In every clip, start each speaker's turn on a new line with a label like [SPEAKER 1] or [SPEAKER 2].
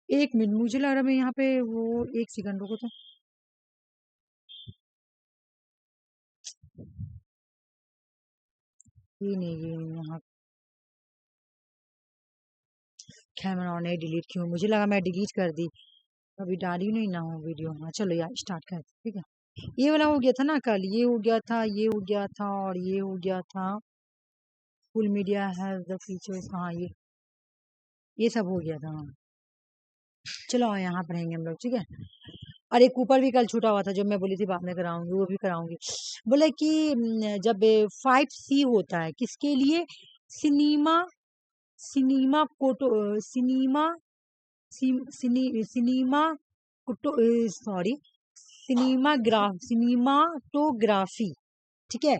[SPEAKER 1] एक मिनट, मुझे लग रहा है मैं यहाँ पे वो, एक सेकंड रुको तो। ये नहीं, ये यहाँ कैमरा नहीं डिलीट क्यों, मुझे लगा मैं डिलीट कर दी, अभी डाली नहीं ना हो वीडियो। हाँ चलो यार स्टार्ट करते, ठीक है। ये वाला हो गया था ना कल, ये हो गया था, ये हो गया था, और ये हो गया था। Full media has the features, हाँ ये सब हो गया था। हाँ चलो यहाँ पढ़ेंगे हम लोग, ठीक है। और एक ऊपर भी कल छूटा हुआ था जो मैं बोली थी बाद में कराऊंगी, वो भी कराऊंगी। बोले कि जब 5C होता है किसके लिए, सिनेमा, सिनेमा कोटो, सिनेमा, सिनेमा कोटो, सॉरी, सिनेमाटोग्राफी, ठीक है।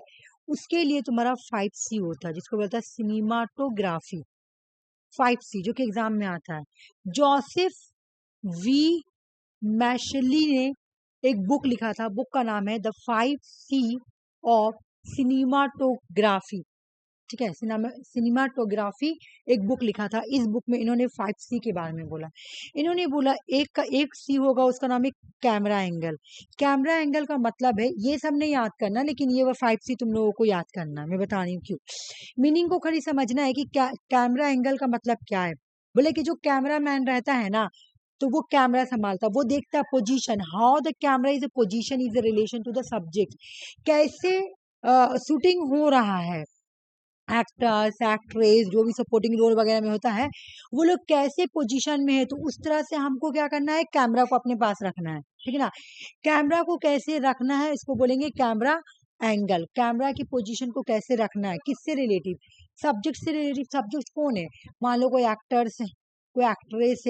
[SPEAKER 1] उसके लिए तुम्हारा 5C होता है, जिसको बोलता है सिनेमाटोग्राफी। 5C जो कि एग्जाम में आता है। जोसेफ वी मैशली ने एक बुक लिखा था, बुक का नाम है द 5C ऑफ सिनेमाटोग्राफी, ठीक है। सिनेमाटोग्राफी एक बुक लिखा था, इस बुक में इन्होंने 5C के बारे में बोला। इन्होंने बोला एक का एक सी होगा, उसका नाम है कैमरा एंगल। कैमरा एंगल का मतलब है, ये सब नहीं याद करना, लेकिन ये वो 5C तुम लोगों को याद करना है, मैं बता रही हूँ क्यों। मीनिंग को खड़ी समझना है कि कैमरा एंगल का मतलब क्या है। बोले कि जो कैमरा मैन रहता है ना, तो वो कैमरा संभालता, वो देखता position, how the camera is a position is a relation to the subject, कैसे शूटिंग हो रहा है। एक्टर्स एक्ट्रेस जो भी सपोर्टिंग रोल वगैरह में होता है, वो लोग कैसे पोजीशन में है, तो उस तरह से हमको क्या करना है, कैमरा को अपने पास रखना है, ठीक है ना। कैमरा को कैसे रखना है, इसको बोलेंगे कैमरा एंगल। कैमरा की पोजीशन को कैसे रखना है, किससे रिलेटिव, सब्जेक्ट से रिलेटिव। सब्जेक्ट कौन है, मान लो कोई एक्टर्स है, कोई एक्ट्रेस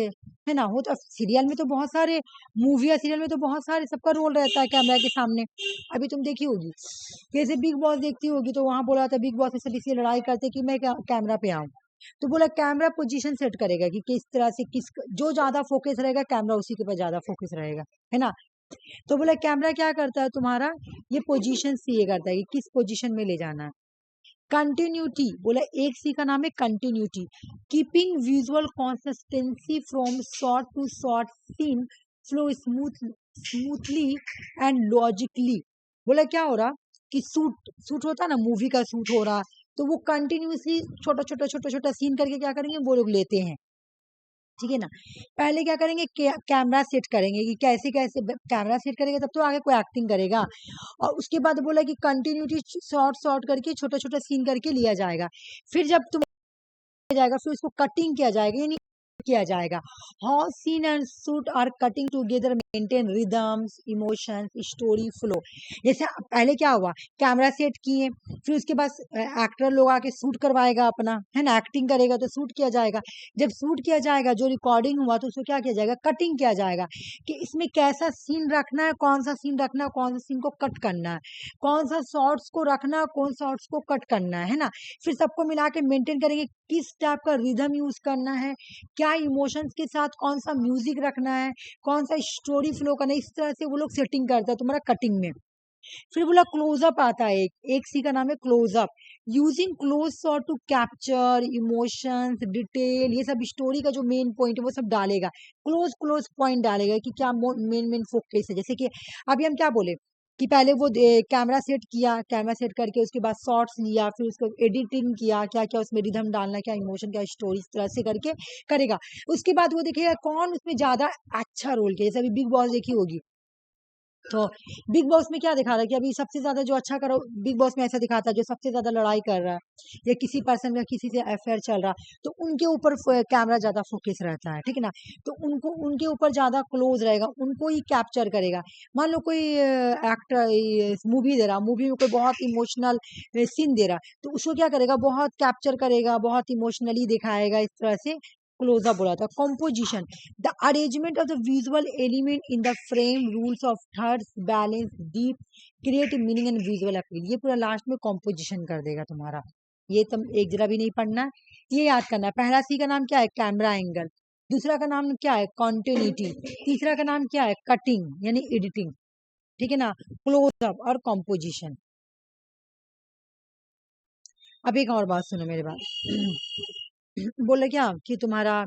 [SPEAKER 1] है ना। वो तो सीरियल में तो बहुत सारे, मूवी या सीरियल में तो बहुत सारे, सबका रोल रहता है कैमरा के सामने। अभी तुम देखी होगी, जैसे बिग बॉस देखती होगी, तो वहां बोला था बिग बॉस में सब इसलिए लड़ाई करते कि मैं कैमरा पे आऊं। तो बोला कैमरा पोजीशन सेट करेगा कि किस तरह से, किस जो ज्यादा फोकस रहेगा कैमरा उसी के ऊपर ज्यादा फोकस रहेगा, है ना। तो बोला कैमरा क्या करता है तुम्हारा, ये पोजीशन सी ये करता है कि किस पोजीशन में ले जाना है। कंटिन्यूटी, बोला एक सी का नाम है continuity, keeping visual consistency from short to short scene flow smoothly and logically. बोला क्या हो रहा कि शूट शूट होता है ना, मूवी का शूट हो रहा, तो वो कंटिन्यूसली छोटा छोटा छोटा छोटा सीन करके क्या करेंगे, वो लोग लेते हैं, ठीक है ना। पहले क्या करेंगे, कैमरा सेट करेंगे कि कैसे कैसे कैमरा सेट करेगा, तब तो आगे कोई एक्टिंग करेगा। और उसके बाद बोला कि कंटिन्यूटी शॉर्ट शॉर्ट करके छोटा छोटा सीन करके लिया जाएगा। फिर जब तुम जाएगा, फिर उसको कटिंग किया जाएगा, यानी किया जाएगा। How scene and shoot are cutting together maintain rhythms emotions story flow. जैसे पहले क्या हुआ, कैमरा सेट किए, फिर उसके बाद एक्टर लोग आके शूट करवाएगा अपना, है ना, एक्टिंग करेगा तो शूट किया जाएगा। जब शूट किया जाएगा, जो रिकॉर्डिंग हुआ, तो उसको क्या किया जाएगा, कटिंग किया जाएगा कि इसमें कैसा सीन रखना है, कौन सा सीन रखना है, कौन सा सीन को कट करना है, कौन सा शॉर्ट्स को रखना है, कौन शॉर्ट्स को कट करना है ना। फिर सबको मिला के मेंटेन करेंगे किस टाइप का रिदम यूज करना है, क्या इमोशंस के साथ कौन सा म्यूजिक रखना है, कौन सा स्टोरी फ्लो करना है। इस तरह से वो लोग सेटिंग करता है तुम्हारा कटिंग में। फिर बोला क्लोजअप आता है, एक सी का नाम है close up, using close shot to capture emotions detail, ये सब स्टोरी का जो मेन पॉइंट है वो सब डालेगा, क्लोज क्लोज पॉइंट डालेगा कि क्या मेन मेन फोकस है। जैसे कि अभी हम क्या बोले कि पहले वो कैमरा सेट किया, कैमरा सेट करके उसके बाद शॉट्स लिया, फिर उसको एडिटिंग किया, क्या क्या उसमें रिदम डालना, क्या इमोशन, क्या स्टोरी, इस तरह से करके करेगा। उसके बाद वो देखेगा कौन उसमें ज्यादा अच्छा रोल किया। जैसे अभी बिग बॉस देखी होगी, तो बिग बॉस में क्या दिखा रहा है कि अभी सबसे ज्यादा जो अच्छा करो, बिग बॉस में ऐसा दिखाता है जो सबसे ज्यादा लड़ाई कर रहा है या किसी पर्सन का किसी से अफेयर चल रहा, तो उनके ऊपर कैमरा ज्यादा फोकस रहता है, ठीक है ना। तो उनको उनके ऊपर ज्यादा क्लोज रहेगा, उनको ही कैप्चर करेगा। मान लो कोई एक्टर मूवी दे रहा, मूवी में कोई बहुत इमोशनल सीन दे रहा, तो उसको क्या करेगा, बहुत कैप्चर करेगा, बहुत इमोशनली दिखाएगा, इस तरह से क्लोजअप बोला था। Composition, the arrangement of the visual element in the frame, rules of thirds, balance, deep, create meaning and visual appeal। ये पूरा लास्ट में कॉम्पोजिशन कर देगा तुम्हारा। ये तुम एक जरा भी नहीं पढ़ना है, ये याद करना है। पहला सी का नाम क्या है, कैमरा एंगल। दूसरा का नाम क्या है, कॉन्टिन्यूटी। तीसरा का नाम क्या है, कटिंग यानी एडिटिंग, ठीक है ना, क्लोजअप और कॉम्पोजिशन। अब एक और बात सुनो मेरे बात। बोले क्या कि तुम्हारा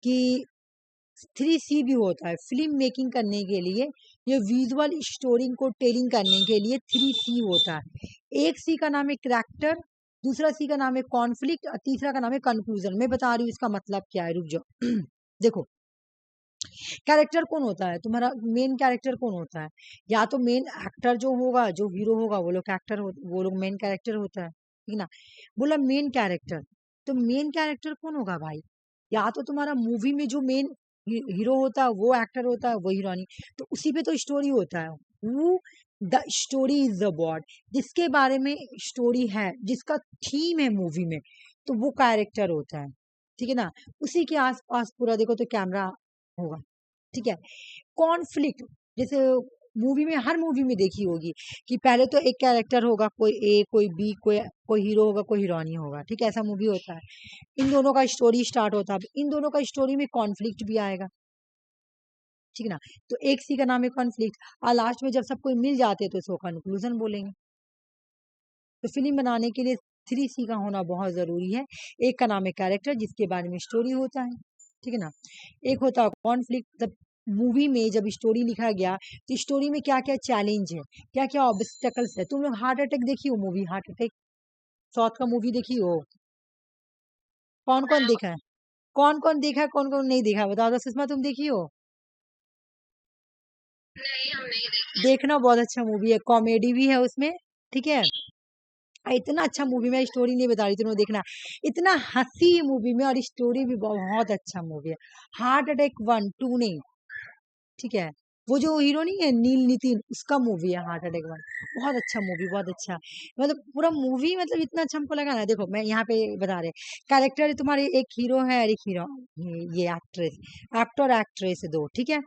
[SPEAKER 1] कि 3C भी होता है फिल्म मेकिंग करने के लिए, ये विजुअल स्टोरी को टेलिंग करने के लिए 3C होता है। एक C का नाम है करैक्टर, दूसरा C का नाम है कॉन्फ्लिक्ट और तीसरा का नाम है कंक्लूजन। मैं बता रही हूँ इसका मतलब क्या है, रुक जाओ। देखो, कैरेक्टर कौन होता है तुम्हारा, मेन कैरेक्टर कौन होता है? या तो मेन एक्टर जो होगा, जो हीरो होगा वो लोग एक्टर वो लोग मेन कैरेक्टर होता है, ठीक ना। बोला मेन कैरेक्टर, तो मेन कैरेक्टर कौन होगा भाई? या तो तुम्हारा मूवी में जो मेन हीरो होता है वो एक्टर होता है, वो हीरोइनी, तो उसी पे तो स्टोरी होता है। वो the story is the board, जिसके बारे में स्टोरी है, जिसका थीम है मूवी में, तो वो कैरेक्टर होता है, ठीक है ना। उसी के आसपास पूरा देखो तो कैमरा होगा, ठीक है। कॉन्फ्लिक्ट, जैसे मूवी में, हर मूवी में देखी होगी कि पहले तो एक कैरेक्टर होगा, कोई ए कोई बी, कोई हीरो होगा कोई हीरोइनी होगा, ठीक है, ऐसा मूवी होता है। इन दोनों का स्टोरी स्टार्ट होता है, इन दोनों का स्टोरी में कॉन्फ्लिक्ट भी आएगा, ठीक है ना। तो एक सी का नाम है कॉन्फ्लिक्ट, और लास्ट में जब सब कोई मिल जाते हैं तो इसको कंक्लूजन बोलेंगे। तो फिल्म बनाने के लिए 3C का होना बहुत जरूरी है। एक का नाम है कैरेक्टर, जिसके बारे में स्टोरी होता है, ठीक है ना। एक होता है कॉन्फ्लिक्ट, जब मूवी में जब स्टोरी लिखा गया तो स्टोरी में क्या क्या चैलेंज है, क्या क्या ऑब्स्टेकल्स है। तुम लोग हार्ट अटैक देखी हो मूवी, हार्ट अटैक साउथ का मूवी देखी हो? कौन कौन देखा है, कौन कौन देखा है, कौन कौन नहीं देखा, बताओ तो। सुषमा तुम देखी हो?
[SPEAKER 2] नहीं, हम नहीं देखे।
[SPEAKER 1] देखना, बहुत अच्छा मूवी है, कॉमेडी भी है उसमें, ठीक है। इतना अच्छा मूवी में, स्टोरी नहीं बता रही, तुम लोग देखना, इतना हंसी मूवी में, और स्टोरी भी बहुत अच्छा मूवी है। हार्ट अटैक 1, 2 नहीं, ठीक है। वो जो हीरो नहीं है नील नितिन, उसका मूवी है हार्ट अटैक 1, बहुत अच्छा मूवी, बहुत अच्छा। मतलब पूरा मूवी, मतलब इतना अच्छा हमको लगा ना। देखो मैं यहाँ पे बता रहे, कैरेक्टर तुम्हारे एक हीरो है और एक हीरो, ये एक्ट्रेस, एक्टर एक्ट्रेस दो, ठीक है।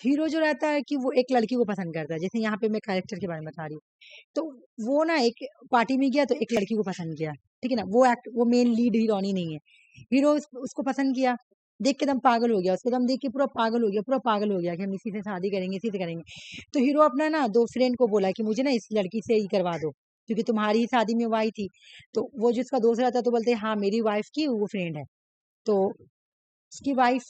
[SPEAKER 1] हीरो जो रहता है कि वो एक लड़की को पसंद करता है, जैसे यहाँ पे मैं कैरेक्टर के बारे में बता रही हूँ। तो वो ना एक पार्टी में गया तो एक लड़की को पसंद किया, ठीक है ना। वो मेन लीड हीरोइनी नहीं है, हीरो उसको पसंद किया, देख के एकदम पागल हो गया, उसको एकदम देख के पूरा पागल हो गया, पूरा पागल हो गया कि हम इसी से शादी करेंगे, इसी से करेंगे। तो हीरो अपना ना दो फ्रेंड को बोला कि मुझे ना इस लड़की से ही करवा दो, क्योंकि तुम्हारी ही शादी में वो आई थी। तो वो जिसका दोस्त रहता है तो बोलते हैं हाँ मेरी वाइफ की वो फ्रेंड है। तो उसकी वाइफ,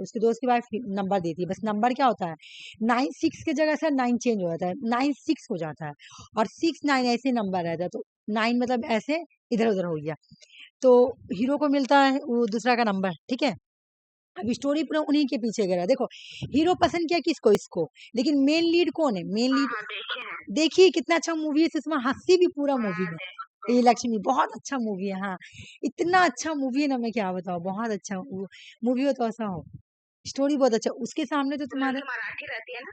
[SPEAKER 1] उसके दोस्त की वाइफ नंबर देती है, बस नंबर क्या होता है, 9 6 की जगह से 9 चेंज हो जाता है, 9 6 हो जाता है, और 6 9 ऐसे नंबर रहता है, तो 9 मतलब ऐसे इधर उधर हो गया। तो हीरो को मिलता है वो दूसरा का नंबर, ठीक है। अब स्टोरी पूरा उन्हीं के पीछे गया, देखो हीरो पसंद किया किसको, इसको, लेकिन मेन लीड कौन है, मेन
[SPEAKER 2] हाँ
[SPEAKER 1] लीड
[SPEAKER 2] हाँ, देखे हैं।
[SPEAKER 1] देखिए कितना अच्छा मूवी है, इसमें हंसी भी पूरा मूवी
[SPEAKER 2] हाँ,
[SPEAKER 1] में।
[SPEAKER 2] देखे
[SPEAKER 1] ये
[SPEAKER 2] हैं।
[SPEAKER 1] लक्ष्मी बहुत अच्छा मूवी है, हाँ, इतना अच्छा मूवी है ना, मैं क्या बताऊँ, बहुत अच्छा मूवी हो तो ऐसा हो, स्टोरी बहुत अच्छा, उसके सामने तो
[SPEAKER 2] वो
[SPEAKER 1] तुम्हारे।
[SPEAKER 2] लड़की मराठी रहती है ना?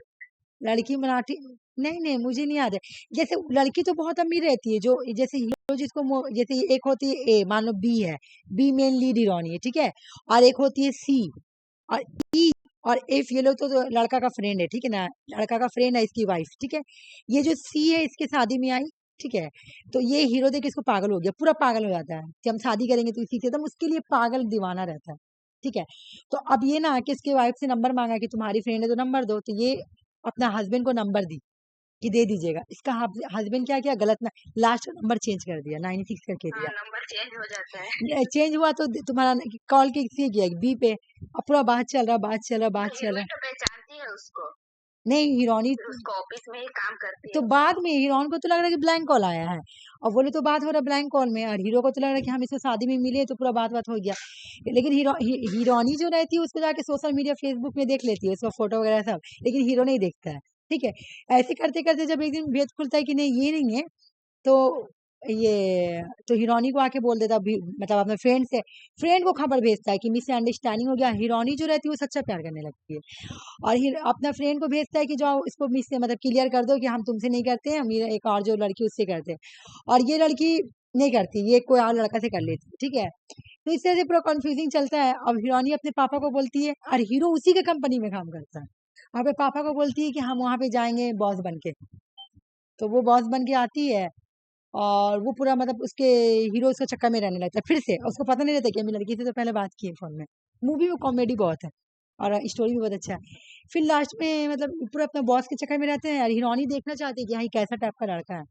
[SPEAKER 1] लड़की मराठी, नहीं नहीं मुझे नहीं याद है। जैसे लड़की तो बहुत अमीर रहती है, जो जैसे हीरो जिसको जैसे एक होती है ए, मान लो बी है, बी मेन लीड हीरोइन है, ठीक है, और एक होती है सी और ई और एफ, ये लोग तो लड़का का फ्रेंड है, ठीक है ना, लड़का का फ्रेंड है इसकी वाइफ, ठीक है। ये जो सी है इसके शादी में आई, ठीक है। तो ये हीरो देख के इसको पागल हो गया, पूरा पागल हो जाता है कि हम शादी करेंगे तो इसी से, एकदम उसके लिए पागल दीवाना रहता है, ठीक है। तो अब ये ना कि इसके वाइफ से नंबर मांगा कि तुम्हारी फ्रेंड है तो नंबर दो, तो ये अपना हस्बैंड को नंबर दी कि दे दीजिएगा, इसका हस्बैंड क्या किया गलत ना, लास्ट नंबर चेंज कर दिया, 96 करके
[SPEAKER 2] हाँ,
[SPEAKER 1] दिया।
[SPEAKER 2] नंबर चेंज हो जाता है।
[SPEAKER 1] चेंज हुआ तो तुम्हारा कॉल किसी किया बी पे, अब पूरा बात चल रहा, बात चल रहा,
[SPEAKER 2] तो
[SPEAKER 1] बात चल रहा।
[SPEAKER 2] हीरोइन तो पहचानती है उसको,
[SPEAKER 1] नहीं हीरोनी,
[SPEAKER 2] फिर उसको ऑफिस में ही काम करती
[SPEAKER 1] तो
[SPEAKER 2] है।
[SPEAKER 1] बाद में हीरोइन को तो लग रहा है कि ब्लैंक कॉल आया है, और बोले तो बात हो रहा है ब्लैंक कॉल में, और हीरो को तो लग रहा है कि हम इससे शादी में मिले तो पूरा बात बात हो गया। लेकिन हीरोनी जो रहती है उसको जाके सोशल मीडिया फेसबुक में देख लेती है, उसका फोटो वगैरह सब, लेकिन हीरो नहीं देखता है, ठीक है। ऐसे करते करते जब एक दिन भेद खुलता है कि नहीं ये नहीं है, तो ये तो हीरोनी को आके बोल देता मतलब अपने फ्रेंड से, फ्रेंड को खबर भेजता है कि मिसअंडरस्टैंडिंग हो गया, हीरोनी जो रहती है वो सच्चा प्यार करने लगती है, और अपना फ्रेंड को भेजता है कि जाओ इसको मिस से मतलब क्लियर कर दो कि हम तुमसे नहीं करते हैं, हम ये एक और जो लड़की उससे करते हैं, और ये लड़की नहीं करती, ये कोई और लड़का से कर लेती, ठीक है। तो इस तरह से पूरा कंफ्यूजिंग चलता है। अब हीरोनी अपने पापा को बोलती है, और हीरो उसी के कंपनी में काम करता है, वहाँ पे पापा को बोलती है कि हम वहाँ पे जाएंगे बॉस बन के। तो वो बॉस बन के आती है, और वो पूरा मतलब उसके हीरो उसका चक्कर में रहने लगता है फिर से, और उसको पता नहीं रहता कि अभी लड़की से तो पहले बात की है फोन में। मूवी में कॉमेडी बहुत है और स्टोरी भी बहुत अच्छा है। फिर लास्ट में मतलब पूरा अपना बॉस के चक्कर में रहते हैं, और हीरोनी देखना चाहती है कि हाँ ये कैसा टाइप का लड़का है,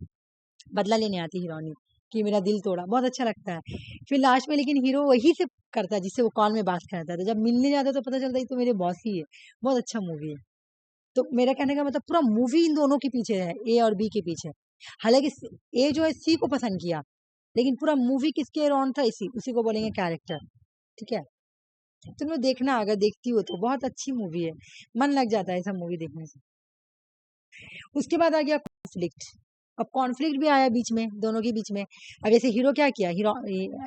[SPEAKER 1] बदला लेने आती है हीरोनी। कि मेरा दिल तोड़ा, बहुत अच्छा लगता है। फिर लास्ट में लेकिन हीरो वही से करता है जिससे वो कॉल में बात करता है, तो जब मिलने जाता है तो पता चलता है ये तो मेरे बॉस ही है। बहुत अच्छा मूवी है। तो मेरा कहने का मतलब पूरा मूवी इन दोनों के पीछे है, ए और बी के पीछे। हालांकि ए जो है सी को पसंद किया, लेकिन पूरा मूवी किसके अराउंड था, इसी उसी को बोलेंगे कैरेक्टर। ठीक है, तुम लोग देखना, अगर देखती हो तो बहुत अच्छी मूवी है, मन लग जाता है ऐसा मूवी देखने से। उसके बाद आ गया कॉन्फ्लिक्ट। अब कॉन्फ्लिक्ट भी आया बीच में, दोनों के बीच में। अब जैसे हीरो क्या किया, हीरो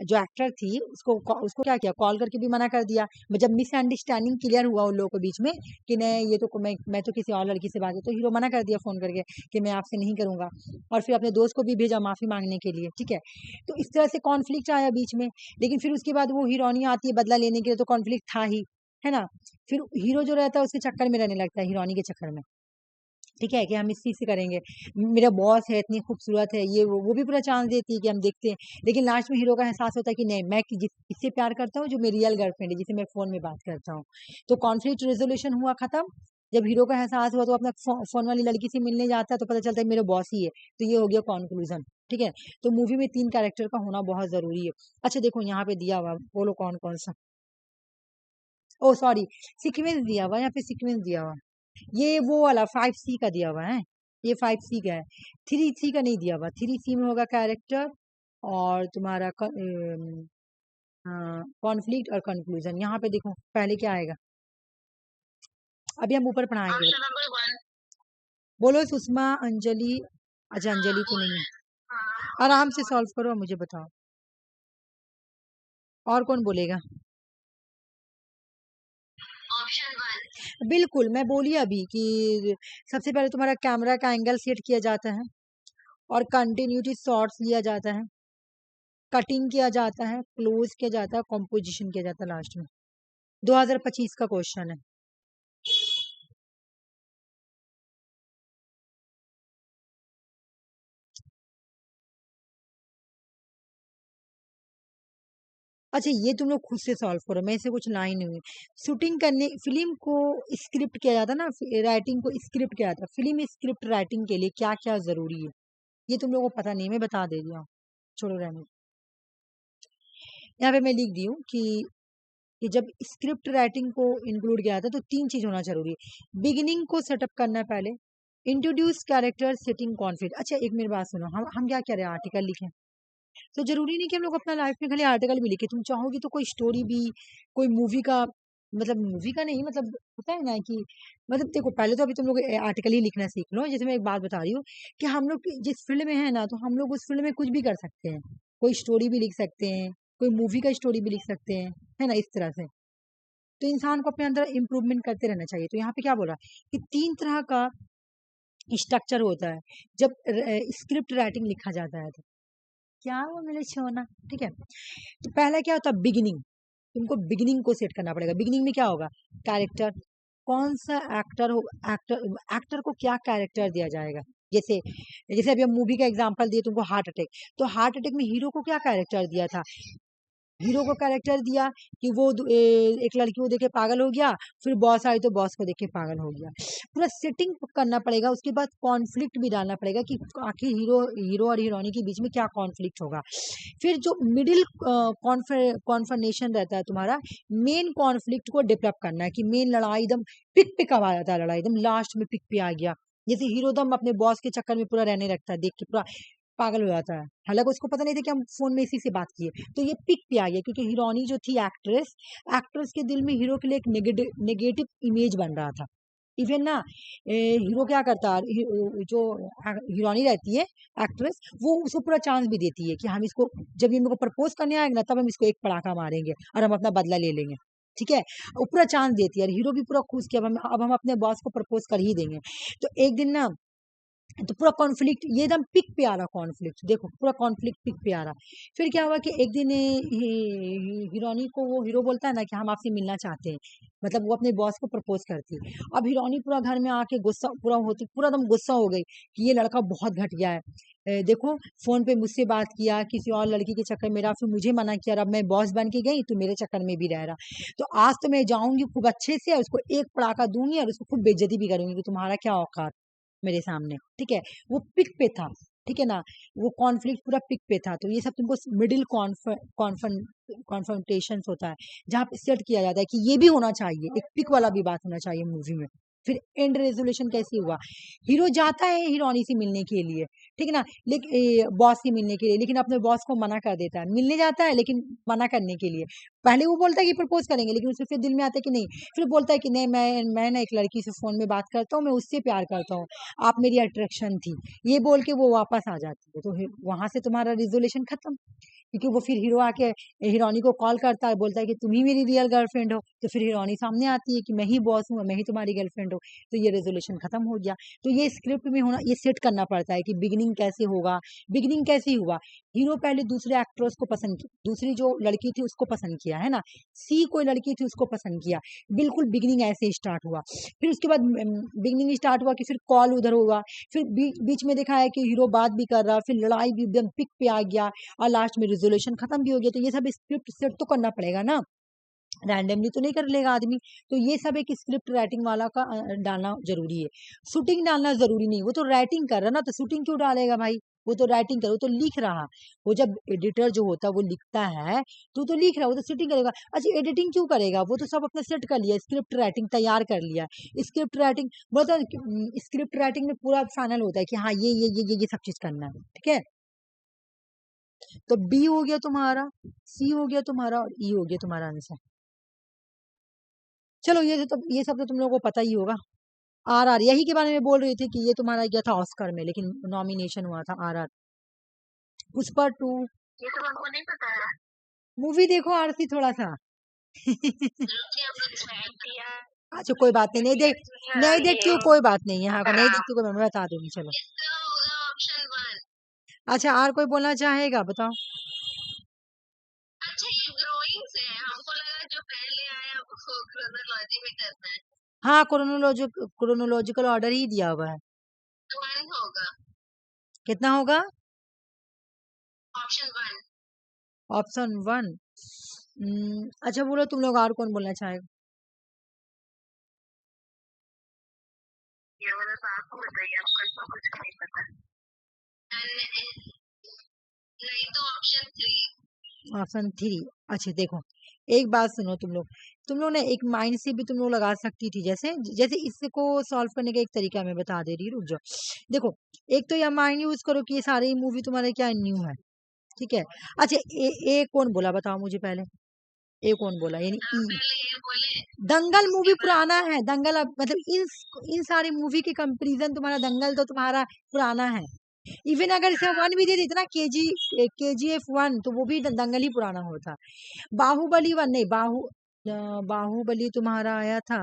[SPEAKER 1] जो एक्टर थी उसको क्या किया, कॉल करके भी मना कर दिया। जब मिसअंडरस्टैंडिंग क्लियर हुआ उन लोगों के बीच में कि नहीं ये तो मैं तो किसी और लड़की से बात है, तो हीरो मना कर दिया फोन करके कि मैं आपसे नहीं करूंगा, और फिर अपने दोस्त को भी भेजा माफी मांगने के लिए। ठीक है, तो इस तरह से कॉन्फ्लिक्ट आया बीच में। लेकिन फिर उसके बाद वो हीरोइनी आती है बदला लेने के लिए, तो कॉन्फ्लिक्ट था ही, है ना। फिर हीरो जो रहता है उसके चक्कर में रहने लगता है, हीरोइनी के चक्कर में। ठीक है, कि हम इस चीज से करेंगे, मेरा बॉस है, इतनी खूबसूरत है, ये वो भी पूरा चांस देती है कि हम देखते हैं। लेकिन लास्ट में हीरो का एहसास होता है कि नहीं, मैं इससे प्यार करता हूँ जो मेरी रियल गर्लफ्रेंड है, जिसे मैं फोन में बात करता हूँ। तो कॉन्फ्लिक्ट रेजोल्यूशन हुआ खत्म। जब हीरो का एहसास हुआ तो अपना फोन वाली लड़की से मिलने जाता है, तो पता चलता है मेरे बॉस ही है। तो ये हो गया कंक्लूजन। ठीक है, तो मूवी में 3 कैरेक्टर का होना बहुत जरूरी है। अच्छा देखो यहाँ पे दिया हुआ, बोलो कौन कौन सा। ओ सॉरी, सीक्वेंस दिया हुआ, यहाँ पे सीक्वेंस दिया हुआ। ये वो वाला 5C का दिया हुआ है, ये 5C का है, 3C का नहीं दिया हुआ। 3C में होगा कैरेक्टर और तुम्हारा कॉन्फ्लिक्ट और कंक्लूजन। यहाँ पे देखो पहले क्या आएगा, अभी हम ऊपर पढ़ाएंगे।
[SPEAKER 2] Option number 1।
[SPEAKER 1] बोलो सुषमा, अंजलि। अच्छा अंजलि तो नहीं है, आराम से सॉल्व करो और मुझे बताओ और कौन बोलेगा।
[SPEAKER 2] ऑप्शन 1।
[SPEAKER 1] बिल्कुल, मैं बोली अभी कि सबसे पहले तुम्हारा कैमरा का एंगल सेट किया जाता है, और कंटिन्यूटी शॉट्स लिया जाता है, कटिंग किया जाता है, क्लोज किया जाता है, कॉम्पोजिशन किया जाता है लास्ट में। 2025 का क्वेश्चन है। अच्छा ये तुम लोग खुद से सॉल्व करो, मैं से कुछ लाइन नहीं हुई। शूटिंग करने, फिल्म को स्क्रिप्ट किया जाता है ना, राइटिंग को स्क्रिप्ट किया जाता है, फिल्म स्क्रिप्ट राइटिंग के लिए क्या क्या जरूरी है, ये तुम लोगों को पता नहीं, मैं बता दे रही हूँ, छोड़ो रहने। यहाँ पे मैं लिख दी हूँ कि जब स्क्रिप्ट राइटिंग को इंक्लूड किया जाता है तो 3 चीज होना जरूरी है। बिगिनिंग को सेटअप करना पहले, इंट्रोड्यूस कैरेक्टर, सेटिंग कॉन्फ्लिक्ट। अच्छा एक मेरी बात सुनो, हम क्या कह रहे हैं, आर्टिकल लिखें, तो जरूरी नहीं कि हम लोग अपना लाइफ में खाली आर्टिकल भी लिखे। तुम चाहोगी तो कोई स्टोरी भी, कोई मूवी का, मतलब मूवी का नहीं, मतलब होता है ना कि, मतलब देखो पहले तो अभी तुम लोग आर्टिकल ही लिखना सीख लो। जैसे मैं एक बात बता रही हूँ कि हम लोग जिस फील्ड में है ना, तो हम लोग उस फील्ड में कुछ भी कर सकते हैं, कोई स्टोरी भी लिख सकते हैं, कोई मूवी का स्टोरी भी लिख सकते हैं, है ना, इस तरह से। तो इंसान को अपने अंदर इम्प्रूवमेंट करते रहना चाहिए। तो यहाँ पे क्या बोला कि 3 तरह का स्ट्रक्चर होता है जब स्क्रिप्ट राइटिंग लिखा जाता है। तो क्या वो मेरे छोना, ठीक है। तो पहला क्या होता है, बिगिनिंग। तुमको बिगिनिंग को सेट करना पड़ेगा। बिगिनिंग में क्या होगा, कैरेक्टर, कौन सा एक्टर हो, एक्टर को क्या कैरेक्टर दिया जाएगा। जैसे जैसे अभी हम मूवी का एग्जांपल दिए तुमको, हार्ट अटैक, तो हार्ट अटैक में हीरो को क्या कैरेक्टर दिया था, हीरो को कैरेक्टर दिया कि वो एक लड़की को देख के पागल हो गया, फिर बॉस आई तो बॉस को देख के पागल हो गया। पूरा सेटिंग करना पड़ेगा, उसके बाद कॉन्फ्लिक्ट भी डालना पड़ेगा कि आखिर हीरो और हीरोइनी के बीच में क्या कॉन्फ्लिक्ट होगा। फिर जो मिडिल कॉन्फर्नेशन रहता है तुम्हारा, मेन कॉन्फ्लिक्ट को डेवलप करना है कि मेन लड़ाई एकदम पिक पे कब आ जाता है, लड़ाई एकदम लास्ट में पिक पे आ गया। जैसे हीरो दम अपने बॉस के चक्कर में पूरा रहने लगता है, देख के पूरा पागल हो जाता है, हालांकि उसको पता नहीं था कि हम फोन में इसी से बात किए। तो ये पिक पे आ गया क्योंकि हीरोइनी जो थी एक्ट्रेस, एक्ट्रेस के दिल में हीरो के लिए एक नेगेटिव इमेज बन रहा था। इवन ना हीरो क्या करता है, जो हीरोइनी रहती है एक्ट्रेस, वो उसको पूरा चांस भी देती है कि हम इसको, जब ये मेरे को प्रपोज करने आएगा ना, तब हम इसको एक पड़ाका मारेंगे और हम अपना बदला ले लेंगे। ठीक है, वो पूरा चांस देती है और हीरो भी पूरा खुश कि अब हम अपने बॉस को प्रपोज कर ही देंगे। तो एक दिन ना, तो पूरा कॉन्फ्लिक्ट ये एकदम पिक पे आ रहा, कॉन्फ्लिक्ट देखो पूरा कॉन्फ्लिक्ट पिक पे आ रहा। फिर क्या हुआ कि एक दिन हीरोनी को वो हीरो बोलता है ना कि हम आपसे मिलना चाहते हैं, मतलब वो अपने बॉस को प्रपोज करती है। अब हीरोनी पूरा घर में आके गुस्सा पूरा होती, पूरा एकदम गुस्सा हो गई कि ये लड़का बहुत घटिया है। देखो फोन पे मुझसे बात किया, किसी और लड़की के चक्कर में रहा, फिर मुझे मना किया, और अब मैं बॉस बन के गई तो मेरे चक्कर में भी रह रहा। तो आज तो मैं जाऊंगी खूब अच्छे से, उसको एक पड़ाका दूंगी और उसको खूब बेइज्जती भी करूंगी कि तुम्हारा क्या औकात मेरे सामने। ठीक है, वो पिक पे था। ठीक है ना, वो कॉन्फ्लिक्ट पूरा पिक पे था। तो ये सब तुमको मिडिल कॉन्फ्रंटेशन होता है, जहाँ पे सेट किया जाता है कि ये भी होना चाहिए, एक पिक वाला भी बात होना चाहिए मूवी में। फिर एंड रेजोल्यूशन कैसे हुआ, हीरो जाता है हीरोइनी से मिलने के लिए, ठीक है ना, लेकिन बॉस से मिलने के लिए, लेकिन अपने बॉस को मना कर देता है, मिलने जाता है लेकिन मना करने के लिए। पहले वो बोलता है कि प्रपोज करेंगे, लेकिन उसे फिर दिल में आता है कि नहीं, फिर बोलता है कि नहीं, मैं ना एक लड़की से फोन में बात करता हूँ, मैं उससे प्यार करता हूँ, आप मेरी अट्रैक्शन थी, ये बोल के वो वापस आ जाती है। तो वहां से तुम्हारा रिजोल्यूशन खत्म, क्योंकि वो फिर हीरो आके हीरोनी को कॉल करता है, बोलता है कि तुम ही मेरी रियल गर्लफ्रेंड हो, तो फिर हीरोनी सामने आती है कि मैं ही बॉस हूँ, मैं ही तुम्हारी गर्लफ्रेंड हूँ, तो ये रेजोल्यूशन खत्म हो गया। तो ये स्क्रिप्ट में होना, ये सेट करना पड़ता है कि बिगिनिंग कैसे होगा। बिगिनिंग कैसे हुआ, हीरो पहले दूसरे एक्ट्रेस को पसंद किया, दूसरी जो लड़की थी उसको पसंद किया, है ना, सी कोई लड़की थी उसको पसंद किया, बिल्कुल बिगिनिंग ऐसे स्टार्ट हुआ। फिर उसके बाद बिगिनिंग स्टार्ट हुआ कि फिर कॉल उधर होगा, फिर बीच में देखा है कि हीरो बात भी कर रहा, फिर लड़ाई भी एकदम पिक पे आ गया, और लास्ट में रिजोल्यूशन खत्म भी हो गया। तो ये सब स्क्रिप्ट सेट तो करना पड़ेगा ना, रैंडमली तो नहीं कर लेगा आदमी। तो ये सब एक स्क्रिप्ट राइटिंग वाला का डालना जरूरी है। शूटिंग डालना जरूरी नहीं, वो तो राइटिंग कर रहा ना, तो शूटिंग क्यों डालेगा भाई, वो तो राइटिंग कर, वो तो लिख रहा। वो जब एडिटर जो होता है वो लिखता है, तो लिख रहा है, वो तो शूटिंग करेगा। अच्छा, एडिटिंग क्यों करेगा, वो तो सब अपने सेट कर लिया, स्क्रिप्ट राइटिंग तैयार कर लिया। स्क्रिप्ट राइटिंग मतलब स्क्रिप्ट राइटिंग में पूरा फाइनल होता है कि हाँ ये सब चीज करना है, ठीक है। तो बी हो गया तुम्हारा, सी हो गया तुम्हारा, और ई हो गया तुम्हारा आंसर। चलो ये सब तो तुम लोगों को पता ही होगा। आर यही के बारे में बोल रही थी कि ये तुम्हारा गया था ऑस्कर में, लेकिन नॉमिनेशन हुआ था आर। पुष्पा 2।
[SPEAKER 2] ये तो हमको नहीं पता है।
[SPEAKER 1] मूवी देखो आरती थोड़ा सा।
[SPEAKER 2] रुचि हम लोग स्वयं किया।
[SPEAKER 1] अच्छा कोई बात नहीं, नहीं देखती हूँ, कोई बात नहीं, यहाँ का नहीं देखती हूँ, मैं बता दूंगी, चलो।
[SPEAKER 2] इसका होगा ऑप्शन 1।
[SPEAKER 1] अच्छा, और कोई बोलना चाहेगा, बताओ।
[SPEAKER 2] अच्छा, ये ग्रोइंग से है, हमको लगा जो पहले आया उसको क्रोनोलॉजी में करना है।
[SPEAKER 1] हाँ, क्रोनोलॉजिकल ऑर्डर ही दिया हुआ है।
[SPEAKER 2] तो 1 होगा,
[SPEAKER 1] कितना होगा,
[SPEAKER 2] ऑप्शन 1।
[SPEAKER 1] ऑप्शन 1। अच्छा बोलो तुम लोग, और कौन बोलना चाहेगा।
[SPEAKER 2] ये वाला तो आपको बताइए, आपको इसका कुछ नहीं पता। नहीं तो ऑप्शन 3।
[SPEAKER 1] ऑप्शन 3। अच्छा देखो, एक बात सुनो तुम लोग ना एक माइंड से भी तुम लोग लगा सकती थी, जैसे जैसे इसको सॉल्व करने का एक तरीका मैं बता दे रही, रुक जाओ। देखो, एक तो यह माइंड यूज करो कि ये सारी मूवी तुम्हारे क्या न्यू है, ठीक है। अच्छा, ए कौन बोला, बताओ मुझे पहले, ए कौन बोला, यानी ई।
[SPEAKER 2] पहले ये बोले
[SPEAKER 1] दंगल मूवी पुराना है, दंगल मतलब इन सारी मूवी के कंपैरिजन तुम्हारा दंगल तो तुम्हारा पुराना है। इवन अगर इसे 1 भी दे देते ना, KGF 1, तो वो भी दंगल ही पुराना होता। बाहुबली 1 नहीं, बाहुबली तुम्हारा आया था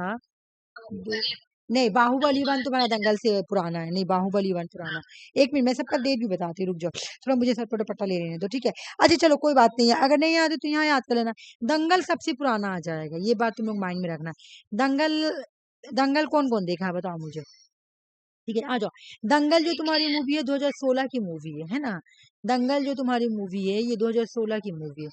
[SPEAKER 1] नहीं, बाहुबली 1 तुम्हारा दंगल से पुराना है, नहीं बाहुबली 1 पुराना। एक मिनट, मैं सबका डेट भी बताती हूँ, रुक जाओ, थोड़ा मुझे सर पट्टा ले लेने दो, ठीक है। अच्छा चलो कोई बात नहीं है, अगर नहीं याद है तो यहाँ याद कर लेना। दंगल सबसे पुराना आ जाएगा, ये बात तुम लोग माइंड में रखना। दंगल दंगल कौन कौन देखा है बताओ मुझे, ठीक है, आ जाओ। दंगल जो तुम्हारी मूवी है 2016 की मूवी है ना। दंगल जो तुम्हारी मूवी है ये 2016 की मूवी है,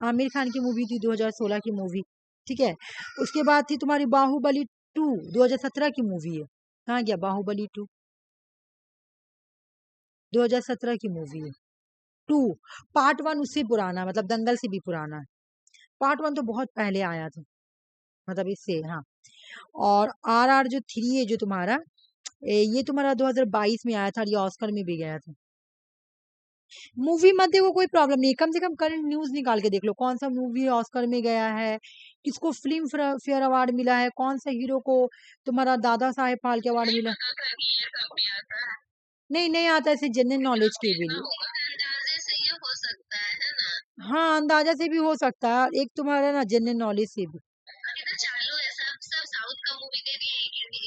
[SPEAKER 1] आमिर खान की मूवी थी 2016 की मूवी, ठीक है। उसके बाद थी तुम्हारी बाहुबली 2, 2017 की मूवी है। कहाँ गया बाहुबली 2, 2017 की मूवी है। 2 पार्ट 1 उससे पुराना, मतलब दंगल से भी पुराना है। पार्ट 1 तो बहुत पहले आया था, मतलब इससे, हाँ। और RR जो 3 है जो तुम्हारा, ये तुम्हारा 2022 में आया था, और ये ऑस्कर में भी गया था। मूवी मत देखो कोई प्रॉब्लम नहीं, कम से कम करंट न्यूज निकाल के देख लो, कौन सा मूवी ऑस्कर में गया है, किसको फिल्म फेयर अवार्ड मिला है, कौन सा हीरो को तुम्हारा दादा साहेब फाल्के अवार्ड मिला। नहीं नहीं आता, ऐसे जनरल नॉलेज के भी लिए।
[SPEAKER 2] अंदाजे से ये हो सकता है ना।
[SPEAKER 1] हाँ, अंदाजा से भी हो सकता है, और एक तुम्हारा ना जनरल नॉलेज से भी।
[SPEAKER 2] ये तो चालू है, सब सब साउथ का मूवी दे दिए,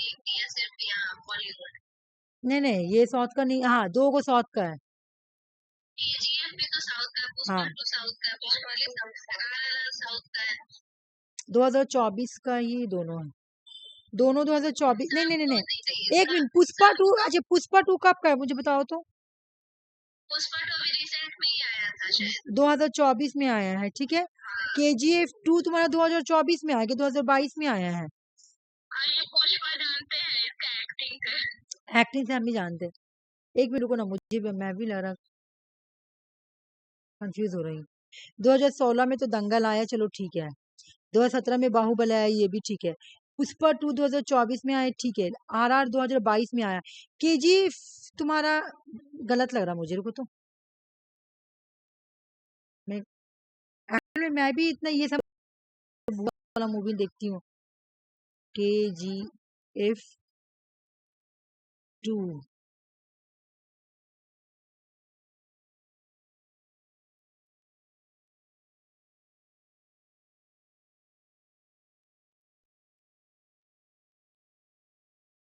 [SPEAKER 2] एक दिया सिर्फ यहाँ बॉलीवुड।
[SPEAKER 1] नहीं नहीं, ये साउथ का नहीं, हाँ 2 को साउथ का है।
[SPEAKER 2] KGF भी तो साउथ का, पुष्पा
[SPEAKER 1] हाँ
[SPEAKER 2] 2 साउथ का, पुष्पा साउथ का है।
[SPEAKER 1] 2024 का ही दोनों है, दोनों 2024, नहीं नहीं नहीं
[SPEAKER 2] तो नहीं
[SPEAKER 1] नहीं,
[SPEAKER 2] चाहिए
[SPEAKER 1] एक मिनट, पुष्पा 2, अच्छा पुष्पा 2 कब का है मुझे बताओ तो।
[SPEAKER 2] पुष्पा 2 भी रिसेंट में ही आया था शायद।
[SPEAKER 1] 2024 में आया है, ठीक है। KGF 2 तुम्हारा 2024 में आया कि 2022 में आया है।
[SPEAKER 2] हाँ, ये पुष्पा जानते हैं इसका एक्टिंग का।
[SPEAKER 1] एक्टिंग से हम भी जानते हैं। एक मिनट रुको ना, मुझे मैं भी लग रहा कंफ्यूज हो रही हूँ। 2016 में तो दंगल आया, चलो ठीक है। 2017 में बाहुबली आया, ये भी ठीक है। पुष्पा 2 2024 में आया, ठीक है। RR 2022 में आया। KGF तुम्हारा गलत लग रहा मुझे, रुको तो। मैं एक्चुअली मैं भी इतना ये सब वाला मूवी देखती हूँ। KGF 2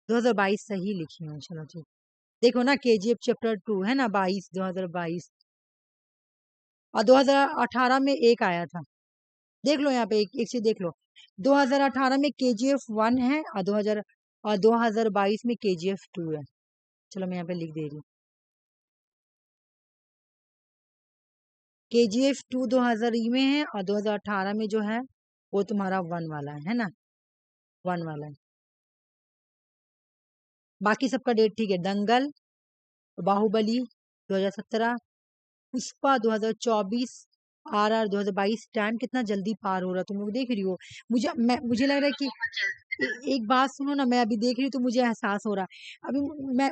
[SPEAKER 1] 2022 सही लिखी हूँ, चलो ठीक। देखो ना, KGF चैप्टर 2 है ना, 2022। और 2018 में एक आया था। देख लो यहाँ पे एक चीज देख लो। 2018 में KGF 1 है, और 2022 में KGF 2 है। चलो मैं यहाँ पे लिख दे रही हूँ। KGF 2 2000 में है, और 2018 में जो है वो तुम्हारा 1 वाला है ना, 1 वाला है। बाकी सबका डेट ठीक है। दंगल, बाहुबली 2017, पुष्पा 2024, RR 2022। टाइम कितना जल्दी पार हो रहा है, तुम लोग देख रही हो। मुझे लग रहा है कि एक बात सुनो ना, मैं अभी देख रही हूँ तो मुझे एहसास हो रहा है अभी।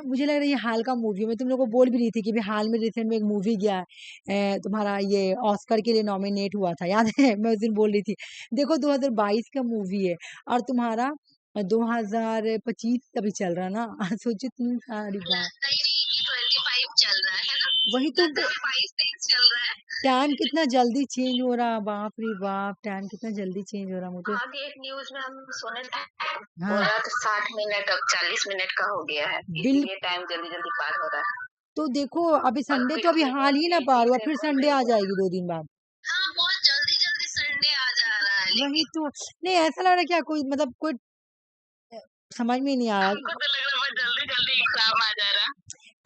[SPEAKER 1] मुझे लग रहा है ये हाल का मूवी है। मैं तुम लोग को बोल भी रही थी कि भी हाल में रिसेंट में एक मूवी गया है, तुम्हारा ये ऑस्कर के लिए नॉमिनेट हुआ था, याद है? मैं उस दिन बोल रही थी। देखो 2022 का मूवी है, और तुम्हारा 2025 अभी चल रहा ना। सोचो तुम, अरे बाप।
[SPEAKER 2] नहीं नहीं, 25 चल रहा है ना,
[SPEAKER 1] वही तो,
[SPEAKER 2] 22 चल रहा है।
[SPEAKER 1] टाइम कितना जल्दी चेंज हो रहा, बाप रे बाप, टाइम कितना जल्दी चेंज हो रहा मुझे।
[SPEAKER 2] अभी एक न्यूज में हम सुने थे,
[SPEAKER 1] हाँ
[SPEAKER 2] बोल रहा था 60 मिनट अब 40 मिनट का हो गया है,
[SPEAKER 1] बिल
[SPEAKER 2] इसीलिए टाइम जल्दी जल्दी पार हो रहा है।
[SPEAKER 1] तो देखो, अभी
[SPEAKER 2] और
[SPEAKER 1] संडे तो
[SPEAKER 2] फिर
[SPEAKER 1] अभी
[SPEAKER 2] भी
[SPEAKER 1] हाल ही ना
[SPEAKER 2] तेजी
[SPEAKER 1] पार हुआ,
[SPEAKER 2] से
[SPEAKER 1] फिर
[SPEAKER 2] घूम
[SPEAKER 1] संडे
[SPEAKER 2] रही
[SPEAKER 1] आ
[SPEAKER 2] है।
[SPEAKER 1] जाएगी 2 दिन बाद।
[SPEAKER 2] हाँ, बहुत जल्दी जल्दी संडे आ जा रहा है,
[SPEAKER 1] वही
[SPEAKER 2] लेकिन
[SPEAKER 1] तो। नहीं, ऐसा लग रहा है क्या, कोई मतलब कोई समझ में नहीं आ रहा।
[SPEAKER 2] हमको तो लग रहा है बहुत जल्दी जल्दी एग्जाम आ जा रहा है,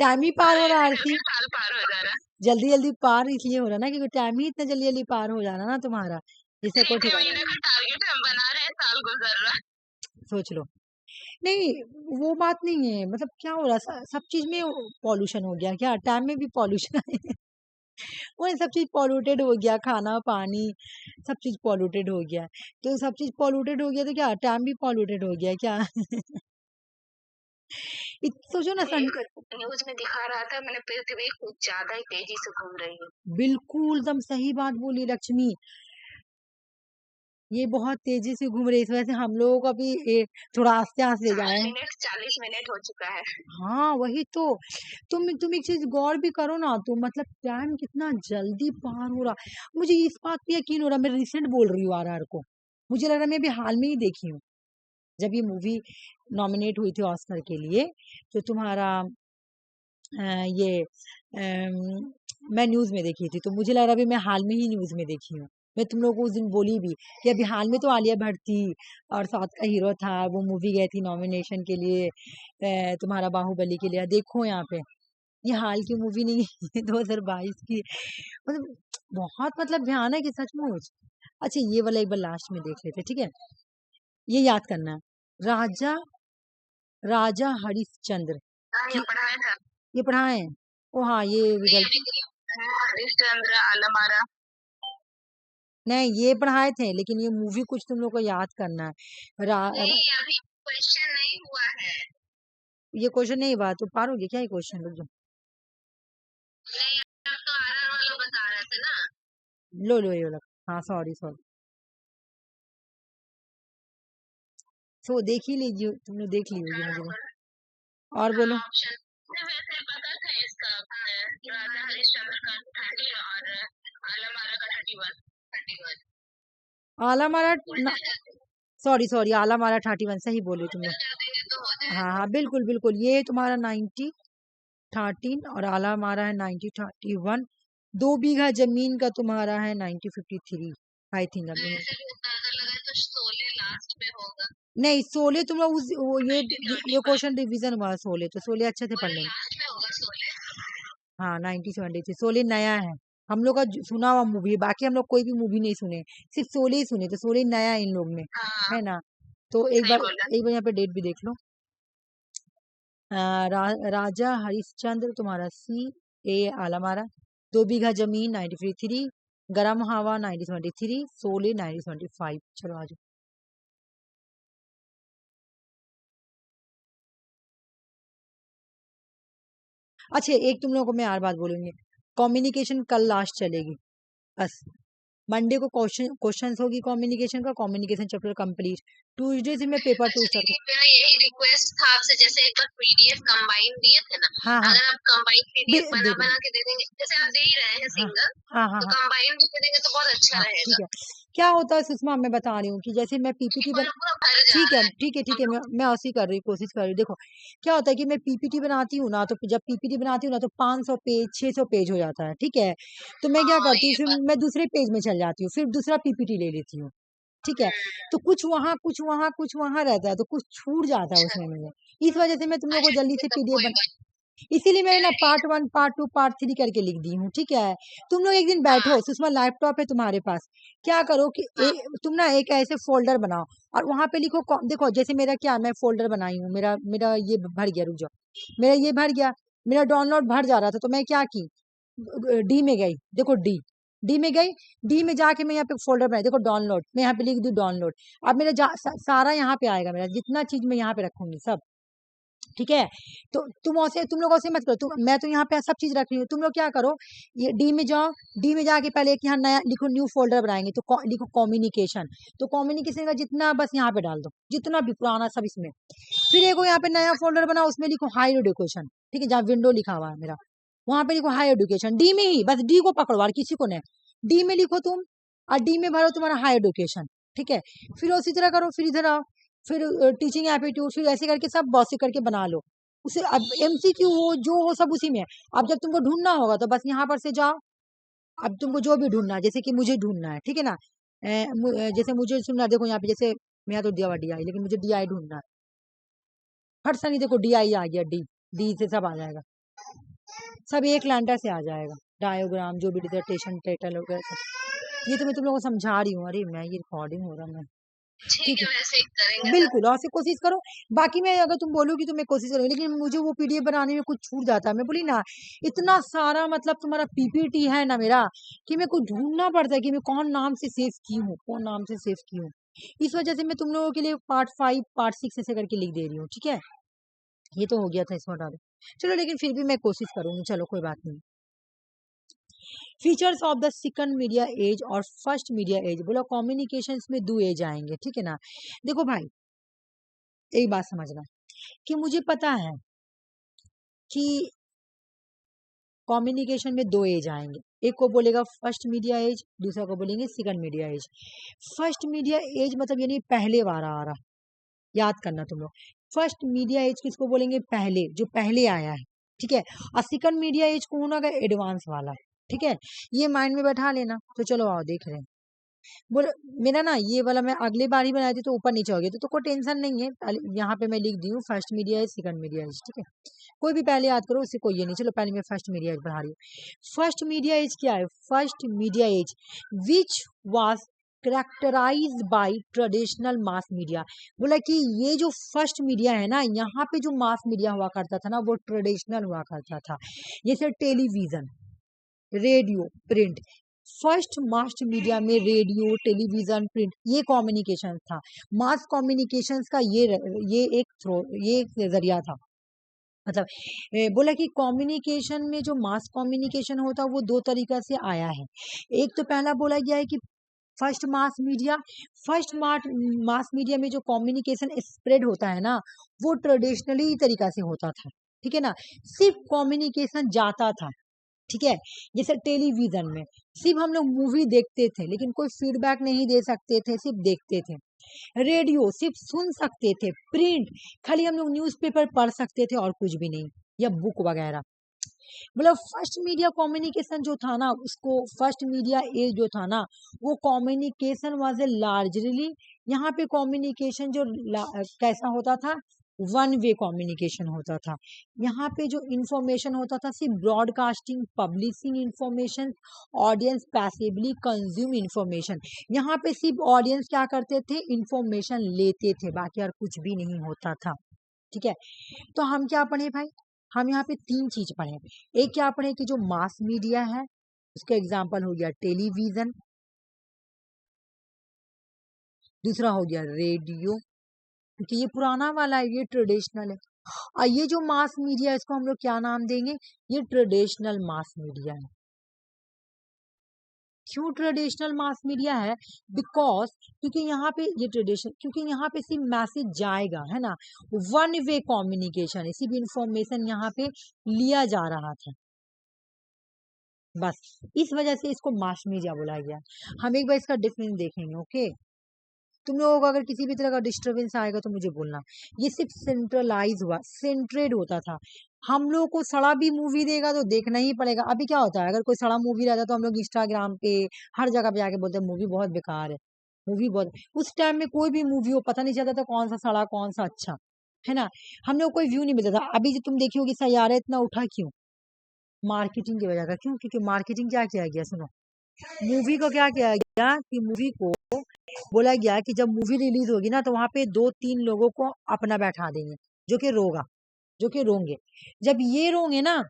[SPEAKER 1] टाइम ही पार हो रहा है
[SPEAKER 2] ऐसे
[SPEAKER 1] आरती।
[SPEAKER 2] करके साल पार हो जा रहा है।
[SPEAKER 1] जल्दी जल्दी पार इसलिए हो रहा है ना, क्योंकि टाइम ही इतना जल्दी जल्दी पार हो जा रहा है ना तुम्हारा, जिससे कोई
[SPEAKER 2] 6
[SPEAKER 1] ठिकाना
[SPEAKER 2] महीने का
[SPEAKER 1] नहीं।
[SPEAKER 2] टारगेट हम बना रहे हैं, साल गुजर रहा है।
[SPEAKER 1] सोच लो। नहीं, वो बात नहीं है, मतलब क्या हो रहा है, सब चीज में पॉल्यूशन हो गया क्या, टाइम में भी पॉल्यूशन है। वो सब चीज पॉल्यूटेड हो गया, खाना पानी सब चीज पॉल्यूटेड हो गया। तो सब चीज पॉल्यूटेड हो गया तो क्या टाइम भी पॉल्यूटेड हो गया क्या? सोचो ना
[SPEAKER 2] एक न्यूज में दिखा रहा था, मैंने पृथ्वी कुछ ज्यादा ही तेजी से घूम रही है।
[SPEAKER 1] बिल्कुल एकदम सही बात बोली लक्ष्मी। ये बहुत तेजी से घूम रही है, इस वजह से हम लोगों को भी थोड़ा आस्ते आस्ते जाए।
[SPEAKER 2] 40 मिनट हो चुका है।
[SPEAKER 1] हाँ वही तो। तुम एक चीज गौर भी करो ना, तो मतलब टाइम कितना जल्दी पार हो रहा। मुझे इस बात पे यकीन हो रहा, मैं रिसेंट बोल रही हूँ RR को। मुझे लग रहा है मैं अभी हाल में ही देखी हूँ, जब ये मूवी नॉमिनेट हुई थी ऑस्कर के लिए। तो तुम्हारा ये मैं न्यूज में देखी थी, तो मुझे लग रहा है अभी मैं हाल में ही न्यूज में देखी हूँ। मैं तुम लोगों को उस दिन बोली भी कि अभी हाल में तो आलिया भट्ट थी, और साथ का हीरो था, वो मूवी गई थी नॉमिनेशन के लिए, तुम्हारा बाहुबली के लिए। देखो यहाँ पे, ये हाल की मूवी नहीं है, 2022 की। मतलब बहुत मतलब भयानक है सचमुच। अच्छा, ये वाला एक बार लास्ट में देख लेते, ठीक है? ये याद करना, राजा राजा हरिश्चंद्र
[SPEAKER 2] हाँ, ये
[SPEAKER 1] की।
[SPEAKER 2] पढ़ाया था।
[SPEAKER 1] ये पढ़ाए? ओ हाँ, ये रिजल्ट।
[SPEAKER 2] हरिश्चंद्र आलमारा।
[SPEAKER 1] नहीं, ये पढ़ाए थे, लेकिन ये मूवी कुछ तुम लोग को याद करना है।
[SPEAKER 2] नहीं, अभी क्वेश्चन नहीं हुआ है।
[SPEAKER 1] ये क्वेश्चन नहीं हुआ तो पार हो गया क्या ये क्वेश्चन? रुक जाओ।
[SPEAKER 2] नहीं, अब तो आरआर वाला बता रहे थे ना।
[SPEAKER 1] लो लो, ये वाला। हाँ, सॉरी सॉरी। सो देख ही लीजिए, तुमने देख ली होगी मुझे और बोलो।
[SPEAKER 2] ऑप्शन वैसे पता था इसका, राजा हरिश्चंद्र का 30 और आलमारा का 31।
[SPEAKER 1] आला मारा।
[SPEAKER 2] उल्टा कर
[SPEAKER 1] सॉरी सॉरी, आला मारा 31 सही बोले तुमने।
[SPEAKER 2] देंगे तो हो जाएगा।
[SPEAKER 1] हाँ हाँ, बिल्कुल बिल्कुल, ये तुम्हारा 90 13, और आला मारा है 90 31। 2 बीघा जमीन का तुम्हारा है 90 53, आई थिंक। अब
[SPEAKER 2] ऐसे उतना अगर लगा तो 16 लास्ट में होगा।
[SPEAKER 1] नहीं, 16 तुम लोग ये
[SPEAKER 2] 90
[SPEAKER 1] क्वेश्चन रिवीजन हुआ 16, तो 16 अच्छे से पढ़
[SPEAKER 2] 31
[SPEAKER 1] लेंगे।
[SPEAKER 2] लास्ट में होगा 16।
[SPEAKER 1] हाँ, 1973, 16 नया है। हम लोग का सुना हुआ मूवी है, बाकी हम लोग कोई भी मूवी नहीं सुने, सिर्फ 16 ही सुने, तो 16 नया है इन लोग में,
[SPEAKER 2] हाँ,
[SPEAKER 1] है ना? तो
[SPEAKER 2] सही बोला।
[SPEAKER 1] एक बार यहाँ पे डेट भी देख लो। राजा हरिश्चंद्र तुम्हारा सी, ए आलमारा, 2 बीघा जमीन 1953, गरम हवा 1923, सोले 1925। चलो आ जाओ। अच्छा एक तुम लोगों को मैं और बात बोलूंगी, कम्युनिकेशन कल लास्ट चलेगी बस। मंडे को क्वेश्चंस होगी कम्युनिकेशन का, कम्युनिकेशन चैप्टर कंप्लीट। ट्यूसडे से मैं पेपर टू
[SPEAKER 2] अच्छा
[SPEAKER 1] स्टार्ट।
[SPEAKER 2] दीदी, मेरा यही रिक्वेस्ट था आपसे, जैसे एक बार पीडीएफ कंबाइन दिए थे ना,
[SPEAKER 1] हाँ हाँ
[SPEAKER 2] अगर आप कंबाइन पीडीएफ बना
[SPEAKER 1] देखो,
[SPEAKER 2] बना के दे देंगे, जैसे आप दे ही रहे हैं
[SPEAKER 1] हाँ
[SPEAKER 2] सिंगल,
[SPEAKER 1] हाँ हाँ
[SPEAKER 2] तो
[SPEAKER 1] हाँ
[SPEAKER 2] कंबाइन भी दे देंगे तो बहुत अच्छा
[SPEAKER 1] हाँ ठीक
[SPEAKER 2] रहेगा,
[SPEAKER 1] है। क्या होता है सुषमा, मैं बता रही हूँ कि जैसे मैं
[SPEAKER 2] क्योंकि
[SPEAKER 1] पीपीटी बना,
[SPEAKER 2] पूरा भर जा
[SPEAKER 1] ठीक है
[SPEAKER 2] रहा है
[SPEAKER 1] ठीक है ठीक
[SPEAKER 2] हम
[SPEAKER 1] है,
[SPEAKER 2] लोग।
[SPEAKER 1] मैं उसी कर रही कोशिश कर रही हूँ। देखो क्या होता है कि मैं पीपीटी बनाती हूँ ना, तो जब पीपीटी बनाती हूँ ना तो 500 पेज 600 पेज हो जाता है, ठीक है। तो मैं क्या
[SPEAKER 2] हाँ
[SPEAKER 1] करती हूँ,
[SPEAKER 2] ये
[SPEAKER 1] फिर
[SPEAKER 2] बात।
[SPEAKER 1] मैं दूसरे पेज में चल जाती हूँ, फिर दूसरा पीपीटी ले लेती हूँ, ठीक है। तो कुछ वहां रहता है, तो कुछ छूट जाता है
[SPEAKER 2] अच्छा
[SPEAKER 1] उसमें मेरे। इस वजह से मैं तुम लोग को
[SPEAKER 2] अच्छा
[SPEAKER 1] जल्दी
[SPEAKER 2] ठीक है,
[SPEAKER 1] से
[SPEAKER 2] तब
[SPEAKER 1] पीडीएफ
[SPEAKER 2] कोई
[SPEAKER 1] बना,
[SPEAKER 2] बात।
[SPEAKER 1] इसीलिए मैंने ना
[SPEAKER 2] चलिए ठीक
[SPEAKER 1] पार्ट 1 पार्ट 2 पार्ट 3 करके लिख दी हूँ, ठीक है। तुम लोग एक दिन
[SPEAKER 2] है।
[SPEAKER 1] बैठो,
[SPEAKER 2] हाँ
[SPEAKER 1] सुषमा लैपटॉप है तुम्हारे पास, क्या करो कि
[SPEAKER 2] हाँ
[SPEAKER 1] तुम ना एक ऐसे फोल्डर बनाओ और वहां पे लिखो देखो जैसे मेरा क्या, मैं फोल्डर बनाई हूँ, मेरा मेरा ये भर गया, रुक जाओ, मेरा ये भर गया, मेरा डाउनलोड भर जा रहा था, तो मैं क्या की, डी में गई, देखो डी में गई, डी में जाके मैं यहाँ पे फोल्डर बनाई, देखो डाउनलोड, मैं यहाँ पे लिख दी डाउनलोड। अब मेरा सारा यहाँ पे आएगा, मेरा जितना चीज मैं यहाँ पे रखूंगी सब, ठीक है। तो तुम लोग ऐसे मत करो, मैं तो यहाँ पे सब चीज रख रही हूँ, तुम लोग क्या करो, ये डी में जाओ, डी में जाके पहले एक यहाँ नया लिखो, न्यू फोल्डर बनाएंगे, तो लिखो कम्युनिकेशन, तो कम्युनिकेशन का जितना बस यहाँ पे डाल दो, जितना भी पुराना सब इसमें। फिर एक यहाँ पे नया फोल्डर बनाओ, उसमें लिखो हायर एजुकेशन, ठीक है, जहाँ विंडो लिखा हुआ है मेरा, वहां पे लिखो हायर एजुकेशन, डी में ही, बस डी को पकड़ो और किसी को नहीं, डी में लिखो तुम, और डी में भरो तुम्हारा हायर एजुकेशन, ठीक है। फिर उसी तरह करो, फिर इधर आओ, फिर टीचिंग एप्टीट्यूड, फिर ऐसे करके सब बॉसी करके बना लो उसे। अब एमसीक्यू हो जो हो सब उसी में है। अब जब तुमको ढूंढना होगा तो बस यहाँ पर से जाओ, अब तुमको जो भी ढूंढना है, जैसे कि मुझे ढूंढना है, ठीक है ना, जैसे मुझे सुनना, देखो यहाँ पे जैसे मैं तो दिया हुआ डी आई, लेकिन मुझे डी आई ढूंढना है, फट सा नहीं, देखो डी आई आ गया, डी डी से सब आ जाएगा, सब एक लैंडर से आ जाएगा, डायोग्राम जो भी डिसर्टेशन टाइटल वगैरह सब। ये तो मैं तुम लोगों को समझा रही हूँ, अरे मैं ये रिकॉर्डिंग हो रहा है मैं,
[SPEAKER 2] ठीक
[SPEAKER 1] ठीक
[SPEAKER 2] है,
[SPEAKER 1] है।
[SPEAKER 2] वैसे ही करेंगे सब।
[SPEAKER 1] बिल्कुल, और से कोशिश करो। बाकी मैं अगर तुम बोलोगी तो मैं कोशिश करूंगी, लेकिन मुझे वो पीडीएफ बनाने में कुछ छूट जाता है, मैं बोली ना, इतना सारा मतलब तुम्हारा पीपीटी है ना मेरा, कि मेरे को ढूंढना पड़ता है कि मैं कौन नाम से सेव की हूँ, कौन नाम से सेव की हूँ। इस वजह से मैं तुम लोगों के लिए पार्ट 5 पार्ट 6 ऐसे करके लिख दे रही हूँ, ठीक है। ये तो हो गया था इसमें डालो, चलो, लेकिन फिर भी मैं कोशिश करूंगी, चलो कोई बात नहीं। Features of the second media age और फर्स्ट मीडिया एज, बोला कम्युनिकेशंस में 2 एज आएंगे, ठीक है ना। देखो भाई, एक बात समझना, कि मुझे पता है कि कम्युनिकेशन में 2 एज आएंगे, एक को बोलेगा फर्स्ट मीडिया एज, दूसरा को बोलेंगे second media age. First media age मतलब यानी पहले वाला आ रहा, याद करना तुम लोग, फर्स्ट मीडिया एज किसको बोलेंगे, पहले, जो पहले आया है, ठीक है। और सेकंड मीडिया एज कौन होगा, एडवांस वाला, ठीक है। ये माइंड में बैठा लेना, तो चलो आओ देख रहे हैं। बोले मेरा ना ये वाला मैं अगली बार ही बनाई थी तो ऊपर नीचे हो गया, तो कोई टेंशन नहीं है, यहाँ पे मैं लिख दी हूँ first media age second media age, ठीक है। कोई भी पहले याद करो, उससे कोई ये नहीं, चलो पहले मैं फर्स्ट मीडिया एज बढ़ा रही हूँ। फर्स्ट मीडिया एज क्या है, first media age which was characterized by traditional mass media. बोला कि ये जो फर्स्ट मीडिया है ना, यहाँ पे जो मास मीडिया हुआ करता था ना, वो ट्रेडिशनल हुआ करता था, जैसे television, radio, print. First mass media में रेडियो, टेलीविजन, प्रिंट, ये कम्युनिकेशन था। मास कम्युनिकेशंस का ये एक जरिया था, मतलब बोला कि कम्युनिकेशन में जो मास कम्युनिकेशन होता है वो 2 तरीका से आया है। एक तो पहला बोला गया है कि first mass media, first mass media में जो कम्युनिकेशन स्प्रेड होता है ना, वो ट्रेडिशनली तरीका से होता था, ठीक है ना, सिर्फ कम्युनिकेशन जाता था, ठीक है। जैसे टेलीविजन में सिर्फ हम लोग मूवी देखते थे, लेकिन कोई फीडबैक नहीं दे सकते थे, सिर्फ देखते थे। रेडियो सिर्फ सुन सकते थे। प्रिंट खाली हम लोग न्यूज़पेपर पढ़ सकते थे और कुछ भी नहीं, या बुक वगैरह। मतलब फर्स्ट मीडिया कम्युनिकेशन जो था ना, उसको फर्स्ट मीडिया एज जो था ना, वो कम्युनिकेशन वाज ए लार्जली, यहाँ पे कम्युनिकेशन जो कैसा होता था, 1 वे कम्युनिकेशन होता था। यहाँ पे जो इंफॉर्मेशन होता था सिर्फ broadcasting, publishing information, audience passively consume information. यहाँ पे सिर्फ ऑडियंस क्या करते थे, इंफॉर्मेशन लेते थे, बाकी और कुछ भी नहीं होता था। ठीक है, तो हम क्या पढ़े भाई, हम यहाँ पे 3 चीज पढ़े। एक क्या पढ़े कि जो मास मीडिया है उसका एग्जाम्पल हो गया टेलीविजन, दूसरा हो गया रेडियो, क्योंकि ये पुराना वाला है, ये ट्रेडिशनल है। और ये जो मास मीडिया है इसको हम लोग क्या नाम देंगे, ये ट्रेडिशनल मास मीडिया है। क्यों ट्रेडिशनल मास मीडिया है, बिकॉज क्योंकि यहाँ पे ये ट्रेडिशन, क्योंकि यहाँ पे सिर्फ मैसेज जाएगा, है ना, वन वे कम्युनिकेशन है, सिर्फ इंफॉर्मेशन यहाँ पे लिया जा रहा था, बस इस वजह से इसको मास मीडिया बोला गया। हम एक बार इसका डिफरेंस देखेंगे। ओके, तुम लोगों को अगर किसी भी तरह का डिस्टरबेंस आएगा तो मुझे बोलना। ये सिर्फ सेंट्रलाइज हुआ, सेंट्रेड होता था। हम लोग को सड़ा भी मूवी देगा तो देखना ही पड़ेगा। अभी क्या होता है, अगर कोई सड़ा मूवी रहता है तो हम लोग इंस्टाग्राम पे हर जगह पे जाके बोलते हैं मूवी बहुत बेकार है, मूवी बहुत। उस टाइम में कोई भी मूवी हो पता नहीं चलता था कौन सा सड़ा कौन सा अच्छा, है ना, हम लोग कोई व्यू नहीं मिलता था। अभी जो तुम देखी होगी सैयारा इतना उठा क्यों, मार्केटिंग की वजह का। क्यों, क्योंकि मार्केटिंग क्या किया गया, सुनो, मूवी को क्या किया गया कि मूवी को बोला गया कि जब मूवी रिलीज होगी ना तो वहां पे 2-3 लोगों को अपना बैठा देंगे जो कि रोगा, जो कि रोंगे। जब ये रोंगे ना,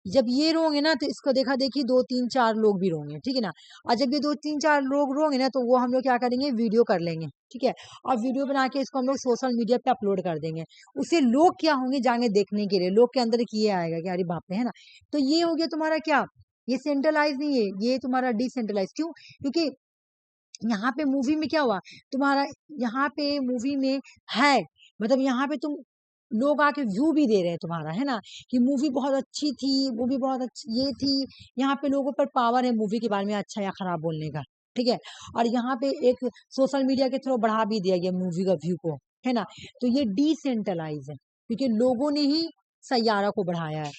[SPEAKER 1] जब ये रोंगे ना तो इसको देखा देखी 2-3-4 लोग भी रोंगे, ठीक है ना। और जब ये 2-3-4 लोग रोंगे ना तो वो हम लोग क्या करेंगे, वीडियो कर लेंगे, ठीक है। और वीडियो बना के इसको हम लोग सोशल मीडिया पे अपलोड कर देंगे। उसे लोग क्या होंगे, जाएंगे देखने के लिए, लोग के अंदर ये आएगा कि अरे बाप रे, है ना। तो ये हो गया तुम्हारा क्या, ये सेंट्रलाइज नहीं है, ये तुम्हारा डिसेंट्रलाइज। क्यों, क्योंकि यहाँ पे मूवी में क्या हुआ तुम्हारा, यहाँ पे मूवी में है, मतलब यहाँ पे तुम लोग आके व्यू भी दे रहे हैं तुम्हारा, है ना, कि मूवी बहुत अच्छी थी, मूवी बहुत अच्छी ये थी। यहाँ पे लोगों पर पावर है मूवी के बारे में अच्छा या खराब बोलने का, ठीक है। और यहाँ पे एक सोशल मीडिया के थ्रू बढ़ा भी दिया गया मूवी का व्यू को, है ना। तो ये डिसेंट्रलाइज है क्योंकि लोगों ने ही सैयारा को बढ़ाया है।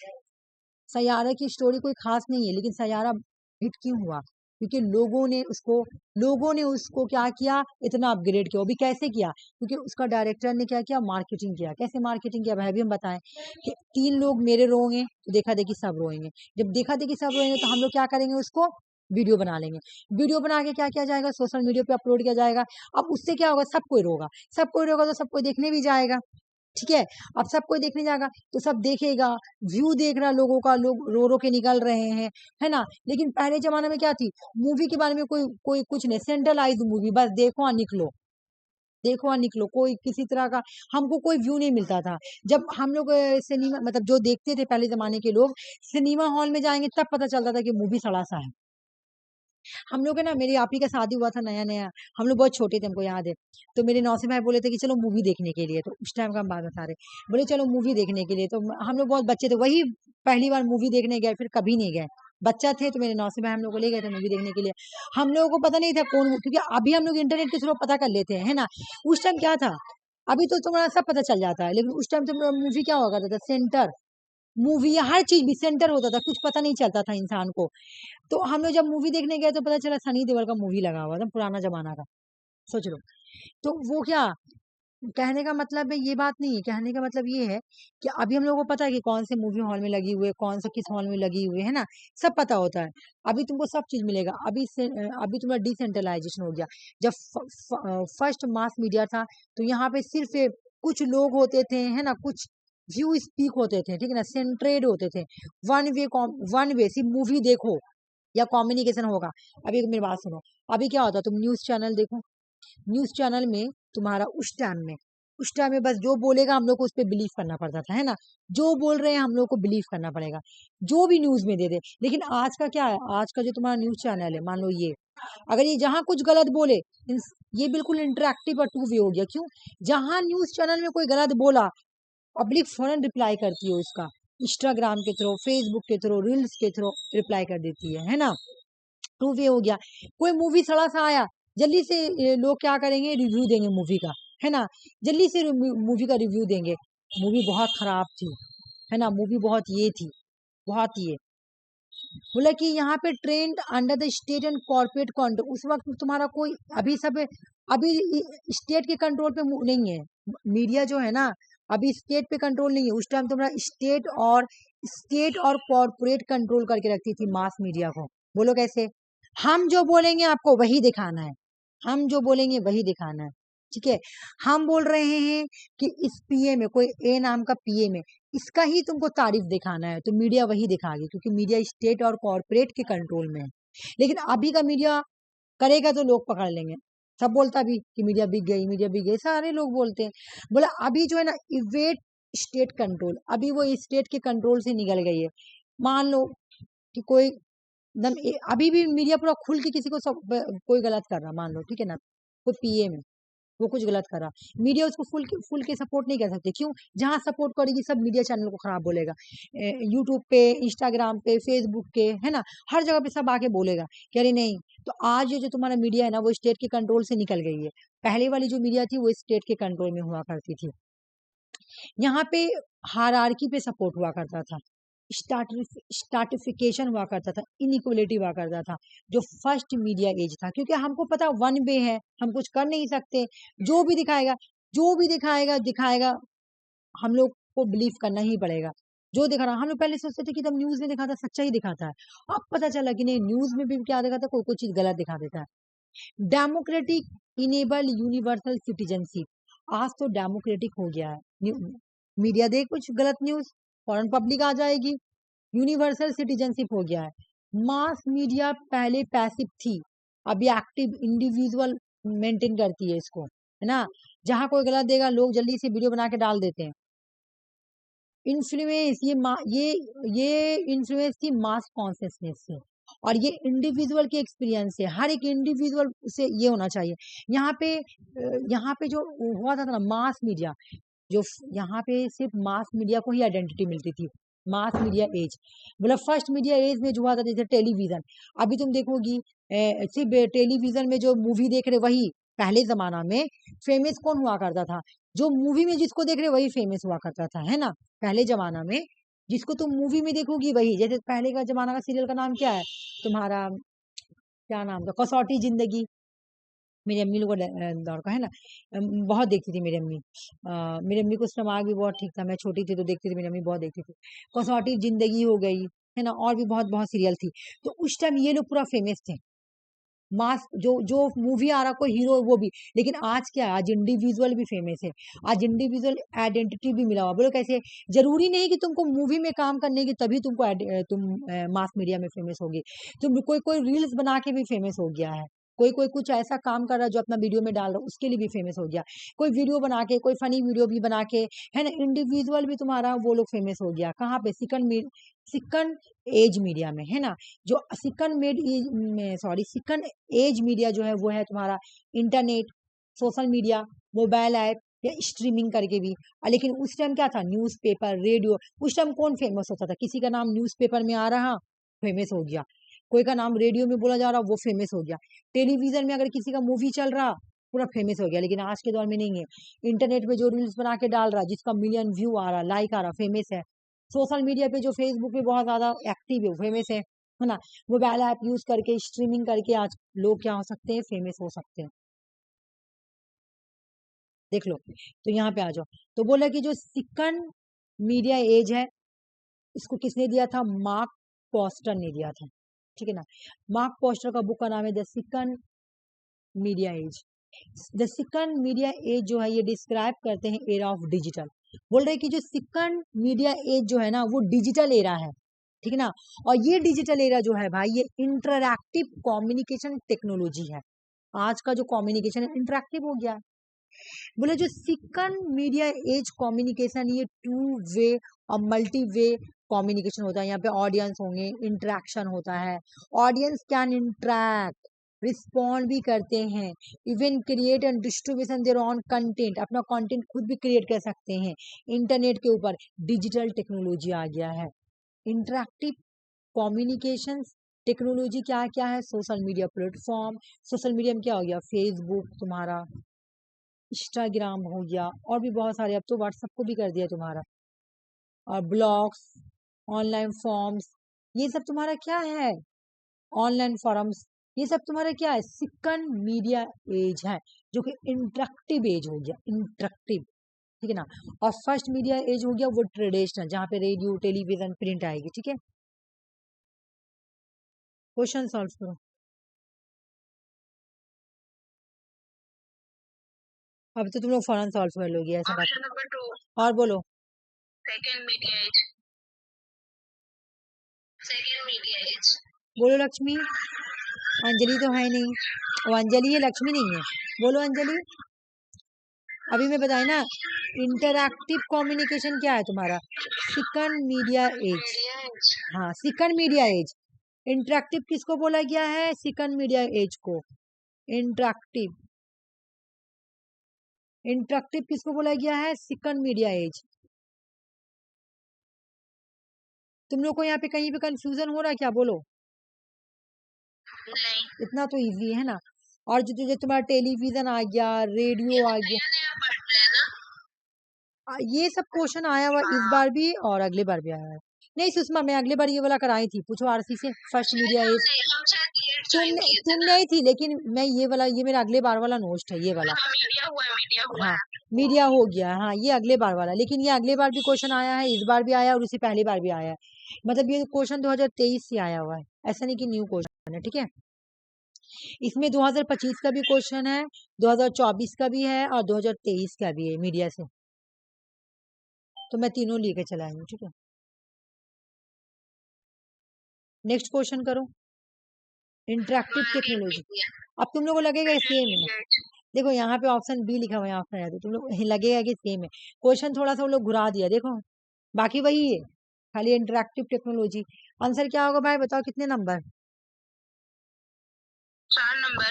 [SPEAKER 1] सैयारा की स्टोरी कोई खास नहीं है, लेकिन सैयारा हिट क्यों हुआ, क्योंकि लोगों ने उसको क्या किया, इतना अपग्रेड किया। वो भी कैसे किया, क्योंकि उसका डायरेक्टर ने क्या किया, मार्केटिंग किया। कैसे मार्केटिंग किया भाई, भी हम बताएं कि 3 लोग मेरे रोएंगे तो देखा देखी सब रोएंगे। जब देखा देखी सब रोएंगे तो हम लोग क्या करेंगे, उसको वीडियो बना लेंगे। वीडियो बना के क्या किया जाएगा, सोशल मीडिया पे अपलोड किया जाएगा। अब उससे क्या होगा, सब कोई रोगा, सब कोई रोगा तो सब कोई देखने भी जाएगा, ठीक है। अब सब कोई देखने जाएगा तो सब देखेगा, व्यू देख रहा लोगों का, लोग रो रो के निकल रहे हैं, है ना। लेकिन पहले जमाने में क्या थी, मूवी के बारे में कोई कोई कुछ नहीं, सेंट्रलाइज मूवी, बस देखो और निकलो, देखो और निकलो, कोई किसी तरह का हमको कोई व्यू नहीं मिलता था। जब हम लोग सिनेमा मतलब जो देखते थे पहले जमाने के लोग, सिनेमा हॉल में जाएंगे तब पता चलता था कि मूवी सड़ा सा है। हम लोग है ना, मेरी आप ही का शादी हुआ था नया नया, हम लोग बहुत छोटे थे, हमको याद है। तो मेरे नौसे भाई बोले थे कि चलो मूवी देखने के लिए, तो उस टाइम का हम बात बता रहे, बोले चलो मूवी देखने के लिए। तो हम लोग बहुत बच्चे थे, वही पहली बार मूवी देखने गए, फिर कभी नहीं गए, बच्चा थे। तो मेरे नौसे भाई हम लोग को ले गए थे मूवी देखने के लिए। हम लोगों को पता नहीं था कौन, क्योंकि अभी हम लोग इंटरनेट के थ्रू पता कर लेते हैं, है ना। उस टाइम क्या था, अभी तो तुम्हारा सब पता चल जाता है, लेकिन उस टाइम तो मूवी क्या हुआ करता था, सेंटर मूवी या हर चीज भी सेंटर होता था, कुछ पता नहीं चलता था इंसान को। तो हम लोग जब मूवी देखने गए तो पता चला सनी देओल का मूवी लगा हुआ था, पुराना जमाना का, सोच लो। तो वो क्या, कहने का मतलब है ये बात नहीं है, कहने का मतलब ये है कि अभी हम लोगों को पता है कि कौन से मूवी हॉल में लगी हुई है, कौन सा किस हॉल में लगी हुई है ना, सब पता होता है। अभी तुमको सब चीज मिलेगा। अभी तुम्हारा डिसेंट्रलाइजेशन हो गया। जब फर्स्ट मास मीडिया था तो यहाँ पे सिर्फ कुछ लोग होते थे, है ना, कुछ व्यू स्पीक होते थे, ठीक है ना, सेंट्रेड होते थे, वन वे सिर्फ मूवी देखो या कम्युनिकेशन होगा। अभी मेरी बात सुनो, अभी क्या होता है, तुम न्यूज चैनल देखो, न्यूज चैनल में तुम्हारा उस टाइम में बस जो बोलेगा हम लोग को उस पर बिलीव करना पड़ता था, है ना। जो बोल रहे हैं हम लोग को बिलीव करना पड़ेगा, जो भी न्यूज में दे दे। लेकिन आज का क्या है, आज का जो तुम्हारा न्यूज चैनल है, मान लो ये, अगर ये जहां कुछ गलत बोले, ये बिल्कुल इंटरेक्टिव और टू वे हो गया। क्यों, जहां न्यूज चैनल में कोई गलत बोला, पब्लिक फौरन रिप्लाई करती है उसका, इंस्टाग्राम के थ्रू, फेसबुक के थ्रू, रील्स के थ्रू रिप्लाई कर देती है ना। टू वे हो गया। कोई मूवी सड़ा सा आया, जल्दी से लोग क्या करेंगे, रिव्यू देंगे मूवी का, है ना, जल्दी से मूवी का रिव्यू देंगे, मूवी बहुत खराब थी, है ना, मूवी बहुत ये थी, बहुत ये। बोला कि यहाँ पे trend under the state and corporate control. उस वक्त तुम्हारा कोई अभी स्टेट के कंट्रोल पे नहीं है मीडिया जो है ना, अभी स्टेट पे कंट्रोल नहीं है। उस टाइम तुम्हारा स्टेट और कॉर्पोरेट कंट्रोल करके रखती थी मास मीडिया को। बोलो कैसे, हम जो बोलेंगे आपको वही दिखाना है, हम जो बोलेंगे वही दिखाना है। ठीक है। हम बोल रहे हैं कि इस पीए में कोई ए नाम का पीए में इसका ही तुमको तारीफ दिखाना है तो मीडिया वही दिखाएगी, क्योंकि मीडिया स्टेट और कॉर्पोरेट के कंट्रोल में है। लेकिन अभी का मीडिया करेगा तो लोग पकड़ लेंगे। सब बोलता भी कि मीडिया बिक गई, मीडिया बिक गई, सारे लोग बोलते हैं। बोला अभी जो है ना इवेट स्टेट कंट्रोल, अभी वो स्टेट के कंट्रोल से निकल गई है। मान लो कि कोई एकदम अभी भी मीडिया पूरा खुल के किसी को कोई गलत कर रहा, मान लो, ठीक है ना, कोई पीए में वो कुछ गलत कर रहा, मीडिया उसको फुल के सपोर्ट नहीं कर सकते। क्यों? जहां सपोर्ट करेगी सब मीडिया चैनल को खराब बोलेगा, यूट्यूब पे, इंस्टाग्राम पे, फेसबुक के, है ना, हर जगह पे सब आके बोलेगा कि अरे नहीं। तो आज जो तुम्हारा मीडिया है ना वो स्टेट के कंट्रोल से निकल गई है। पहले वाली जो मीडिया थी वो स्टेट के कंट्रोल में हुआ करती थी। यहाँ पे हायरार्की पे सपोर्ट हुआ करता था, स्टार्टिफिकेशन हुआ करता था, इनइक्वलिटी हुआ करता था, जो फर्स्ट मीडिया एज था। क्योंकि हमको पता वन वे है, हम कुछ कर नहीं सकते, जो भी दिखाएगा दिखाएगा, हम लोग को बिलीव करना ही पड़ेगा। जो दिखा रहा, हम लोग पहले सोचते थे कि जब न्यूज में दिखाता सच्चा ही दिखाता है, अब पता चला कि नहीं, न्यूज में भी क्या दिखाता है, कोई कोई चीज गलत दिखा देता है। डेमोक्रेटिक इनेबल यूनिवर्सल सिटीजनशिप, आज तो डेमोक्रेटिक हो गया है, मीडिया दे कुछ गलत न्यूज फॉरेन पब्लिक आ जाएगी, यूनिवर्सल सिटीजनशिप हो गया है। मास मीडिया पहले पैसिव थी, अभी एक्टिव इंडिविजुअल मेंटेन करती है इसको, है ना। जहां कोई गलत देगा लोग जल्दी से वीडियो बना के डाल देते हैं। इन्फ्लुएंस, ये इन्फ्लुएंस थी मास कॉन्शियसनेस से, और ये इंडिविजुअल के एक्सपीरियंस से, हर एक इंडिविजुअल से ये होना चाहिए। यहाँ पे जो हुआ था ना मास मीडिया, जो यहाँ पे सिर्फ मास मीडिया को ही आइडेंटिटी मिलती थी, मास मीडिया एज। मतलब फर्स्ट मीडिया एज में जो हुआ था जैसे टेलीविजन, अभी तुम देखोगी सिर्फ टेलीविजन में जो मूवी देख रहे वही, पहले जमाना में फेमस कौन हुआ करता था, जो मूवी में जिसको देख रहे वही फेमस हुआ करता था, है ना। पहले जमाना में जिसको तुम मूवी में देखोगी वही, जैसे पहले का जमाना का सीरियल का नाम क्या है तुम्हारा, क्या नाम था, कसौटी जिंदगी, मेरी अम्मी लोग का दौर का, है ना। बहुत देखती थी मेरी अम्मी, मेरी अम्मी को उस दिमाग भी बहुत ठीक था, मैं छोटी थी तो देखती थी, मेरी अम्मी बहुत देखती थी। कसौटी जिंदगी हो गई, है ना, और भी बहुत बहुत सीरियल थी। तो उस टाइम ये लोग पूरा फेमस थे, मास जो जो मूवी आ रहा कोई हीरो वो भी। लेकिन आज क्या है, आज इंडिविजुअल भी फेमस है, आज इंडिविजुअल आइडेंटिटी भी मिला हुआ। बोलो कैसे? जरूरी नहीं कि तुमको मूवी में काम करने की तभी तुमको तुम मास मीडिया में फेमस होगी। तुम कोई कोई रील्स बना के भी फेमस हो गया है, कोई कोई कुछ ऐसा काम कर रहा है जो अपना वीडियो में डाल रहा है उसके लिए भी फेमस हो गया, कोई वीडियो बना के, कोई फनी वीडियो भी बना के, है ना, इंडिविजुअल भी तुम्हारा वो लोग फेमस हो गया। कहाँ पे? सिकन एज मीडिया में, है ना। जो सिकन एज मीडिया जो है वो है तुम्हारा internet, social media, mobile app या स्ट्रीमिंग करके भी। लेकिन उस टाइम क्या था, न्यूज़पेपर, रेडियो। उस टाइम कौन फेमस होता था? किसी का नाम न्यूज़पेपर में आ रहा, फेमस हो गया, कोई का नाम रेडियो में बोला जा रहा वो फेमस हो गया, टेलीविजन में अगर किसी का मूवी चल रहा पूरा फेमस हो गया। लेकिन आज के दौर में नहीं है, इंटरनेट पे जो रील्स बना के डाल रहा, जिसका मिलियन व्यू आ रहा, लाइक आ रहा, फेमस है। सोशल मीडिया पे जो फेसबुक पे बहुत ज्यादा एक्टिव है, फेमस है ना। मोबाइल ऐप यूज करके, स्ट्रीमिंग करके आज लोग क्या हो सकते हैं, फेमस हो सकते हैं। देख लो, तो यहाँ पे आ जाओ। तो बोला कि जो सिकन मीडिया एज है इसको किसने दिया था? मार्क पोस्टर ने दिया था, ठीक है ना। मार्क पोस्टर का बुक का नाम है the second media age. The second media age जो है ये डिस्क्राइब करते हैं एरा ऑफ डिजिटल। बोल रहे कि जो सिकन मीडिया एज जो है ना वो डिजिटल एरा है, ठीक है ना। और ये डिजिटल एरा जो है भाई, ये इंटरैक्टिव कम्युनिकेशन टेक्नोलॉजी है। आज का जो कम्युनिकेशन है इंटरैक्टिव हो गया है। बोले जो सिकन मीडिया एज कम्युनिकेशन, ये टू वे और मल्टी वे कम्युनिकेशन होता है। यहाँ पे ऑडियंस होंगे, इंटरेक्शन होता है, ऑडियंस कैन इंटरैक्ट, रिस्पॉन्ड भी करते हैं, even create and distribution there on content, अपना कंटेंट खुद भी क्रिएट कर सकते हैं इंटरनेट के ऊपर। डिजिटल टेक्नोलॉजी आ गया है, इंटरैक्टिव कम्युनिकेशन टेक्नोलॉजी। क्या क्या है? Social media platform, social media में क्या हो गया, फेसबुक तुम्हारा, इंस्टाग्राम हो गया, और भी बहुत सारे, अब तो व्हाट्सएप को भी कर दिया तुम्हारा, और ब्लॉग्स, ऑनलाइन फॉर्म्स, ये सब तुम्हारा क्या है, ऑनलाइन फॉरम्स, ये सब तुम्हारा क्या है, सिकन मीडिया एज है, जो कि इंटरेक्टिव एज हो गया, इंटरेक्टिव, ठीक है ना। और फर्स्ट मीडिया एज हो गया वो ट्रेडिशनल, जहाँ पे रेडियो, टेलीविजन, प्रिंट आएगी, ठीक है। क्वेश्चन सॉल्व करो। अब तो तुम लोग फौरन सॉल्व कर लोगी, ऐसा बात।
[SPEAKER 2] ऑप्शन नंबर 2
[SPEAKER 1] और बोलो।
[SPEAKER 2] Second media age. Second media age.
[SPEAKER 1] बोलो लक्ष्मी। अंजलि तो है नहीं, वो अंजलि है, लक्ष्मी नहीं है। बोलो अंजलि। अभी मैं बताया ना, इंटरैक्टिव कम्युनिकेशन क्या है तुम्हारा, सेकंड मीडिया एज। हाँ, सेकंड मीडिया एज। इंटरैक्टिव किसको बोला गया है, सेकंड मीडिया एज को। इंटरैक्टिव, इंटरैक्टिव किसको बोला गया है, सेकंड मीडिया एज। तुम लोग को यहाँ पे कहीं पे कंफ्यूजन हो रहा है क्या, बोलो।
[SPEAKER 2] नहीं।
[SPEAKER 1] इतना तो इजी है ना। और जो तुम्हारा टेलीविजन आ गया, रेडियो आ गया, ये सब क्वेश्चन आया हुआ इस बार भी और अगले बार भी आया है। नहीं सुषमा, मैं अगले बार ये वाला कराई थी, पूछो आरसी से, फर्स्ट मीडिया एज। तुम नहीं थी, लेकिन मैं ये वाला, ये मेरा अगले बार वाला नोट है, ये वाला। हाँ मीडिया हो गया, हाँ ये अगले बार वाला, लेकिन ये अगले बार भी क्वेश्चन आया है, इस बार भी आया और उससे पहले बार भी आया है। मतलब ये क्वेश्चन 2023 से आया हुआ है, ऐसा नहीं कि न्यू क्वेश्चन है, ठीक है। इसमें 2025 का भी क्वेश्चन है, 2024 का भी है और 2023 का भी है मीडिया से, तो मैं तीनों लेके चला आई हूँ, ठीक है। नेक्स्ट क्वेश्चन करो। Interactive technology. अब तुम लोग को लगेगा सेम है, देखो यहाँ पे ऑप्शन बी लिखा हुआ है, ऑप्शन है, तो तुम लोग लगेगा कि सेम है। क्वेश्चन थोड़ा सा वो लोग घुरा दिया, देखो बाकी वही है, खाली इंटरेक्टिव टेक्नोलॉजी। आंसर क्या होगा भाई, बताओ कितने नंबर।
[SPEAKER 2] 4 नंबर।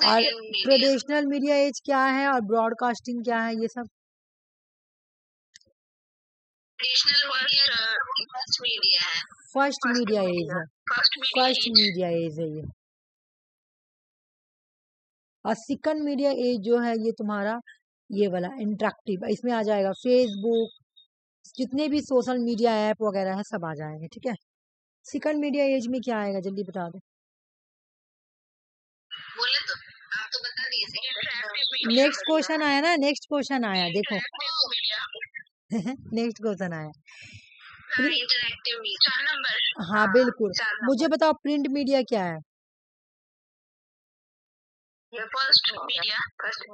[SPEAKER 1] और ट्रेडिशनल मीडिया एज क्या है और ब्रॉडकास्टिंग क्या है, ये सब।
[SPEAKER 2] फर्स्ट मीडिया है,
[SPEAKER 1] फर्स्ट मीडिया एज है, फर्स्ट मीडिया एज है ये। और सेकंड मीडिया एज जो है ये तुम्हारा ये वाला इंटरेक्टिव, इसमें आ जाएगा फेसबुक, जितने भी सोशल मीडिया ऐप वगैरह है सब आ जाएंगे, ठीक है। सेकंड मीडिया एज में क्या आएगा, जल्दी बता दो।
[SPEAKER 2] बोले तो आप तो बता दिए।
[SPEAKER 1] नेक्स्ट क्वेश्चन आया ना, नेक्स्ट क्वेश्चन आया, देखो नेक्स्ट क्वेश्चन आया।
[SPEAKER 2] Interactive media 4 number.
[SPEAKER 1] हाँ बिल्कुल, मुझे बताओ प्रिंट मीडिया क्या है।
[SPEAKER 2] First media. First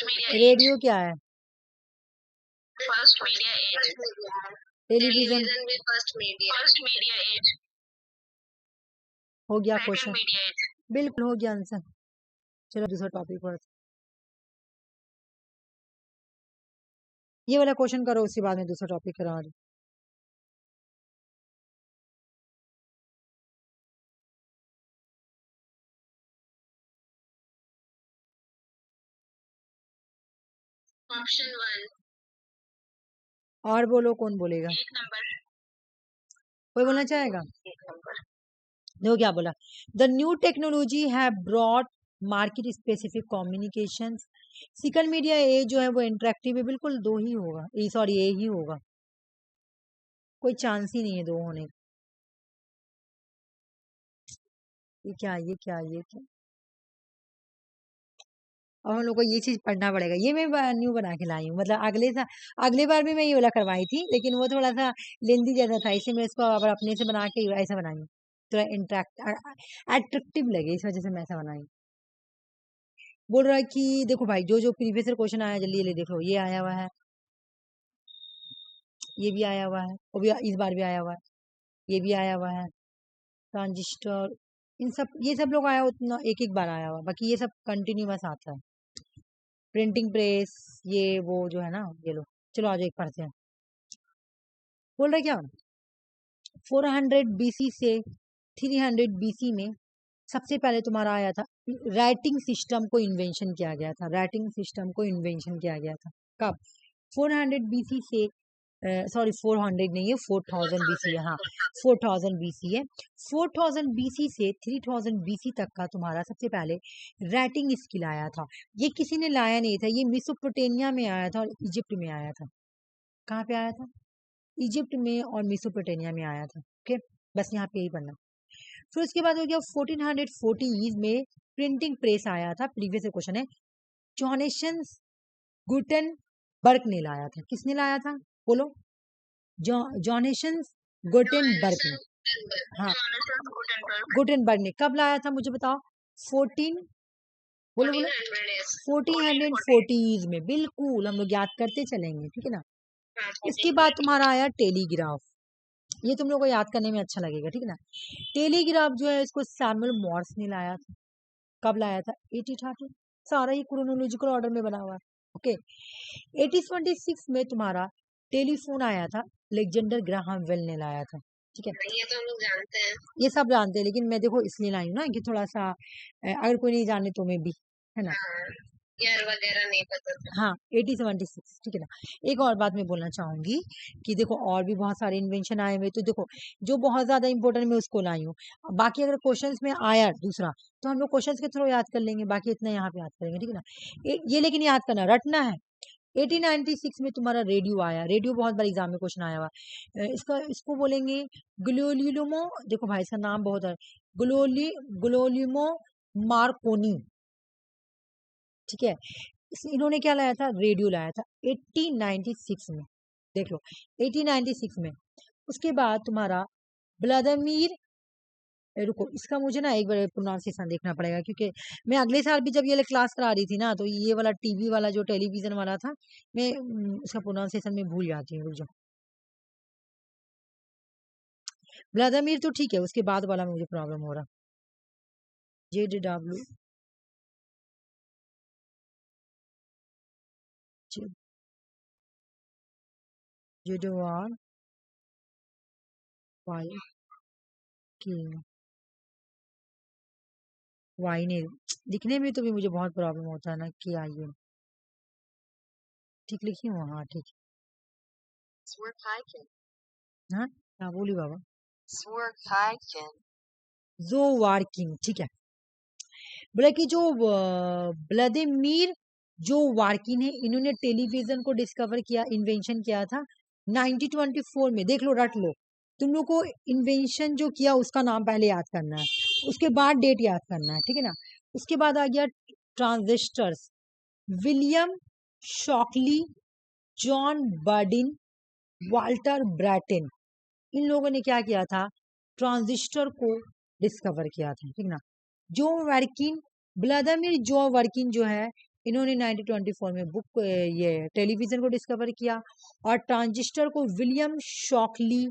[SPEAKER 2] media.
[SPEAKER 1] Radio क्या है।
[SPEAKER 2] First media age.
[SPEAKER 1] Television.
[SPEAKER 2] First media age.
[SPEAKER 1] हो गया क्वेश्चन, बिल्कुल हो गया आंसर। चलो दूसरा टॉपिक पर, ये वाला क्वेश्चन करो, उसके बाद में दूसरा टॉपिक करा दो।
[SPEAKER 2] ऑप्शन 1।
[SPEAKER 1] और बोलो, कौन बोलेगा,
[SPEAKER 2] 1 नंबर।
[SPEAKER 1] कोई बोलना चाहेगा। देखो क्या बोला, द न्यू टेक्नोलॉजी है broad market specific communication. Second media A जो है वो इंटरेक्टिव है, बिल्कुल दो ही होगा, सॉरी ए ही होगा, कोई चांस ही नहीं है दो होने। ये क्या, ये क्या, ये क्या, और हम लोग को ये चीज पढ़ना पड़ेगा, ये मैं न्यू बना के लाई हूँ, मतलब अगले बार भी मैं ये वाला करवाई थी, लेकिन वो थोड़ा सा लेंदी जैसा था, इसे मैं इसको अब अपने से बना के ऐसा बनाई, थोड़ा अट्रैक्टिव लगे, इस वजह से मैं ऐसा बनाई। बोल रहा है कि देखो भाई, जो जो प्रीवियस क्वेश्चन आया जल्दी जल्दी देख लो, ये आया हुआ है, ये भी आया हुआ है, वो भी इस बार भी आया हुआ है, ये भी आया हुआ है, ट्रांजिस्टर, इन सब ये सब लोग आया उतना एक एक बार आया हुआ, बाकी ये सब कंटिन्यूअस आता है। प्रिंटिंग प्रेस, ये वो जो है ना, ये लो, चलो आज एक पढ़ते हैं। बोल रहे क्या, 400 BC से 300 BC में सबसे पहले तुम्हारा आया था, राइटिंग सिस्टम को इन्वेंशन किया गया था, राइटिंग सिस्टम को इन्वेंशन किया गया था कब, 400 BC से, सॉरी 400 नहीं है, 4000 BC है, हाँ 4000 BC है। 4000 BC से 3000 BC तक का तुम्हारा सबसे पहले राइटिंग स्किल आया था। ये किसी ने लाया नहीं था, ये मेसोपोटामिया में आया था और इजिप्ट में आया था। कहाँ पे आया था, इजिप्ट में और मेसोपोटामिया में आया था, ओके बस यहाँ पे यही पढ़ना। फिर उसके बाद हो गया 1440 में प्रिंटिंग प्रेस आया था, प्रीवियस क्वेश्चन है, जॉनेसन गुटेनबर्ग ने लाया था, किसने लाया था बोलो, जॉनेसन गुटेनबर्ग ने, हाँ गुटेनबर्ग ने कब लाया था मुझे बताओ, बोलो बोलो 1440s में, बिल्कुल हम लोग याद करते चलेंगे, ठीक है ना। इसके बाद तुम्हारा आया टेलीग्राफ, ये तुम लोग को याद करने में अच्छा लगेगा, ठीक है ना। टेलीग्राफ जो है इसको सैमुअल मॉर्स ने लाया था। कब लाया था? 1830। सारा ही क्रोनोलॉजिकल ऑर्डर में बना हुआ है, ओके। 1826 में तुम्हारा टेलीफोन आया था, अलेक्जेंडर ग्राहम बेल ने लाया था, ठीक है।
[SPEAKER 2] ये तो हम लोग जानते हैं,
[SPEAKER 1] ये सब जानते हैं, लेकिन मैं देखो इसलिए लाई हूँ ना कि थोड़ा सा अगर कोई नहीं जाने तो मैं भी, है ना।
[SPEAKER 2] ईयर वगैरह नहीं पता था।
[SPEAKER 1] हाँ 1876, ठीक है ना। एक और बात मैं बोलना चाहूंगी कि देखो और भी बहुत सारे इन्वेंशन आए हुए, तो देखो जो बहुत ज्यादा इंपॉर्टेंट मैं उसको लाई हूँ। बाकी अगर क्वेश्चंस में आया दूसरा तो हम लोग क्वेश्चंस के थ्रू याद कर लेंगे, बाकी इतना यहाँ पे याद करेंगे, ठीक है ना। ये लेकिन याद करना, रटना है। 1896 में तुम्हारा रेडियो आया, रेडियो बहुत बार एग्जाम में क्वेश्चन आया हुआ। इसको बोलेंगे ग्लोलिमो, देखो भाई इसका नाम बहुत है, ग्लोलिमो मार्कोनी, ठीक है। इन्होंने क्या लाया था? रेडियो लाया था 1896 में, देख लो 1896 में। उसके बाद तुम्हारा व्लादिमीर, रुको इसका मुझे ना एक बार प्रोनाउंसिएशन देखना पड़ेगा, क्योंकि मैं अगले साल भी जब ये क्लास करा रही थी ना, तो ये वाला टीवी वाला जो टेलीविजन वाला था, मैं उसका प्रोनाउंसिएशन में भूल जाती हूँ, रुक जाओ। व्लादिमीर तो ठीक है, उसके बाद वाला मुझे प्रॉब्लम हो रहा। JW JWR वाई की वाई ने, लिखने में तो भी मुझे बहुत प्रॉब्लम होता है ना, कि आइए ठीक लिखी हूँ, हाँ ठीक है। हाँ क्या बोली बाबा? जो वार्किंग, ठीक है। बोला कि जो व्लादिमीर जो वार्किन है, इन्होंने टेलीविजन को डिस्कवर किया, इन्वेंशन किया था 1924 में। देख लो, रट लो, तुम लोग को इन्वेंशन जो किया उसका नाम पहले याद करना है, उसके बाद डेट याद करना है, ठीक है ना। उसके बाद आ गया transistors, William Shockley, John Bardeen, Walter Brattain, इन लोगों ने क्या किया था? ट्रांजिस्टर को डिस्कवर किया था, ठीक ना। जो वर्किन, व्लादिमीर जो वर्किन जो है, इन्होंने 1924 में बुक ये टेलीविजन को डिस्कवर किया, और ट्रांजिस्टर को William Shockley,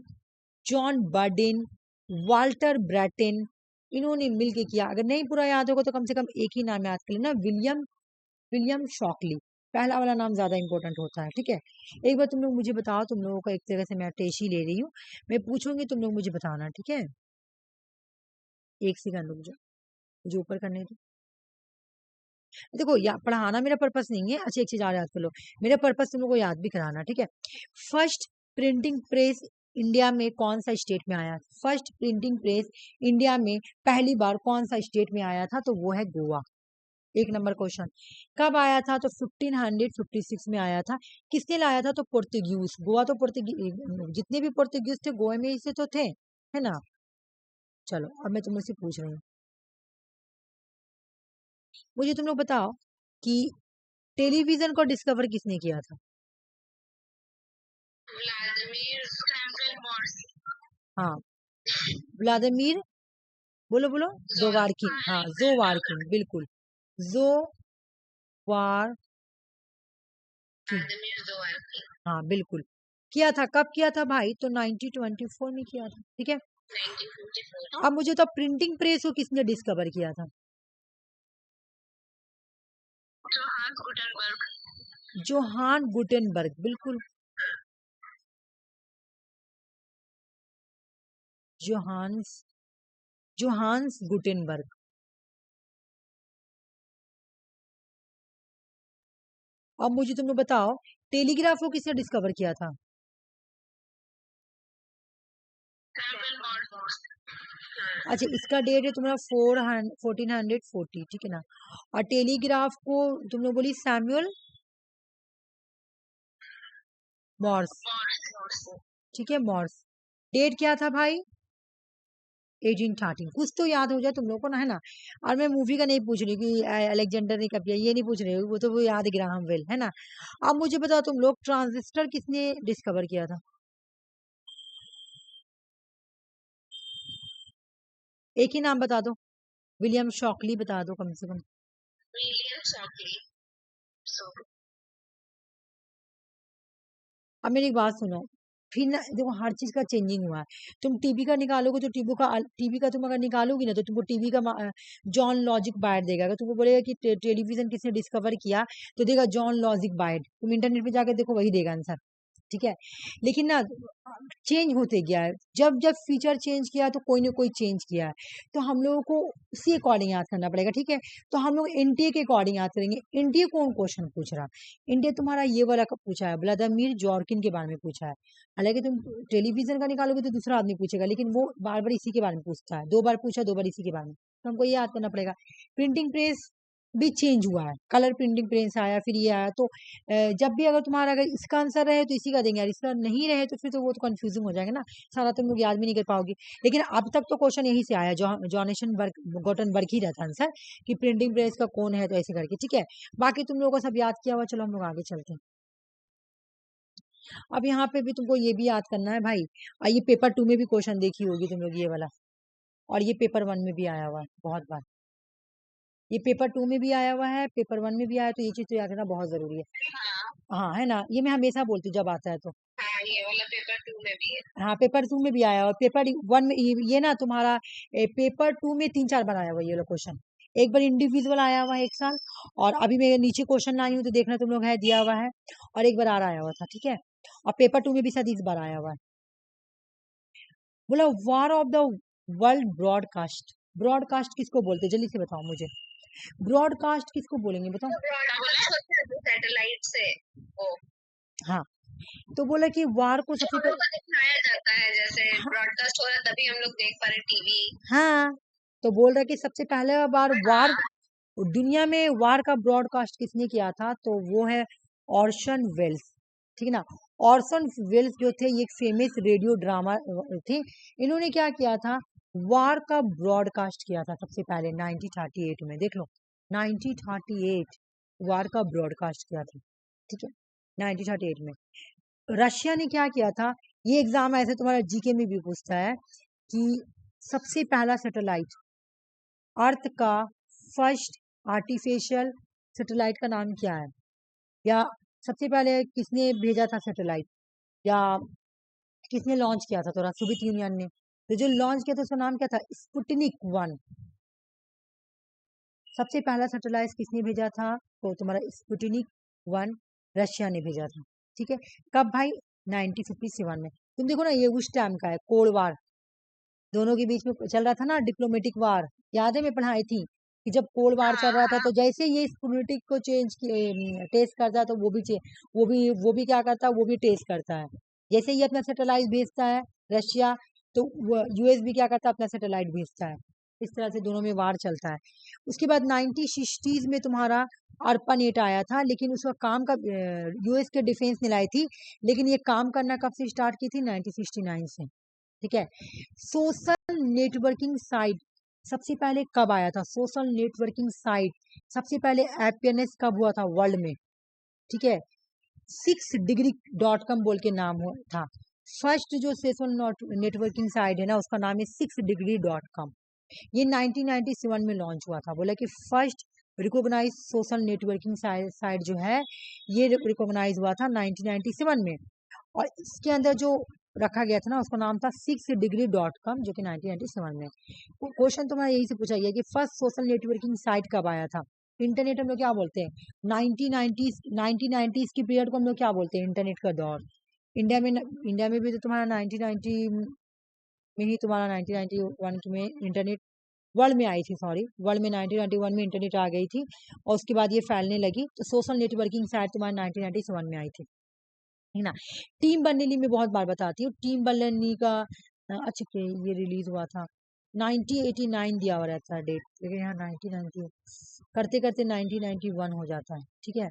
[SPEAKER 1] John Bardeen, Walter Brattain, इन्होंने मिलके किया। अगर नहीं पूरा याद होगा तो कम से कम एक ही नाम याद कर लेना, विलियम शॉकली, पहला वाला नाम ज्यादा इंपॉर्टेंट होता है, ठीक है। एक बार तुम लोग मुझे बताओ, तुम लोगों को एक तरह से मैं टेस्ट ही ले रही हूँ, मैं पूछूंगी तुम लोग मुझे बताना, ठीक है। एक सेकंड रुक जाओ, मुझे ऊपर करने दो। देखो या पढ़ाना मेरा पर्पस नहीं है, अच्छी एक चीज याद कर लो, मेरा पर्पस तुम लोग को याद भी कराना, ठीक है। फर्स्ट प्रिंटिंग प्रेस इंडिया में कौन सा स्टेट में आया? फर्स्ट प्रिंटिंग प्रेस इंडिया में पहली बार कौन सा स्टेट में आया था? तो वो है गोवा। एक नंबर क्वेश्चन। कब आया था? तो 1556 में आया था। किसने लाया था? तो पोर्तुगीज। गोवा तो पोर्तुगीज, जितने भी पोर्तुगीज थे गोवा में ही से तो थे, है ना। चलो अब मैं तुमसे पूछ रही हूँ, मुझे तुम लोग बताओ कि टेलीविजन को डिस्कवर किसने किया था?
[SPEAKER 2] Vladimir Samuel Moore's.
[SPEAKER 1] हाँ व्लादिमीर, बोलो बोलो, जोवारकिन, हाँ जोवारकिन, बिल्कुल जोवारकिन, हाँ बिल्कुल किया था। कब किया था भाई? तो 1924 में किया था, ठीक है।
[SPEAKER 2] 1954।
[SPEAKER 1] अब मुझे तो प्रिंटिंग प्रेस को किसने डिस्कवर किया था? जोहान गुटेनबर्ग, बिल्कुल जोहान्स गुटेनबर्ग। अब मुझे तुम लोग बताओ, टेलीग्राफ को किसने डिस्कवर किया था? अच्छा इसका डेट है तुम्हारा 1440, ठीक है ना। और टेलीग्राफ को तुम लोग बोली सैमुअल मॉर्स, ठीक है मॉर्स। डेट क्या था भाई? 1813। कुछ तो याद हो जाए तुम लोग को ना, है ना। और मैं मूवी का नहीं पूछ रही कि अलेक्जेंडर ने कब किया, ये नहीं पूछ रही, वो तो वो याद है, ग्राहम बेल, है ना। अब मुझे बताओ तुम लोग, ट्रांजिस्टर किसने डिस्कवर किया था? एक ही नाम बता दो, विलियम शॉकली बता दो कम से कम।
[SPEAKER 2] William Shockley. So
[SPEAKER 1] अब मेरी एक बात सुनो, फिर ना देखो हर चीज का चेंजिंग हुआ है। तुम टीबी का निकालोगे तो टीबी का तुम अगर निकालोगी ना तो तुमको टीबी का जॉन लॉजिक बायट देगा। अगर तुमको बोलेगा कि टेलीविजन किसने डिस्कवर किया तो देगा जॉन लॉजिक बायट। तुम इंटरनेट पे जाकर देखो वही देगा आंसर, ठीक है। लेकिन ना चेंज होते गया है, जब जब फीचर चेंज किया तो कोई ना कोई चेंज किया है, तो हम लोगों को उसी अकॉर्डिंग याद करना पड़ेगा, ठीक है। तो हम लोग एनटीए के अकॉर्डिंग याद करेंगे। एनटीए कौन क्वेश्चन पूछ रहा? एनटीए तुम्हारा ये वाला का पूछा है, व्लादिमीर जॉर्किन के बारे में पूछा है। हालांकि तुम टेलीविजन का निकालोगे तो दूसरा आदमी पूछेगा, लेकिन वो बार बार इसी के बारे में पूछता है, 2 बार पूछा 2 बार इसी के बारे में, तो हमको ये याद करना पड़ेगा। प्रिंटिंग प्रेस भी चेंज हुआ है, कलर प्रिंटिंग प्रेस आया, फिर ये आया। तो जब भी अगर तुम्हारा अगर इसका आंसर रहे तो इसी का देंगे, और इसका नहीं रहे तो फिर तो वो तो कंफ्यूजिंग हो जाएगा ना, सारा तुम लोग याद भी नहीं कर पाओगे। लेकिन अब तक तो क्वेश्चन यही से आया, जॉनेशन गॉटनबर्ग ही रहता आंसर कि प्रिंटिंग प्रेस का कौन है, तो ऐसे करके, ठीक है। बाकी तुम लोगों को सब याद किया हुआ, चलो हम लोग आगे चलते हैं। अब यहाँ पे भी तुमको ये भी याद करना है भाई, ये पेपर 2 में भी क्वेश्चन देखी होगी तुम लोग ये वाला, और ये पेपर 1 में भी आया हुआ है बहुत बार। ये पेपर 2 में भी आया हुआ है, पेपर 1 में भी आया, तो ये चीज तो याद करना बहुत जरूरी है।
[SPEAKER 2] हाँ
[SPEAKER 1] हाँ है ना, ये मैं हमेशा बोलती हूँ जब आता है तो।
[SPEAKER 2] हाँ, ये वाला पेपर 2 में भी है।
[SPEAKER 1] हाँ पेपर 2 में भी आया हुआ, पेपर 1 में ये ना तुम्हारा पेपर 2 में 3-4 बार आया हुआ ये वाला क्वेश्चन। एक बार इंडिविजुअल आया हुआ है 1 साल, और अभी मैं नीचे क्वेश्चन लाई हूँ तो देखना तुम लोग है दिया हुआ है, और एक बार आया हुआ था, ठीक है। और पेपर 2 में भी शायद इस बार आया हुआ है। बोला war of the world broadcast, broadcast किसको बोलते हैं जल्दी से बताओ मुझे, ब्रॉडकास्ट किसको बोलेंगे बताओ।
[SPEAKER 2] सैटेलाइट से ओ
[SPEAKER 1] हाँ, तो बोला कि वार को
[SPEAKER 2] जो
[SPEAKER 1] सबसे
[SPEAKER 2] हम लोग को दिखाया जाता है, जैसे ब्रॉडकास्ट हो रहा है तभी हम लोग देख पा रहे टीवी।
[SPEAKER 1] हाँ, तो बोल रहा कि सबसे पहले बार वार दुनिया में वार का ब्रॉडकास्ट किसने किया था, तो वो है ऑर्सन वेल्स, ठीक है ना। ऑर्सन वेल्स जो थे ये एक फेमस रेडियो ड्रामा थे। इन्होंने क्या किया था, वार का ब्रॉडकास्ट किया था सबसे पहले 1938 में, देख लो 1938 वार का ब्रॉडकास्ट किया था, ठीक है 1938 में। रशिया ने क्या किया था, ये एग्जाम ऐसे तुम्हारा जीके में भी पूछता है कि सबसे पहला सैटेलाइट, अर्थ का फर्स्ट आर्टिफिशियल सैटेलाइट का नाम क्या है, या सबसे पहले किसने भेजा था सैटेलाइट, या किसने लॉन्च किया था, तो सोवियत यूनियन ने। तो जो लॉन्च किया था उसका नाम क्या था, स्पुतनिक 1। सबसे पहला सैटेलाइट किसने भेजा था, तो तुम्हारा स्पुतनिक 1 रशिया ने भेजा था, ठीक है। कब भाई, 1957 में। तुम देखो ना ये उस टाइम का है, कोल्ड वार दोनों के बीच में चल रहा था ना, डिप्लोमेटिक वार, याद है मैं पढ़ाई थी कि जब कोल्ड वार चल रहा था तो जैसे ये स्पुतनिक को टेस्ट करता है तो वो भी क्या करता है, वो भी टेस्ट करता है। जैसे ये अपना सैटेलाइट भेजता है रशिया, तो यूएस भी क्या करता है, अपना सैटेलाइट भेजता है। इस तरह से दोनों में वार चलता है। उसके बाद 1960s में तुम्हारा अर्पानेट आया था, लेकिन उसका काम का यूएस के डिफेंस ने लाई थी, लेकिन ये काम करना कब से स्टार्ट की थी, 1969 से, ठीक है। सोशल नेटवर्किंग साइट सबसे पहले कब आया था, सोशल नेटवर्किंग साइट सबसे पहले एपीएनएस कब हुआ था वर्ल्ड में, ठीक है। 6degree.com बोल के नाम था। फर्स्ट जो सोशल नेटवर्किंग साइट है ना उसका नाम है 6degree.com। ये 1997 में लॉन्च हुआ था। बोला कि first recognize social networking site जो है ये रिकॉग्नाइज हुआ था 1997 में, और इसके अंदर जो रखा गया था ना उसका नाम था 6degree.com, जो कि 1997 में। क्वेश्चन तुम्हारा यही से पूछा गया कि फर्स्ट सोशल नेटवर्किंग साइट कब आया था। इंटरनेट हम लोग क्या बोलते हैं, 1990s की पीरियड को हम लोग क्या बोलते हैं, इंटरनेट का दौर। इंडिया में भी तो तुम्हारा 1990 में ही, तुम्हारा 1991 में इंटरनेट वर्ल्ड में आई थी, सॉरी वर्ल्ड में 1991 में इंटरनेट आ गई थी, और उसके बाद ये फैलने लगी। तो सोशल नेटवर्किंग साइट तुम्हारा 1997 में आई थी, है ना। टीम बर्नली में बहुत बार बताती हूँ, टीम बर्नली का अच्छा ये रिलीज हुआ था 1989 दिया हुआ रहता है डेट, लेकिन यहाँ 1990 करते करते 1991 हो जाता है, ठीक है।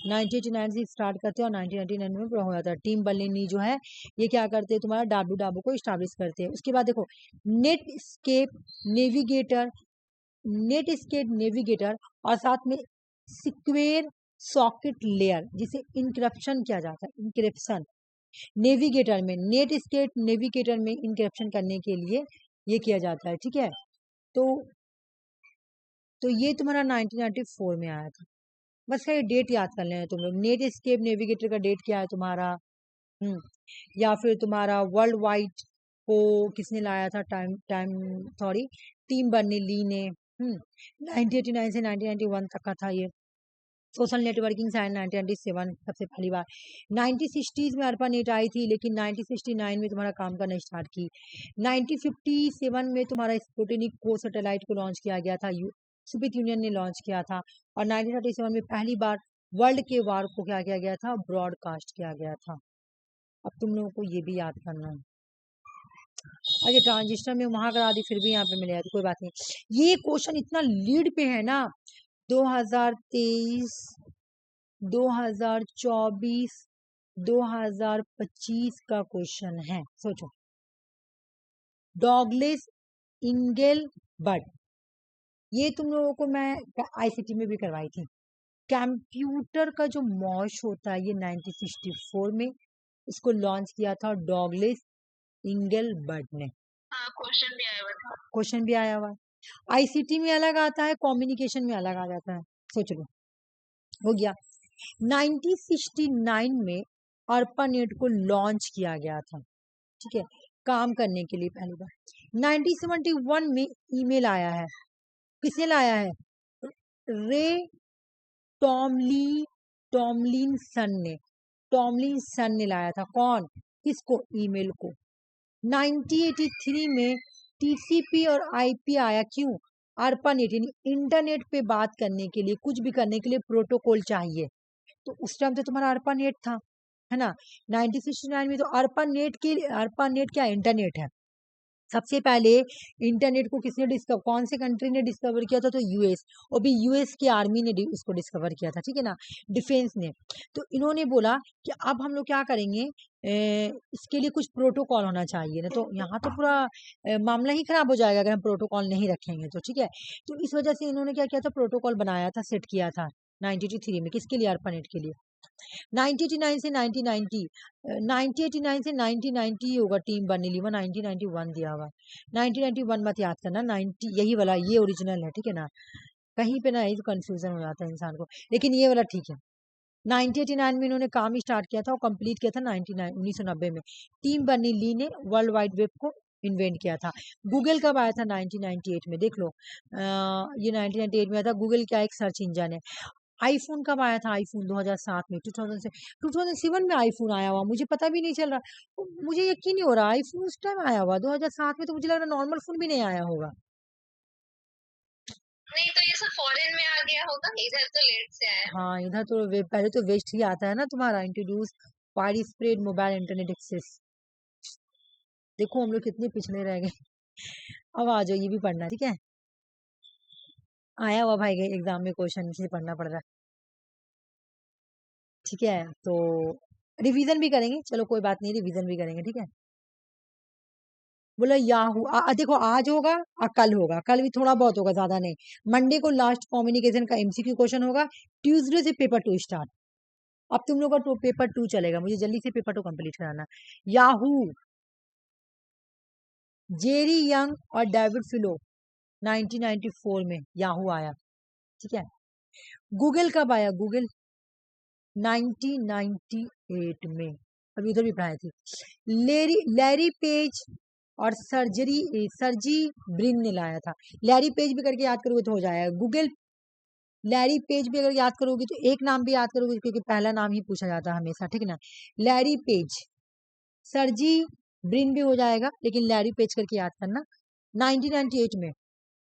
[SPEAKER 1] 1989 से स्टार्ट करते हैं और 1999 में पूरा हो जाता है। टीम बर्नली जो है ये क्या करते हैं, तुम्हारा डाबू डाबू को स्टैब्लिश करते हैं। उसके बाद देखो नेटस्केप नेविगेटर, नेविगेटर और साथ में सिक्वेयर सॉकेट लेयर, जिसे इंक्रिप्शन किया जाता है, इंक्रिप्शन नेविगेटर में, नेटस्केप नेविगेटर में इंक्रिप्शन करने के लिए ये किया जाता है, ठीक है। तो तो ये तुम्हारा 1994 में आया था। बस ये डेट याद कर लेना तुम लोग। नेट एस्केप नेविगेटर का डेट क्या है तुम्हारा? या फिर तुम्हारा वर्ल्ड वाइड को किसने लाया था? टीम बर्नी ली ने। 1989 से 1991 तक का था ये। सोशल नेटवर्किंग साइट 1997 सबसे पहली बार। 1960s में ARPANET आई थी, लेकिन 1969 में तुम्हारा काम करना स्टार्ट की। 1957 में तुम्हारा स्पुतनिक को सैटेलाइट को लॉन्च किया गया था, सोवियत यूनियन ने लॉन्च किया था। और 1937 में पहली बार वर्ल्ड के वार को क्या किया गया था? ब्रॉडकास्ट किया गया था। अब तुम लोगों को ये भी याद करना है। अरे ट्रांजिस्टर में वहां करा दी, फिर भी यहाँ पे मिलेगा तो कोई बात नहीं। ये क्वेश्चन इतना लीड पे है ना, 2023, 2024, 2025 का क्वेश्चन है। सोचो, डॉगलेस इंगेलबर्ट, ये तुम लोगों को मैं आईसीटी में भी करवाई थी। कंप्यूटर का जो मॉश होता है, ये 1964 में इसको लॉन्च किया था डॉगलेस इंगेलबर्ट ने। क्वेश्चन भी आया हुआ। आईसीटी में अलग आता है, कम्युनिकेशन में अलग आ जाता है। सोच लो, हो गया। 1969 में ARPANET को लॉन्च किया गया था, ठीक है, काम करने के लिए पहली बार। 1971 में ईमेल आया है, किसने लाया है? रे टॉमलिनसन ने लाया था। कौन? किसको? ईमेल को। 1983 में टीसीपी और आईपी आया। क्यों? ARPANET यानी इंटरनेट पे बात करने के लिए, कुछ भी करने के लिए प्रोटोकॉल चाहिए, तो उस टाइम तो तुम्हारा ARPANET था, है ना। 1969 में तो ARPANET क्या? इंटरनेट है। सबसे पहले इंटरनेट को किसने डिस्कवर, कौन से कंट्री ने डिस्कवर किया था? तो यूएस, और भी यूएस की आर्मी ने उसको डिस्कवर किया था, ठीक है ना, डिफेंस ने। तो इन्होंने बोला कि अब हम लोग क्या करेंगे, इसके लिए कुछ प्रोटोकॉल होना चाहिए ना। तो यहाँ तो पूरा मामला ही खराब हो जाएगा अगर हम प्रोटोकॉल नहीं रखेंगे तो, ठीक है। तो इस वजह से इन्होंने क्या किया था? प्रोटोकॉल बनाया था, सेट किया था 1983 में। किसके लिए? ARPANET के लिए। 1989 से 1990, 1989 से 1990 होगा टीम बर्निली, 1991 दिया हुआ। 1991 मत याद करना, 90 यही वाला, ये ओरिजिनल है, ठीक है ना। कहीं पे ना यही तो कंफ्यूजन हो जाता है इंसान को, लेकिन ये वाला ठीक है। 1989 में इन्होंने काम स्टार्ट किया था और कंप्लीट किया था 1990 में। टीम बर्निली ने वर्ल्ड वाइड वेब को इन्वेंट किया था। गूगल कब आया था? 1998 में। देख लो, ये 1998 में आया था। गूगल क्या? एक सर्च इंजन है। आईफोन कब आया था? आईफोन 2007 में। 2007 में आईफोन आया हुआ, मुझे पता भी नहीं चल रहा, मुझे यकीन नहीं हो रहा आईफोन उस टाइम आया हुआ 2007 में। तो मुझे लग रहा नॉर्मल फोन भी नहीं आया होगा।
[SPEAKER 2] नहीं तो ये सब फॉरेन में आ गया होगा, इधर तो लेट से आया।
[SPEAKER 1] हाँ, इधर तो पहले तो वेस्ट ही आता है ना तुम्हारा। Introduce widespread mobile internet access. देखो हम लोग कितने पिछड़े रह गए। अब आ जाओ, ये भी पढ़ना, ठीक है। आया हुआ भाई एग्जाम में क्वेश्चन, से पढ़ना पड़ रहा है, ठीक है। तो रिवीजन भी करेंगे, चलो कोई बात नहीं, रिवीजन भी करेंगे, ठीक है। बोला याहू, देखो आज होगा और कल होगा, कल भी थोड़ा बहुत होगा, ज्यादा नहीं। मंडे को लास्ट कम्युनिकेशन का एमसीक्यू क्वेश्चन होगा। ट्यूसडे से पेपर 2 स्टार्ट। अब तुम लोग का पेपर 2 चलेगा, मुझे जल्दी से पेपर 2 कंप्लीट कराना। याहू, जेरी यंग और डेविड फिलो, 1994 में याहू आया, ठीक है। गूगल कब आया? गूगल 1998 में, अभी उधर भी पढ़ाई थी। लैरी पेज और सर्जी ब्रिन ने लाया था। लैरी पेज भी करके याद करोगे तो हो जाएगा। गूगल लैरी पेज भी अगर याद करोगे तो एक नाम भी याद करोगे, क्योंकि पहला नाम ही पूछा जाता है हमेशा, ठीक है ना। लैरी पेज, सर्जी ब्रिन भी हो जाएगा, लेकिन लैरी पेज करके याद करना। 1998 में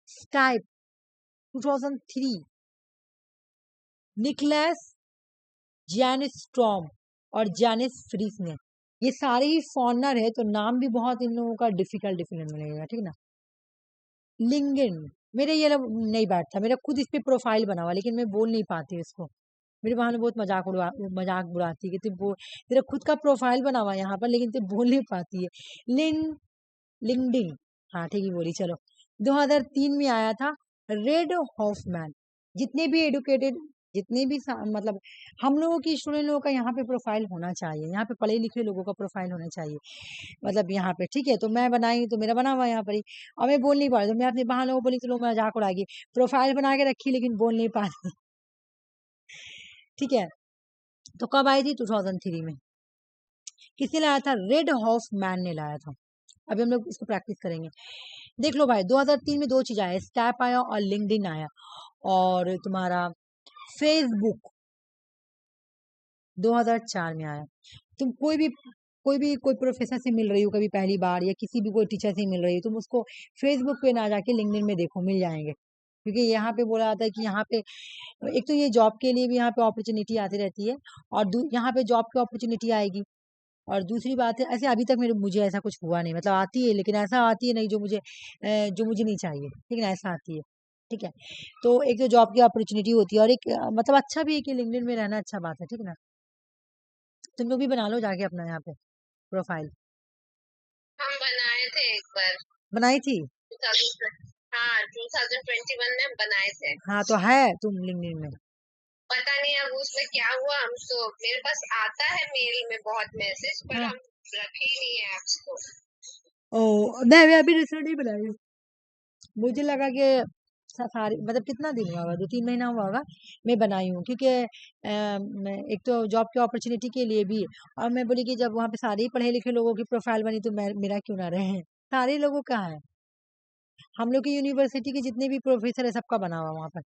[SPEAKER 1] स्काइप, 2003 निकलस जैनिस्ट्रॉम और जैनिस फ्रीस ने। ये सारे ही फॉरनर है, तो नाम भी बहुत इन लोगों का डिफिकल्ट मिलेगा, ठीक है ना। लिंगन, मेरे ये नहीं बैठता, मेरा खुद इस पे प्रोफाइल बना हुआ, लेकिन मैं बोल नहीं पाती इसको। मेरे बहन बहुत मजाक उड़ाती है कि तेरा खुद का प्रोफाइल बना हुआ यहाँ पर, लेकिन तू बोल नहीं पाती है। लिंक्डइन, हाँ ठीक ही बोली, चलो। 2003 में आया था। रेड हॉफमैन, जितने भी एडुकेटेड जितने भी मतलब हम लोगों की स्टूडेंट लोगों का यहाँ पे प्रोफाइल होना चाहिए, यहाँ पे पढ़े लिखे लोगों का प्रोफाइल होना चाहिए, मतलब यहाँ पे ठीक है। तो मैं बनाई तो मेरा बना हुआ यहाँ पर ही, और मैं बोल नहीं पा रही, तो मैं अपने बाहर लोगों को बोली तो लोग मजाक उड़ाएगी, प्रोफाइल बना के रखी लेकिन बोल नहीं पा रही। ठीक है, तो कब आई थी? 2003 में। किसने लाया था? रेड हॉफ मैन ने लाया था। अभी हम लोग इसको प्रैक्टिस करेंगे। देख लो भाई, 2003 में दो चीज आया, स्नैप आया और लिंक्डइन आया, और तुम्हारा फेसबुक 2004 में आया। तुम कोई प्रोफेसर से मिल रही हो कभी पहली बार, या किसी भी कोई टीचर से मिल रही हो, तुम उसको फेसबुक पे ना जाके लिंक्डइन में देखो, मिल जाएंगे। क्योंकि यहाँ पे बोला जाता है कि यहाँ पे एक तो ये जॉब के लिए भी यहाँ पे अपॉर्चुनिटी आती रहती है, और यहाँ पे जॉब की अपॉर्चुनिटी आएगी, और दूसरी बात है, ऐसे अभी तक मुझे ऐसा कुछ हुआ नहीं, मतलब आती है लेकिन ऐसा आती है नहीं जो मुझे नहीं चाहिए, ठीक है ना, ऐसा आती है। ठीक है, तो एक तो जॉब की अपॉर्चुनिटी होती है, और एक मतलब अच्छा भी है कि लिंक्डइन में रहना अच्छा बात है, ठीक है ना। तुम लोग भी बना लो जाके अपना यहाँ पे प्रोफाइल।
[SPEAKER 2] हम बनाए थे एक बार,
[SPEAKER 1] बनाई थी?
[SPEAKER 2] 2000 हाँ 2021 में बनाए थे।
[SPEAKER 1] हाँ, तो है तुम लिंक्डइन में?
[SPEAKER 2] पता नहीं अब उसमें क्या हुआ, हम तो मेरे पास आता है मेल में बहुत मैसेज, पर
[SPEAKER 1] हाँ।
[SPEAKER 2] हम रखे ही नहीं है ऐप्स को।
[SPEAKER 1] ओ नहीं, मैं अभी रिसेंट ही बनाई हूँ। मुझे लगा कि सारी मतलब कितना दिन हुआ होगा, 2-3 महीना हुआ होगा मैं बनाई हूँ, क्योंकि मैं एक तो जॉब की अपॉर्चुनिटी के लिए भी, और मैं बोली कि जब वहाँ पे सारे ही पढ़े लिखे लोगों की प्रोफाइल बनी तो मेरा क्यों ना रहे। सारे लोगों का है, हम लोग की यूनिवर्सिटी के जितने भी प्रोफेसर है सबका बना हुआ वहाँ पर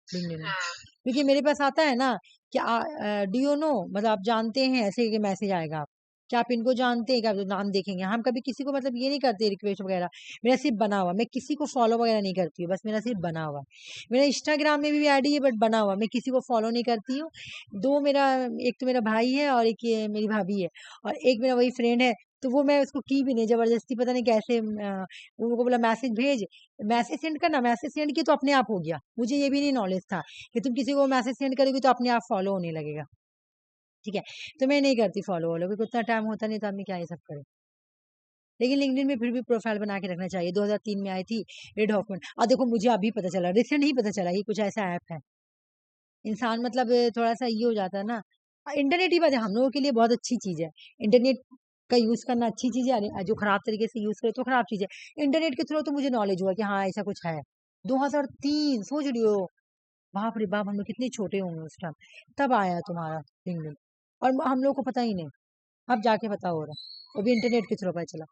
[SPEAKER 1] लिंक्डइन में।
[SPEAKER 2] हाँ
[SPEAKER 1] क्योंकि मेरे पास आता है ना कि डू यू नो, मतलब आप जानते हैं, ऐसे कि मैसेज आएगा आप, क्या आप इनको जानते हैं, क्या आप नाम देखेंगे। हम कभी किसी को मतलब ये नहीं करते रिक्वेस्ट वगैरह, मेरा सिर्फ बना हुआ, मैं किसी को फॉलो वगैरह नहीं करती हूँ, बस मेरा सिर्फ बना हुआ। मेरा इंस्टाग्राम में भी आईडी है बट बना हुआ, मैं किसी को फॉलो नहीं करती हूँ। दो मेरा, एक तो मेरा भाई है और एक ये मेरी भाभी है, और एक मेरा वही फ्रेंड है, तो वो मैं उसको की भी नहीं, जबरदस्ती पता नहीं कैसे उनको बोला मैसेज भेज, मैसेज सेंड करना, मैसेज सेंड किया तो अपने आप हो गया। मुझे ये भी नहीं नॉलेज था कि तुम किसी को मैसेज सेंड करोगे तो अपने आप फॉलो होने लगेगा। ठीक है, तो मैं नहीं करती फॉलो वालों, क्योंकि उतना टाइम होता नहीं तो आदमी क्या ये सब करे। लेकिन लिंक्डइन में फिर भी प्रोफाइल बना के रखना चाहिए। 2003 में आई थी रेड हॉफमैन, और देखो मुझे अभी पता चला, रिसेंट ही पता चला कि कुछ ऐसा ऐप है। इंसान मतलब थोड़ा सा ये हो जाता है ना। इंटरनेट ही बात है, हम लोगों के लिए बहुत अच्छी चीज है इंटरनेट का यूज करना, अच्छी चीज है। जो खराब तरीके से यूज करे तो खराब चीज है। इंटरनेट के थ्रू तो मुझे नॉलेज हुआ कि हाँ ऐसा कुछ है। 2003, सोच रही हो, बाप रे बाप, हम लोग कितने छोटे होंगे उस टाइम, तब आया तुम्हारा लिंक्डइन, और हम लोग को पता ही नहीं, अब जाके पता हो रहा, वो भी इंटरनेट के थ्रू पता चला।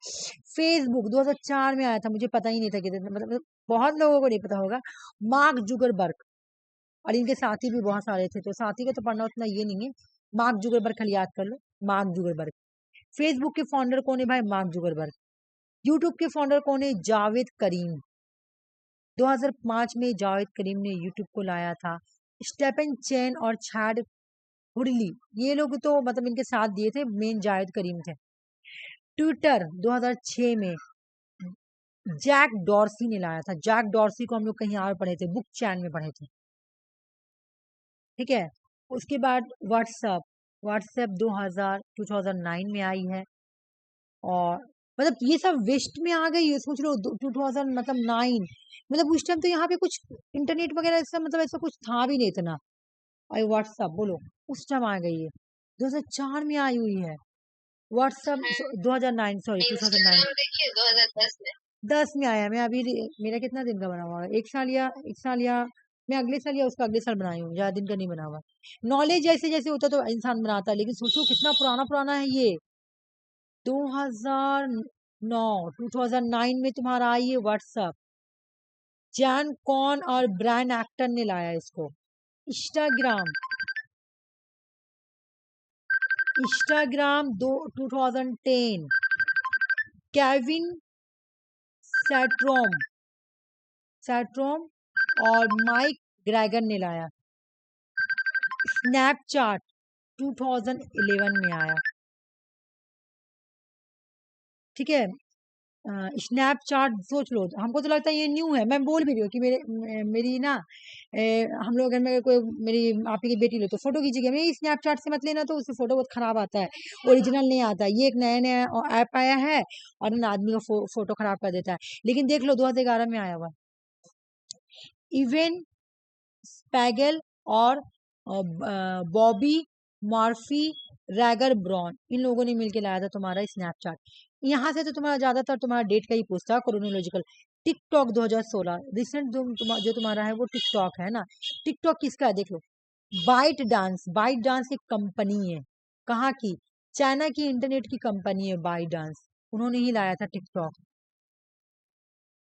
[SPEAKER 1] फेसबुक 2004 में आया था, मुझे पता ही नहीं था कि मतलब बहुत लोगों को नहीं पता होगा। मार्क जुगरबर्ग, और इनके साथी भी बहुत सारे थे, तो साथी का तो पढ़ना उतना ये नहीं है। मार्क जुगरबर्ग खाली याद कर लो, मार्क जुगरबर्ग। फेसबुक के फाउंडर कौन है भाई? Mark Zuckerberg. यूट्यूब के फाउंडर कौन है? जावेद करीम। 2005 में जावेद करीम ने यूट्यूब को लाया था। स्टेपन चेन और छैड हुडली, ये लोग तो मतलब इनके साथ दिए थे, मेन जावेद करीम थे। ट्विटर 2006 में जैक डॉर्सी ने लाया था। जैक डॉर्सी को हम लोग कहीं और पढ़े थे, बुक चैन में पढ़े थे, ठीक है। उसके बाद व्हाट्सएप, व्हाट्सएप 2009 में आई है, और मतलब ये सब वेस्ट में आ गई है, सोच लो 2000 मतलब 9, मतलब उस टाइम तो यहाँ पे कुछ इंटरनेट वगैरह ऐसा मतलब ऐसा कुछ था भी नहीं इतना। और व्हाट्सएप बोलो उस टाइम आ गई है, 2004 में आई हुई है व्हाट्सएप। 2009, सॉरी 2009,
[SPEAKER 2] इंस्टाग्राम देखिए 2010 में।
[SPEAKER 1] 10 में आया। मैं अभी मेरा कितना दिन का बना हुआ है, एक साल या मैं अगले साल या उसका अगले साल बनाई हूँ, ज्यादा दिन का नहीं बना हुआ। नॉलेज जैसे जैसे होता तो इंसान बनाता है, लेकिन सोचो कितना पुराना पुराना है ये। 2009, 2009 में तुम्हारा आई है व्हाट्सएप। जैन कॉन और ब्रायन एक्टन ने लाया इसको। इंस्टाग्राम, इंस्टाग्राम 2010, केविन सैट्रोम सैट्रोम और माइक ग्रैगन ने लाया। स्नैपचैट 2011 में आया, ठीक है। स्नैपचैट सोच लो, हमको तो लगता है ये न्यू है। मैं बोल भी रही हूँ कि मेरी ना हम लोग घर में कोई मेरी आपी की बेटी लो तो फोटो खींचेगी, मेरी स्नैपचैट से मत लेना, तो उससे फोटो बहुत खराब आता है, ओरिजिनल नहीं आता। ये एक नया नया ऐप आया है, और ना आदमी का फोटो खराब कर देता है। लेकिन देख लो 2011 में आया हुआ। इवन स्पैगल और बॉबी मॉर्फी रैगर ब्राउन, इन लोगों ने मिलकर लाया था तुम्हारा स्नैपचैट। यहाँ से तो तुम्हारा ज्यादातर तुम्हारा डेट का ही पूछता है क्रोनोलॉजिकल। टिकटॉक 2016 रिसेंट जो तुम्हारा है वो टिकटॉक है ना। टिकटॉक किसका है देख लो, बाइट डांस एक कंपनी है। कहाँ की? चाइना की इंटरनेट की कंपनी है बाइट डांस, उन्होंने ही लाया था टिकटॉक।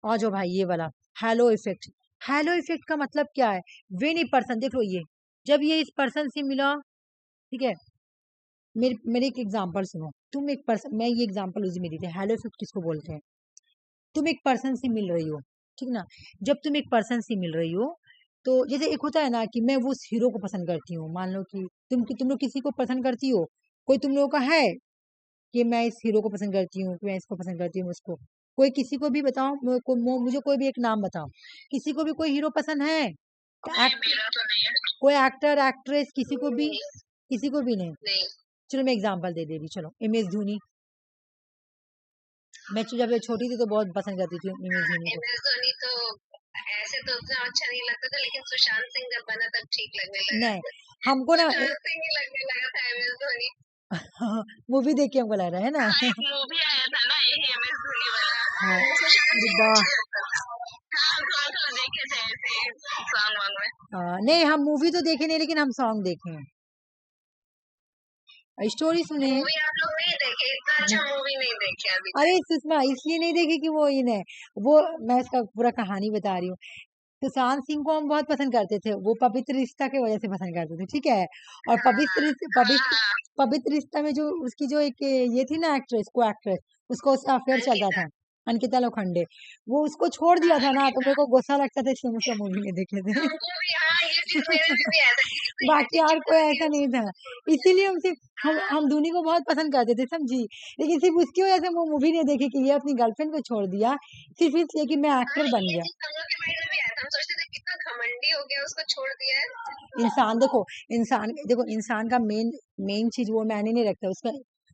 [SPEAKER 1] और जो भाई ये वाला हेलो इफेक्ट, हेलो इफेक्ट का मतलब क्या है? वेन ए पर्सन, देख लो ये, जब ये इस पर्सन से मिला, ठीक है, मेरे एक एग्जांपल सुनो। तुम एक पर्सन, मैं ये एग्जांपल उसी में दी थी, हेलो इफेक्ट किसको बोलते हैं? तुम एक पर्सन से मिल रही हो, ठीक ना, जब तुम एक पर्सन से मिल रही हो तो जैसे एक होता है ना कि मैं वो उस हीरो को पसंद करती हूँ, मान लो कि तुम लोग किसी को पसंद करती हो, कोई तुम लोगों का है कि मैं इस हीरो को पसंद करती हूँ, कि मैं इसको पसंद करती हूँ, उसको कोई किसी को भी बताओ, मुझे कोई भी एक नाम बताओ, किसी को भी कोई हीरो पसंद है?
[SPEAKER 2] नहीं, मेरा तो नहीं है।
[SPEAKER 1] कोई एक्टर एक्ट्रेस किसी को भी?
[SPEAKER 2] नहीं,
[SPEAKER 1] किसी को भी नहीं।
[SPEAKER 2] नहीं।
[SPEAKER 1] चलो मैं एग्जांपल दे रही, चलो MS धोनी, मैं जब छोटी थी तो बहुत पसंद करती थी MS धोनी को।
[SPEAKER 2] MS धोनी तो ऐसे तो उतना अच्छा नहीं लगता था, लेकिन सुशांत सिंह जब बना तब ठीक लगने लगा।
[SPEAKER 1] नहीं, हमको ना
[SPEAKER 2] सुशांत सिंह ही लगने लगा था MS धोनी।
[SPEAKER 1] मूवी देख के हमको लग रहा है ना।
[SPEAKER 2] हाँ, एक मूवी आया था ना यही MS धोनी वाला,
[SPEAKER 1] हाँ,
[SPEAKER 2] सुशांत
[SPEAKER 1] अरे
[SPEAKER 2] सिंह
[SPEAKER 1] वाह।
[SPEAKER 2] अच्छा लगता था। हाँ, सॉन्ग देखे थे ऐसे सॉन्ग वॉन्ग में।
[SPEAKER 1] नहीं, हम मूवी तो देखे नहीं, लेकिन हम सॉन्ग देखे हैं, स्टोरी सुने हैं।
[SPEAKER 2] मूवी आप लोग नहीं देखे? इतना अच्छा मूवी नहीं देखे अभी तक।
[SPEAKER 1] अरे सुषमा, इसलिए नहीं देखे कि वो इन है, वो मैं इसका पूरा कहानी बता रही हूँ। सुशांत सिंह को हम बहुत पसंद करते थे, वो पवित्र रिश्ता की वजह से पसंद करते थे, ठीक है। और
[SPEAKER 2] हाँ, हाँ,
[SPEAKER 1] पवित्र रिश्ता में जो उसकी जो एक ये थी ना एक्ट्रेस, को एक्ट्रेस, उसका उससे अफेयर चलता
[SPEAKER 2] अंकिता।
[SPEAKER 1] था, अंकिता लोखंडे, वो उसको छोड़ दिया
[SPEAKER 2] हाँ,
[SPEAKER 1] था ना, तो
[SPEAKER 2] अंकिता।
[SPEAKER 1] मेरे को गुस्सा लगता था, इसलिए मुझसे मूवी नहीं देखे थे।
[SPEAKER 2] हमको भी, हाँ, ये चीज मेरे में भी आया था कि कितनी
[SPEAKER 1] बाकी यार
[SPEAKER 2] एटीट्यूड
[SPEAKER 1] कोई
[SPEAKER 2] है
[SPEAKER 1] ऐसा
[SPEAKER 2] ये।
[SPEAKER 1] नहीं था, इसीलिए हम सिर्फ
[SPEAKER 2] हाँ,
[SPEAKER 1] हम धोनी को बहुत पसंद करते थे, समझी। लेकिन सिर्फ उसकी वजह से वो मूवी नहीं देखी कि ये अपनी गर्लफ्रेंड को छोड़ दिया, सिर्फ इसलिए कि मैं
[SPEAKER 2] हाँ,
[SPEAKER 1] एक्टर बन
[SPEAKER 2] ये
[SPEAKER 1] गया।
[SPEAKER 2] चीज हम लोग के माइंड में भी आया था। हम सोचते थे कितना घमंडी हो गया, उसको छोड़ दिया है।
[SPEAKER 1] इंसान देखो, इंसान का मेन मेन चीज वो मैंने नहीं रखता, उसका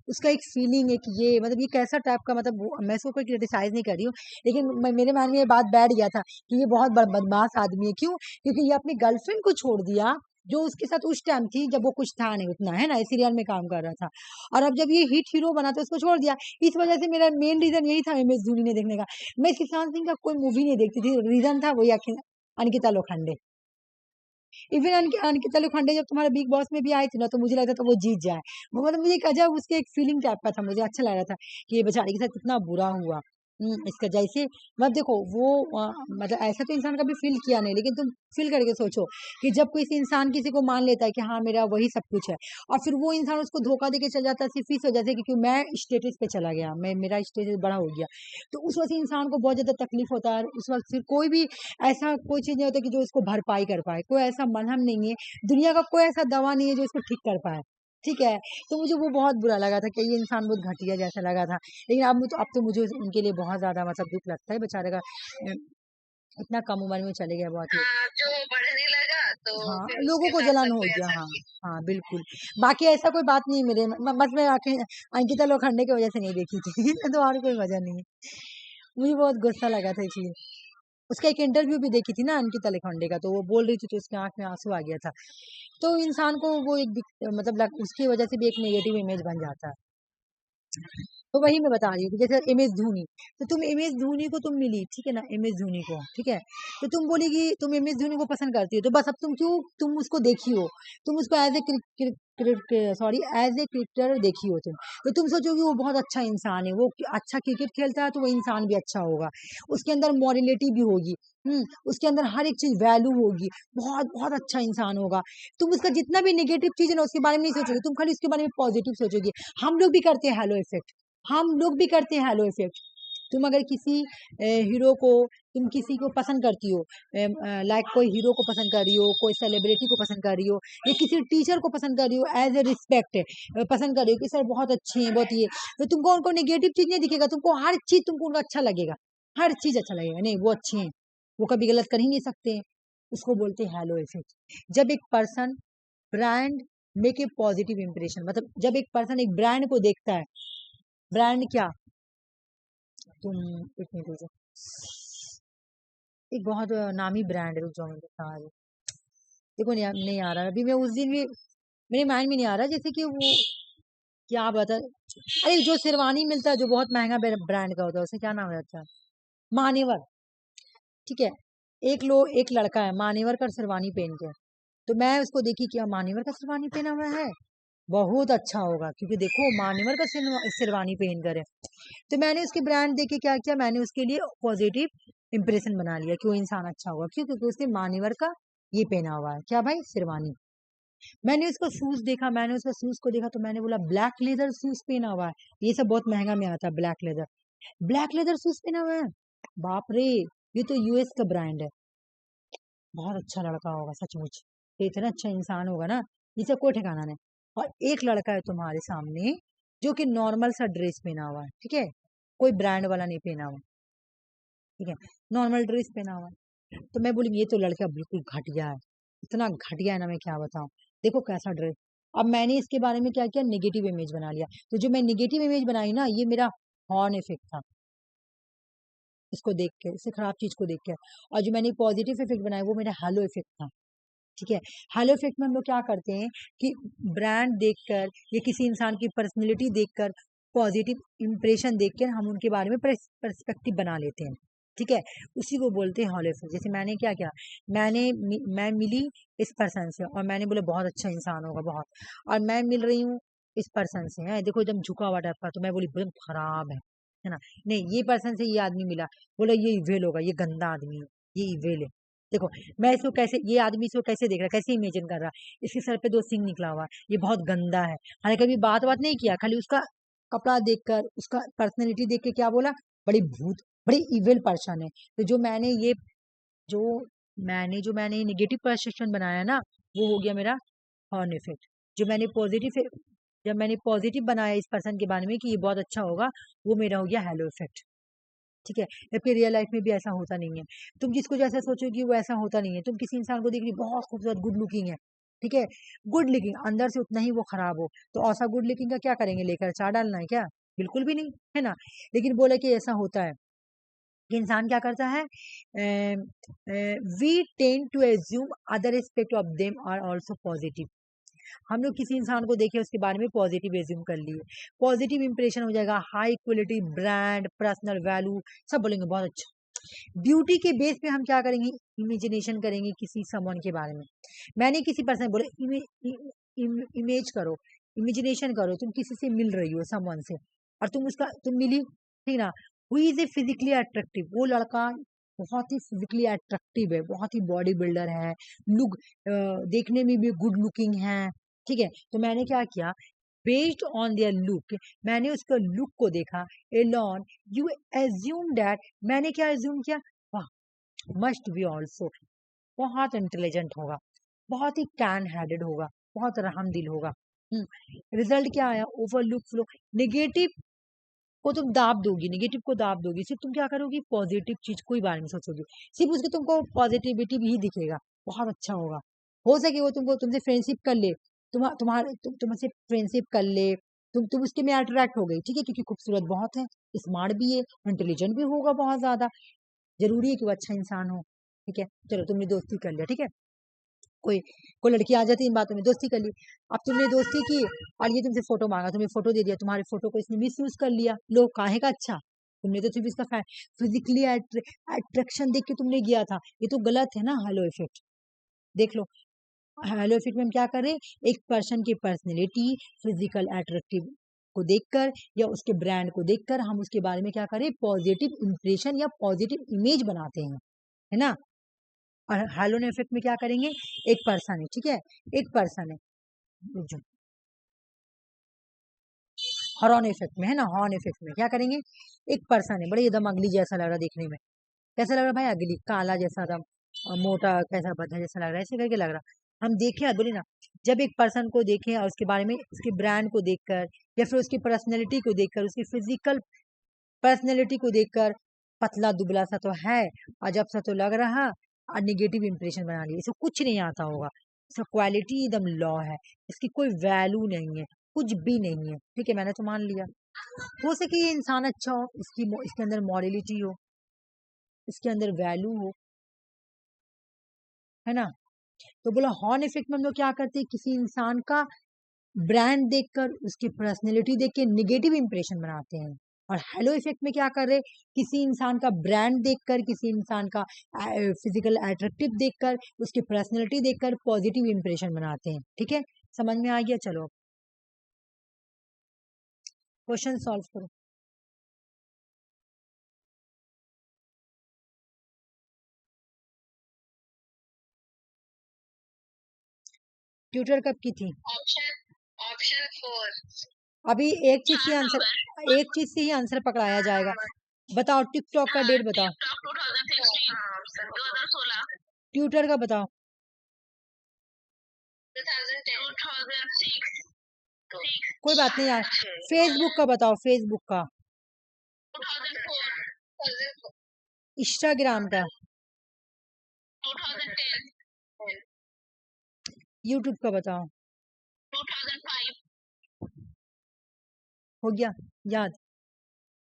[SPEAKER 1] उसका एक फीलिंग, एक ये मतलब ये कैसा टाइप का, मतलब मैं इसको कोई क्रिटिसाइज नहीं कर रही हूँ, लेकिन मेरे मन में ये बात बैठ गया था कि ये बहुत बदमाश आदमी है। क्यों? क्योंकि ये अपनी गर्लफ्रेंड को छोड़ दिया, जो उसके साथ उस टाइम थी जब वो कुछ था नहीं उतना, है ना, इस सीरियल में काम कर रहा था, और अब जब ये हिट हीरो बना तो उसको छोड़ दिया। इस वजह से मेरा मेन रीजन यही था MS धोनी ने देखने का। मैं सुशांत सिंह का कोई मूवी नहीं देखती थी, रीजन था वही अंकिता लोखंडे। इवन अंकिता लोखंडे जब तुम्हारे बिग बॉस में भी आई थी ना, तो मुझे लगता था वो जीत जाए, वो मतलब मुझे एक अजब उसके एक फीलिंग टाइप का था, मुझे अच्छा लग रहा था कि ये बेचारी के साथ कितना बुरा हुआ। इसका जैसे मतलब देखो वो मतलब ऐसा तो इंसान कभी फील किया नहीं, लेकिन तुम फील करके सोचो कि जब कोई इंसान किसी को मान लेता है कि हाँ मेरा वही सब कुछ है, और फिर वो इंसान उसको धोखा देके चल जाता है सिर्फ इस वजह से क्योंकि मैं स्टेटस पे चला गया, मैं मेरा स्टेटस बड़ा हो गया, तो उस वजह से इंसान को बहुत ज्यादा तकलीफ होता है। उस वक्त फिर कोई भी ऐसा कोई चीज नहीं होता कि जो इसको भरपाई कर पाए, कोई ऐसा मलहम नहीं है, दुनिया का कोई ऐसा दवा नहीं है जो इसको ठीक कर पाए, ठीक है। तो मुझे वो बहुत बुरा लगा था कि ये इंसान बहुत घटिया जैसा लगा था, लेकिन अब तो मुझे उनके लिए बहुत ज्यादा मतलब दुख लगता है बेचारे का, इतना कम उम्र में चले गए, बहुत ही।
[SPEAKER 2] हाँ, जो बढ़ने लगा तो
[SPEAKER 1] हाँ,
[SPEAKER 2] फिर
[SPEAKER 1] लोगों
[SPEAKER 2] उसके
[SPEAKER 1] को
[SPEAKER 2] साथ
[SPEAKER 1] जलन
[SPEAKER 2] सब
[SPEAKER 1] हो
[SPEAKER 2] कोई
[SPEAKER 1] गया,
[SPEAKER 2] असर
[SPEAKER 1] हाँ।
[SPEAKER 2] किया।
[SPEAKER 1] हाँ बिल्कुल। बाकी ऐसा कोई बात नहीं है मेरे बस मैं आखिर अंकिता लोखंडे की वजह से नहीं देखी थी तो और कोई वजह नहीं है। मुझे बहुत गुस्सा लगा था इसलिए। उसका एक इंटरव्यू भी देखी थी ना अंकिता लोखंडे का, तो वो बोल रही थी तो उसके आंख में आंसू आ गया था। तो इंसान को वो एक मतलब उसकी वजह से भी एक नेगेटिव इमेज बन जाता है। तो वही मैं बता रही हूँ कि जैसे MS धोनी, तो तुम MS धोनी को तुम मिली, ठीक है ना, MS धोनी को, ठीक है, तो तुम बोलेगी तुम MS धोनी को पसंद करती हो, तो बस अब तुम क्यों तुम उसको देखी हो, तुम उसको एज ए क्रिकेटर देखी हो तुम, तो तुम सोचोगे वो बहुत अच्छा इंसान है, वो अच्छा क्रिकेट खेलता है तो वो इंसान भी अच्छा होगा, उसके अंदर मॉरलिटी भी होगी, उसके अंदर हर एक चीज वैल्यू होगी, बहुत बहुत अच्छा इंसान होगा। तुम उसका जितना भी नेगेटिव चीज है ना उसके बारे में नहीं सोचोगे, तुम खाली उसके बारे में पॉजिटिव सोचोगे। हम लोग भी करते हैं हेलो इफेक्ट, हम लोग भी करते हैं हेलो इफेक्ट। तुम अगर किसी हीरो को, तुम किसी को पसंद करती हो, लाइक कोई हीरो को पसंद कर रही हो, कोई सेलिब्रिटी को पसंद कर रही हो, या किसी टीचर को पसंद कर रही हो एज ए रिस्पेक्ट, पसंद कर रही हो कि सर बहुत अच्छे हैं, बहुत ये, तो तुमको उनको नेगेटिव चीज नहीं दिखेगा, तुमको हर चीज तुमको उनका अच्छा लगेगा, हर चीज अच्छा लगेगा, नहीं वो अच्छे हैं, वो कभी गलत कर ही नहीं सकते हैं। उसको बोलते हैं हेलो इफेक्ट। जब एक person brand make a positive impression, मतलब जब एक पर्सन एक ब्रांड को देखता है, ब्रांड क्या, तुम एक मिनट रुको, एक बहुत नामी ब्रांड है, रुक जाओ मैं बता रही हूँ। देखो नहीं आ रहा अभी। मैं उस दिन भी मेरे माइंड में नहीं आ रहा, जैसे कि वो क्या बता, अरे जो शेरवानी मिलता है जो बहुत महंगा ब्रांड का होता है, उसे क्या नाम रहता है, मानेवर। ठीक है, एक लड़का है मानेवर का शेरवानी पहन के, तो मैं उसको देखी क्या मानेवर का शेरवानी पहना हुआ है, बहुत अच्छा होगा, क्योंकि देखो मानेवर का शेरवानी पहन कर है। तो मैंने उसके ब्रांड देख के क्या किया, मैंने उसके लिए पॉजिटिव इंप्रेशन बना लिया कि वो इंसान अच्छा होगा, क्यों, क्योंकि उसने मानेवर का ये पहना हुआ है, क्या भाई, शेरवानी। मैंने उसका शूज देखा, मैंने उसका शूज को देखा, तो मैंने बोला ब्लैक लेदर शूज पहना हुआ है, ये सब बहुत महंगा में आता है, ब्लैक लेदर शूज पहना हुआ है, बाप रे, ये तो यूएस का ब्रांड है, बहुत अच्छा लड़का होगा सचमुच, ये इतना अच्छा इंसान होगा ना, इसे कोई ठिकाना नहीं। और एक लड़का है तुम्हारे सामने जो कि नॉर्मल सा ड्रेस पहना हुआ है, ठीक है, कोई ब्रांड वाला नहीं पहना हुआ, ठीक है, नॉर्मल ड्रेस पहना हुआ है। तो मैं बोली ये तो लड़का बिल्कुल घटिया है, इतना घटिया है ना, मैं क्या बताऊं, देखो कैसा ड्रेस। अब मैंने इसके बारे में क्या किया, निगेटिव इमेज बना लिया, तो जो मैं निगेटिव इमेज बनाई ना, ये मेरा हॉर्न इफेक्ट था, इसको देख के, इससे खराब चीज को देख के। और जो मैंने पॉजिटिव इफेक्ट बनाया वो मेरा हेलो इफेक्ट था, ठीक है। हेलो इफेक्ट में हम लोग क्या करते हैं कि ब्रांड देखकर या किसी इंसान की पर्सनैलिटी देखकर, पॉजिटिव इंप्रेशन देखकर हम उनके बारे में पर्सपेक्टिव बना लेते हैं, ठीक है, उसी को बोलते हैं हेलो इफेक्ट। जैसे मैंने क्या किया, मैं मिली इस पर्सन से और मैंने बोला बहुत अच्छा इंसान होगा बहुत, और मैं मिल रही हूँ इस पर्सन से, है देखो एकदम झुका हुआ टाइप का, तो मैं बोली एकदम खराब है ना, नहीं ये पर्सन से ये आदमी मिला, बोला ये इवेल होगा, ये गंदा आदमी है, ये इवेल है। देखो मैं इसको कैसे, ये आदमी इसको कैसे देख रहा है, कैसे इमेजिन कर रहा है, इसके सर पे 2 सींग निकला हुआ है, ये बहुत गंदा है, हालांकि कभी बात नहीं किया, खाली उसका कपड़ा देखकर, उसका पर्सनैलिटी देख के क्या बोला, बड़ी भूत, बड़ी इविल पर्सन है। तो जो मैंने निगेटिव परसेप्शन बनाया ना, वो हो गया मेरा हॉर्न इफेक्ट। जो मैंने पॉजिटिव जब मैंने पॉजिटिव बनाया इस पर्सन के बारे में कि ये बहुत अच्छा होगा, वो मेरा हो गया हेलो इफेक्ट, ठीक है। जबकि रियल लाइफ में भी ऐसा होता नहीं है, तुम जिसको जैसा सोचोगी वो ऐसा होता नहीं है। तुम किसी इंसान को देख रही बहुत खूबसूरत गुड लुकिंग है, ठीक है, गुड लुकिंग अंदर से उतना ही वो खराब हो, तो ऐसा गुड लुकिंग का क्या करेंगे, लेकर चार डालना है क्या, बिल्कुल भी नहीं, है ना। लेकिन बोले कि ऐसा होता है कि इंसान क्या करता है, we tend to assume other aspect of them are also positive. हम लोग किसी इंसान को देखे उसके बारे में पॉजिटिव एज्यूम कर लिए, पॉजिटिव इंप्रेशन हो जाएगा, high quality brand, personal value, सब बोलेंगे बहुत अच्छा। ब्यूटी के बेस पे हम क्या करेंगे, इमेजिनेशन करेंगे किसी समवन के बारे में। मैंने किसी पर्सन बोले इमेज करो, इमेजिनेशन करो, तुम किसी से मिल रही हो समवन से, और तुम मिली, ठीक ना, who is a physically attractive, वो लड़का बहुत ही फिजिकली अट्रैक्टिव है, बहुत ही बॉडी बिल्डर है, लुक देखने में भी गुड लुकिंग है, ठीक है। तो मैंने क्या किया, बेस्ड ऑन देयर लुक, मैंने उसका लुक को देखा, एलॉन यू एज्यूम दैट, मैंने क्या एज्यूम किया, वाह, मस्ट बी ऑल्सो बहुत इंटेलिजेंट होगा, बहुत ही कैन हेडेड होगा, बहुत रहमदिल होगा। रिजल्ट क्या आया, ओवरलुक फ्लो, नेगेटिव को तुम दाब दोगी, नेगेटिव को दाब दोगी, सिर्फ तुम क्या करोगी, पॉजिटिव चीज को ही बारे में सोचोगी, सिर्फ उसके तुमको पॉजिटिविटी भी दिखेगा, बहुत अच्छा होगा। हो सके वो तुमसे फ्रेंडशिप कर ले, तुमसे फ्रेंडशिप कर ले, तुम उसके में अट्रैक्ट हो गई, ठीक है, क्योंकि खूबसूरत बहुत है, स्मार्ट भी है, इंटेलिजेंट भी होगा बहुत ज्यादा, जरूरी है कि वो अच्छा इंसान हो, ठीक है। चलो तुमने दोस्ती कर लिया, ठीक है, कोई कोई लड़की आ जाती है, इन बातों में दोस्ती कर ली, अब तुमने दोस्ती की और ये तुमसे फोटो मांगा, तुम्हें फोटो दे दिया, तुम्हारे फोटो को इसने मिस यूज कर लिया, लो काहे का अच्छा, तुमने तो सिर्फ इसका फिजिकली अट्रैक्शन देख के तुमने किया था, ये तो गलत है ना, हेलो इफेक्ट। देख लो, हेलो इफेक्ट में हम क्या करें, एक पर्सन की पर्सनैलिटी, फिजिकल अट्रैक्टिव को देखकर या उसके ब्रांड को देखकर हम उसके बारे में क्या करें, पॉजिटिव इंप्रेशन या पॉजिटिव इमेज बनाते हैं, है ना। और हेलोन इफेक्ट में क्या करेंगे, एक पर्सन है, ठीक है, एक पर्सन है, जो हॉर्न इफेक्ट में है ना, हॉर्न इफेक्ट में क्या करेंगे, एक पर्सन है, बड़े एकदम अगली जैसा लग रहा देखने में, कैसा लग रहा भाई, अगली काला जैसा एकदम, मोटा कैसा बद्धा जैसा लग रहा है, ऐसे करके लग रहा। हम देखें, बोले ना, जब एक पर्सन को देखें और उसके बारे में, उसके ब्रांड को देखकर या फिर उसकी पर्सनैलिटी को देखकर, उसकी फिजिकल पर्सनैलिटी को देखकर, पतला दुबला सा तो है, अजब सा तो लग रहा, और निगेटिव इंप्रेशन बना लिया, इसे कुछ नहीं आता होगा, इसका क्वालिटी एकदम लॉ है, इसकी कोई वैल्यू नहीं है, कुछ भी नहीं है, ठीक है, मैंने तो मान लिया। हो सके ये इंसान अच्छा हो, इसके अंदर मॉरलिटी हो, इसके अंदर वैल्यू हो, है ना, तो बोला हॉर्न इफेक्ट में हम लोग क्या करते हैं, किसी इंसान का ब्रांड देखकर, उसकी पर्सनैलिटी देख के निगेटिव इंप्रेशन बनाते हैं। और हेलो इफेक्ट में क्या कर रहे, किसी इंसान का ब्रांड देखकर, किसी इंसान का फिजिकल एट्रैक्टिव देखकर, उसकी पर्सनैलिटी देखकर पॉजिटिव इंप्रेशन बनाते हैं। ठीक है, समझ में आ गया। चलो क्वेश्चन सॉल्व करो। ट्यूटर कब की थी?
[SPEAKER 2] ऑप्शन 4।
[SPEAKER 1] अभी एक चीज से आंसर, एक चीज से ही आंसर पकड़ाया जाएगा। बताओ टिकटॉक का डेट बताओ,
[SPEAKER 2] टिकटॉक 2016।
[SPEAKER 1] ट्यूटर का बताओ,
[SPEAKER 2] 2006।
[SPEAKER 1] कोई बात नहीं यार। फेसबुक का बताओ, फेसबुक का,
[SPEAKER 2] 2004।
[SPEAKER 1] इंस्टाग्राम का,
[SPEAKER 2] 2010।
[SPEAKER 1] यूट्यूब का बताओ।
[SPEAKER 2] 2005।
[SPEAKER 1] हो गया याद?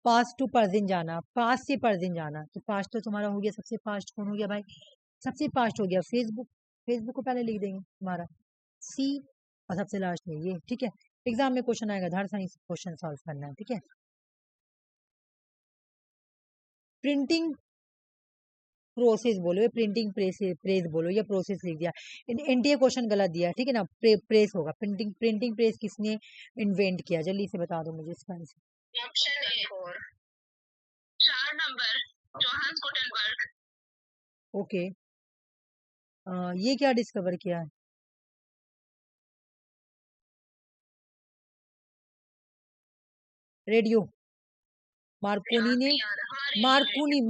[SPEAKER 1] पास्ट टू प्रेजेंट जाना, पास्ट से प्रेजेंट जाना। तो पास्ट तो तुम्हारा हो गया, सबसे फास्ट कौन हो गया भाई? सबसे फास्ट हो गया फेसबुक। फेसबुक को पहले लिख देंगे तुम्हारा सी, और सबसे लास्ट में ये। ठीक है, एग्जाम में क्वेश्चन आएगा, धड़ साइंस क्वेश्चन सॉल्व करना है। ठीक है, प्रिंटिंग प्रोसेस बोलो, प्रिंटिंग प्रेस बोलो, या प्रोसेस लिख दिया। एनटीए क्वेश्चन गलत दिया। ठीक है ना, प्रेस होगा। प्रिंटिंग प्रिंटिंग प्रेस किसने इन्वेंट किया? जल्दी से बता दो मुझे इसका answer.
[SPEAKER 2] Option A 4 number, Johannes Gutenberg.
[SPEAKER 1] Okay, ये क्या डिस्कवर किया है? रेडियो। मार्कोनी ने, मार्कोनी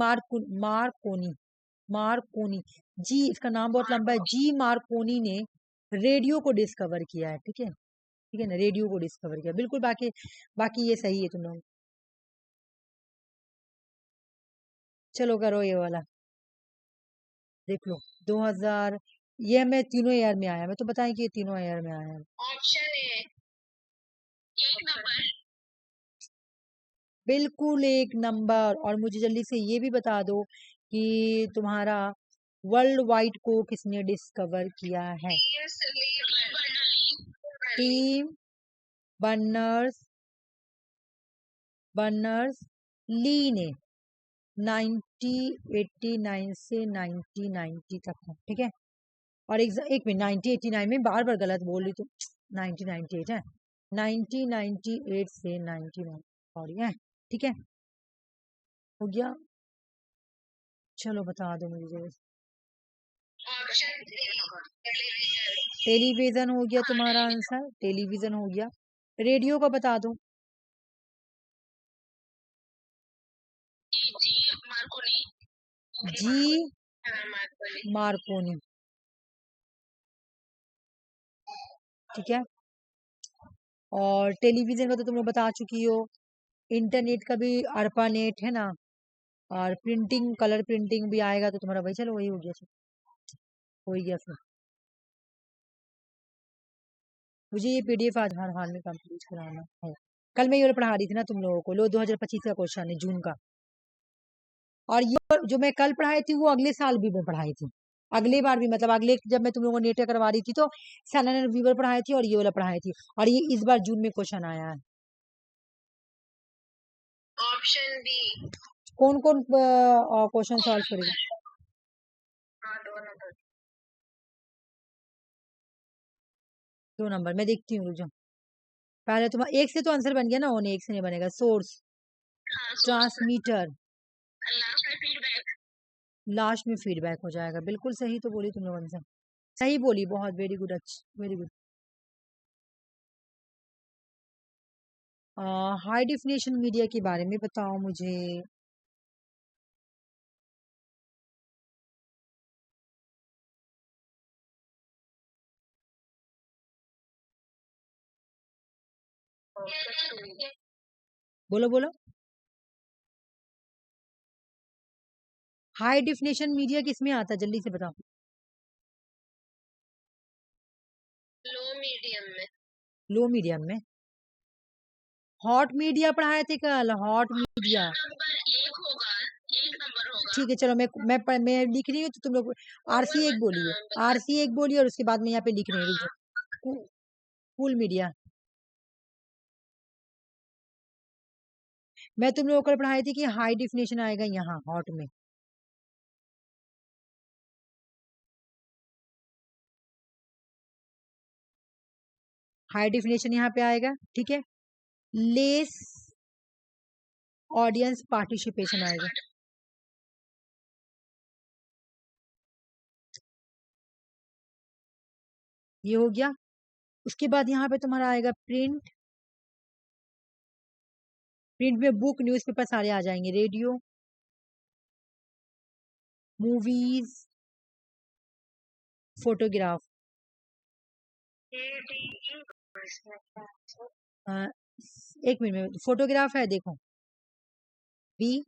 [SPEAKER 1] मार्कोनी मार्कोनी जी, इसका नाम बहुत लंबा है। जी मार्कोनी ने रेडियो को डिस्कवर किया है। ठीक है, ठीक है ना, रेडियो को डिस्कवर किया बिल्कुल। बाकी बाकी ये सही है तुम लोग। चलो करो ये वाला, देख लो। 2000, ये मैं तीनों ईयर में आया, मैं तो बताएं कि ये तीनों ईयर में आया है।
[SPEAKER 2] ऑप्शन ए 1 नंबर,
[SPEAKER 1] बिल्कुल 1 नंबर। और मुझे जल्दी से ये भी बता दो कि तुम्हारा वर्ल्ड वाइड को किसने डिस्कवर किया है? टीम बर्नर्स बर्नर्स ली ने 1989 से 1990 तक है। ठीक है, और एक मिनट, 1989 में बार बार गलत बोल रही तो 1998 है, 1998 से 99 सॉरी है। ठीक है, हो गया। चलो बता दो मुझे। टेलीविजन हो गया तुम्हारा आंसर, टेलीविजन हो गया। रेडियो का बता दो। जी मार्कोनी। ठीक है, और टेलीविजन का तो तुम लोग बता चुकी हो। इंटरनेट का भी अर्पा नेट है ना, और प्रिंटिंग कलर प्रिंटिंग भी आएगा तो तुम्हारा भाई, चलो वही हो गया, हो गया फिर। मुझे ये पीडीएफ आज हर हाल में कंप्लीट कराना है। कल मैं ये पढ़ा रही थी ना तुम लोगों को, लो 2025 का क्वेश्चन है जून का। और ये जो मैं कल पढ़ाई थी वो अगले साल भी मैं पढ़ाई थी, अगले बार भी, मतलब अगले जब मैं तुम लोगों को नेट करवा रही थी तो सैनन वीवर पढ़ाई थी और ये वाला पढ़ाई थी, और ये इस बार जून में क्वेश्चन आया है।
[SPEAKER 2] Option B.
[SPEAKER 1] कौन कौन क्वेश्चन सॉल्व करेगा? 2 नंबर मैं देखती हूँ, रुक जाओ। पहले तुम्हारा एक से तो आंसर बन गया ना, और एक से नहीं बनेगा। सोर्स, ट्रांसमीटर, लास्ट में फीडबैक हो जाएगा। बिल्कुल सही तो बोली तुम लोगों ने, सही बोली, बहुत वेरी गुड, अच्छी very good. High definition media के बारे में बताओ मुझे। बोलो बोलो, हाई डिफिनेशन मीडिया किसमें आता है, जल्दी से बताओ।
[SPEAKER 2] लो मीडियम में।
[SPEAKER 1] लो मीडियम में। हॉट मीडिया पढ़ाए थे कल, हॉट मीडिया।
[SPEAKER 2] नंबर 1 होगा, 1 नंबर होगा।
[SPEAKER 1] ठीक है चलो मैं लिख रही हूँ तो तुम लोग RC एक बोलिए, RC एक बोलिए और उसके बाद में यहाँ पे लिख रही हूँ। कूल मीडिया मैं तुम लोगों को पढ़ाई थी कि हाई डिफिनेशन आएगा यहाँ हॉट में। हाई डिफिनेशन यहाँ पे आएगा, ठीक है। लेस ऑडियंस पार्टिसिपेशन आएगा। ये हो गया। उसके बाद यहाँ पे तुम्हारा आएगा प्रिंट। प्रिंट में बुक न्यूज़पेपर सारे आ जाएंगे। Radio, movies, photograph. एक मिनट में फोटोग्राफ है देखो बी,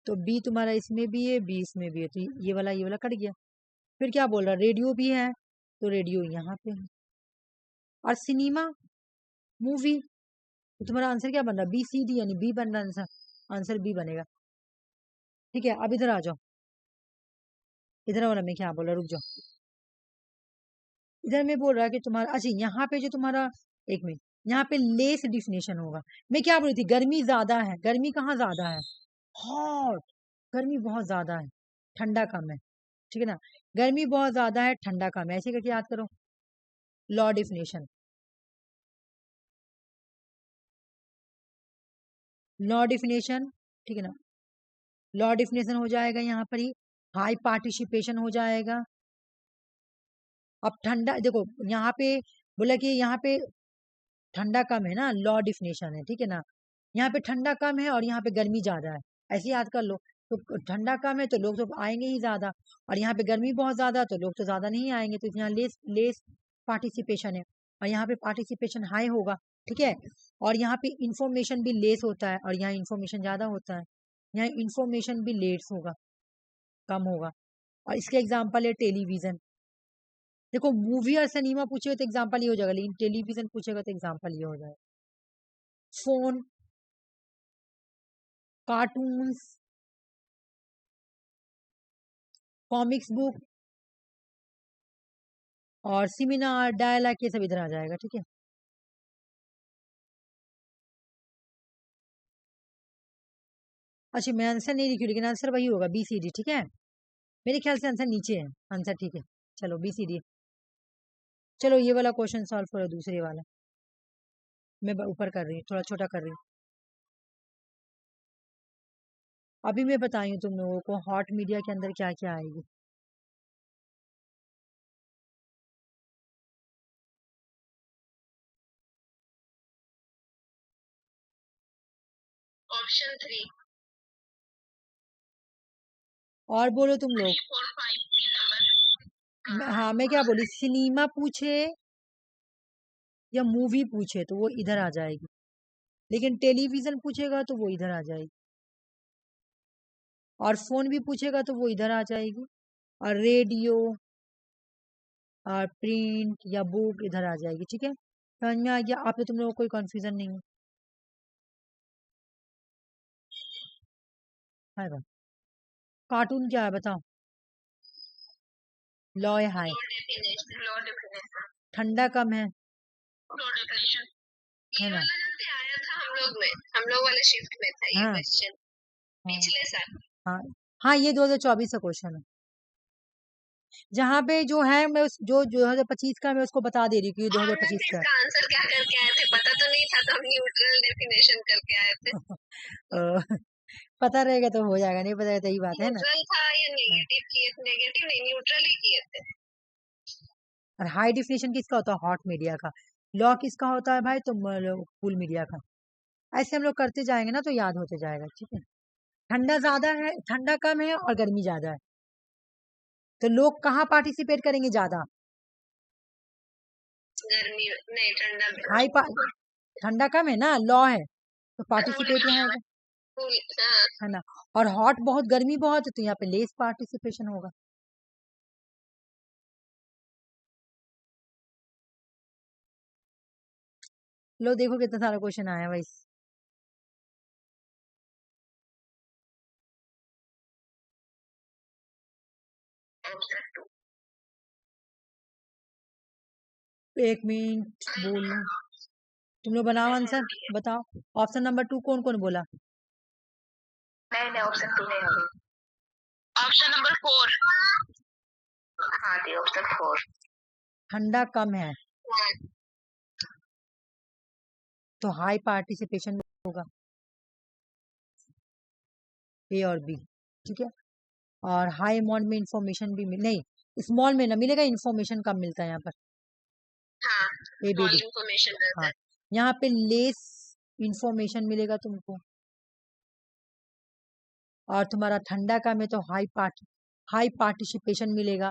[SPEAKER 1] तो बी तुम्हारा इसमें भी है, बी इसमें भी है, तो ये वाला कट गया। फिर क्या बोल रहा, रेडियो भी है तो रेडियो यहाँ पे है। और सिनेमा, मूवी, तो तुम्हारा आंसर क्या बन रहा है, BCD यानी बी बन रहा है आंसर। आंसर बी बनेगा। ठीक है अब इधर आ जाओ। इधर वाला मैं क्या बोल रहा, रुक जाओ। इधर में बोल रहा है कि तुम्हारा, अच्छा यहाँ पे जो तुम्हारा, एक मिनट, यहाँ पे लेस डिफिनेशन होगा। मैं क्या बोल रही थी, गर्मी ज्यादा है, गर्मी कहाँ ज्यादा है, हॉट, गर्मी बहुत ज्यादा है, ठंडा कम है, ठीक है ना। गर्मी बहुत ज्यादा है, ठंडा कम है, ऐसे करके याद करो। लॉ डिफिनेशन, लॉ डिफिनेशन, ठीक है ना। लॉ डिफिनेशन हो जाएगा यहाँ पर ही, हाई पार्टिसिपेशन हो जाएगा। अब ठंडा देखो यहाँ पे बोला कि यहाँ पे ठंडा कम है ना, लॉ डिफिनेशन है, ठीक है ना। यहाँ पे ठंडा कम है और यहाँ पे गर्मी ज्यादा है, ऐसे याद कर लो। तो ठंडा कम है तो लोग तो आएंगे ही ज्यादा, और यहाँ पे गर्मी बहुत ज्यादा तो लोग तो ज्यादा नहीं आएंगे, तो यहाँ लेस लेस पार्टिसिपेशन है, और यहाँ पे पार्टिसिपेशन हाई होगा, ठीक है। और यहाँ पे इंफॉर्मेशन भी लेस होता है और यहाँ इंफॉर्मेशन ज्यादा होता है, यहाँ इंफॉर्मेशन भी लेस होगा, कम होगा। और इसके एग्जाम्पल है टेलीविजन। देखो मूवी और सिनेमा पूछेगा तो एग्जाम्पल ये हो जाएगा, लेकिन टेलीविजन पूछेगा तो एग्जाम्पल ये हो जाएगा। फोन, कार्टून्स, कॉमिक्स बुक और सेमिनार, डायलॉग, ये सब इधर आ जाएगा, ठीक है। अच्छा मैं आंसर नहीं लिखी, लेकिन आंसर वही होगा BCD, ठीक है। मेरे ख्याल से आंसर नीचे है, आंसर ठीक है। चलो BCD। चलो ये वाला क्वेश्चन सॉल्व करो, दूसरे वाला मैं ऊपर कर रही हूँ, थोड़ा छोटा कर रही हूँ। अभी मैं बताई हूँ तुम लोगों को हॉट मीडिया के अंदर क्या क्या आएगी।
[SPEAKER 2] ऑप्शन 3
[SPEAKER 1] और बोलो तुम लोग।
[SPEAKER 2] 3 4 5
[SPEAKER 1] हाँ मैं क्या बोली, सिनेमा पूछे या मूवी पूछे तो वो इधर आ जाएगी, लेकिन टेलीविजन पूछेगा तो वो इधर आ जाएगी, और फोन भी पूछेगा तो वो इधर आ जाएगी, और रेडियो और प्रिंट या बुक इधर आ जाएगी, ठीक है। समझ में आ गया, आप तुम लोगों को कोई कंफ्यूजन नहीं है। हाय भाई, कार्टून क्या है बताओ, लॉ है हाई,
[SPEAKER 2] लॉ डेफिनेशन,
[SPEAKER 1] ठंडा कम है
[SPEAKER 2] लॉ डेफिनेशन। ये
[SPEAKER 1] है ना।
[SPEAKER 2] वाला जब से आया था हम लोग वाले शिफ्ट में था ये
[SPEAKER 1] हाँ
[SPEAKER 2] क्वेश्चन,
[SPEAKER 1] हाँ
[SPEAKER 2] पिछले साल।
[SPEAKER 1] हाँ हाँ, ये 2024 का क्वेश्चन है। जहाँ पे जो है मैं जो 2025 का मैं उसको बता दे रही हूँ कि
[SPEAKER 2] और
[SPEAKER 1] 2025
[SPEAKER 2] वैसे
[SPEAKER 1] का
[SPEAKER 2] इसका आंसर क्या करके आए थे पता तो नहीं था, तो हम न्यूट्रल डेफिनेशन करके आए थे।
[SPEAKER 1] पता रहेगा तो हो जाएगा, नहीं पता रहेगा तो यही बात है ना।
[SPEAKER 2] न्यूट्रल था या
[SPEAKER 1] हाँ।
[SPEAKER 2] नेगेटिव किए, नेगेटिव नहीं न्यूट्रल ही किए थे।
[SPEAKER 1] और हाई डिफिनेशन किसका होता है, हॉट मीडिया का। लॉ किसका होता है भाई, तो कूल मीडिया का। ऐसे हम लोग करते जाएंगे ना तो याद होते जाएगा, ठीक है। ठंडा ज्यादा है, ठंडा कम है और गर्मी ज्यादा है, तो लोग कहाँ पार्टिसिपेट करेंगे ज्यादा,
[SPEAKER 2] गर्मी नहीं, ठंडा में।
[SPEAKER 1] हाई ठंडा कम है ना, लॉ है तो पार्टिसिपेट यहाँ
[SPEAKER 2] हाँ,
[SPEAKER 1] है ना। और हॉट बहुत, गर्मी बहुत है तो यहाँ पे लेस पार्टिसिपेशन होगा। लो देखो कितना सारा क्वेश्चन आया भाई।
[SPEAKER 2] ऑप्शन 2।
[SPEAKER 1] एक मिनट बोल, तुम लोग बनाओ आंसर, बताओ ऑप्शन नंबर 2 कौन कौन बोला?
[SPEAKER 2] नहीं ऑप्शन 2 नहीं होगा, ऑप्शन नंबर 4। हाँ जी ऑप्शन 4।
[SPEAKER 1] ठंडा कम है तो हाई पार्टिसिपेशन होगा, ए और बी, ठीक है। और हाई अमाउंट में इंफॉर्मेशन भी नहीं, स्मॉल में ना मिलेगा, इंफॉर्मेशन कम मिलता है यहाँ पर।
[SPEAKER 2] हाँ,
[SPEAKER 1] ए बी डी, हाँ, यहाँ पे लेस इंफॉर्मेशन मिलेगा तुमको, और तुम्हारा ठंडा कम है तो हाई पार्टिसिपेशन मिलेगा,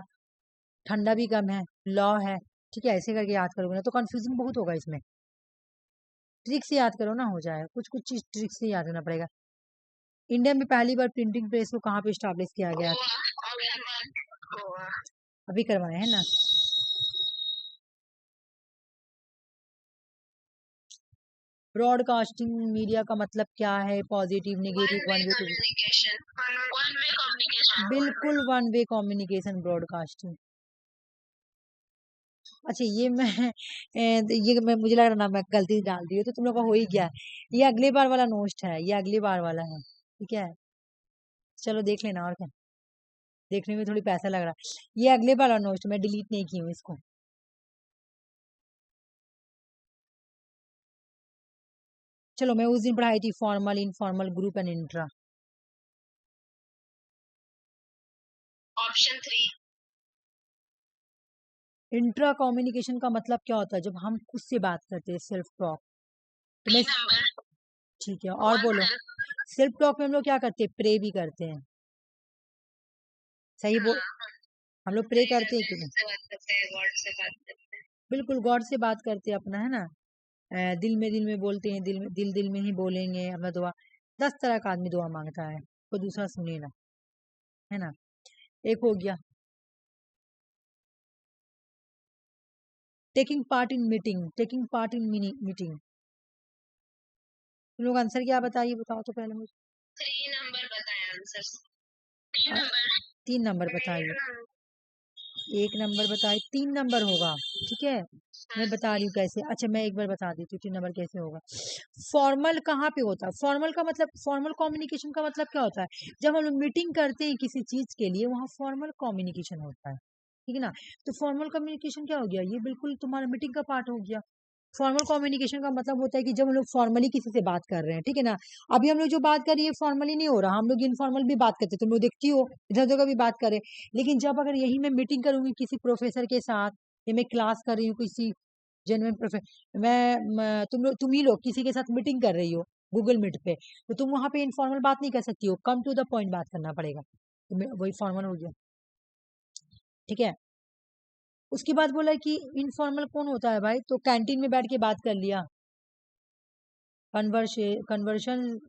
[SPEAKER 1] ठंडा भी कम है, लॉ है, ठीक है। ऐसे करके याद करोगे ना तो कंफ्यूजन बहुत होगा इसमें, ट्रिक से याद करो ना, हो जाएगा। कुछ कुछ चीज ट्रिक से याद करना पड़ेगा। इंडिया में पहली बार प्रिंटिंग प्रेस को कहाँ पे स्टैब्लिश किया गया था? अभी करवाए है ना। ब्रॉडकास्टिंग मीडिया का मतलब क्या है? Positive, negative, one way communication. बिल्कुल वन वे कम्युनिकेशन ब्रॉडकास्टिंग। अच्छा ये मैं मुझे लग रहा ना मैं गलती डाल दी हो, तो तुम लोग का हो ही गया। ये अगले बार वाला नोस्ट है, ये अगली बार वाला है, ठीक है। चलो देख लेना, और क्या, देखने में थोड़ी पैसा लग रहा है। ये अगले बार वाला नोस्ट, मैं डिलीट नहीं की हूँ इसको। चलो मैं उस दिन पढ़ाई थी formal, informal, group and intra.
[SPEAKER 2] Option 3।
[SPEAKER 1] Intra communication का मतलब क्या होता है? जब हम खुद से बात करते हैं, सेल्फ टॉक। तो मैं, ठीक है, और बोलो। सेल्फ टॉक में हम लोग क्या करते हैं? प्रे भी करते हैं, सही बोल, हम लोग प्रे करते हैं कि नहीं? बिल्कुल गॉड से बात करते हैं अपना, है ना। दिल में बोलते हैं, दिल में ही बोलेंगे अपना दुआ। 10 तरह का आदमी दुआ मांगता है, कोई दूसरा सुने ना, है ना। एक हो गया taking part in meeting, meeting. तुम लोग आंसर क्या बताइए, बताओ तो पहले मुझे।
[SPEAKER 2] 3 नंबर बताए आंसर।
[SPEAKER 1] 3 नंबर बताइए, 1 नंबर बताइए, 3 नंबर होगा, ठीक है। मैं बता रही हूँ कैसे। अच्छा मैं एक बार बता देती हूँ 3 नंबर कैसे होगा। फॉर्मल कहाँ पे होता है? फॉर्मल का मतलब, फॉर्मल कम्युनिकेशन का मतलब क्या होता है? जब हम लोग मीटिंग करते हैं किसी चीज के लिए, वहाँ फॉर्मल कम्युनिकेशन होता है, ठीक है ना। तो फॉर्मल कम्युनिकेशन क्या हो गया? ये बिल्कुल तुम्हारा मीटिंग का पार्ट हो गया। फॉर्मल कम्युनिकेशन का मतलब होता है कि जब हम लोग फॉर्मली किसी से बात कर रहे हैं, ठीक है ना। अभी हम लोग जो बात कर रही है फॉर्मली नहीं हो रहा, हम लोग इनफॉर्मल भी बात करते हैं, तुम लोग देखती हो इधर उधर का भी बात करें। लेकिन जब अगर यही मैं मीटिंग करूंगी किसी प्रोफेसर के साथ, या मैं क्लास कर रही हूँ किसी जेन्युइन प्रोफेसर, तुम ही लोग किसी के साथ मीटिंग कर रही हो गूगल मीट पे, तो तुम वहां पे इनफॉर्मल बात नहीं कर सकती हो, कम टू द पॉइंट बात करना पड़ेगा, तो वही फॉर्मल हो गया, ठीक है। उसके बाद बोला कि इनफॉर्मल कौन होता है भाई? तो कैंटीन में बैठ के बात कर लिया,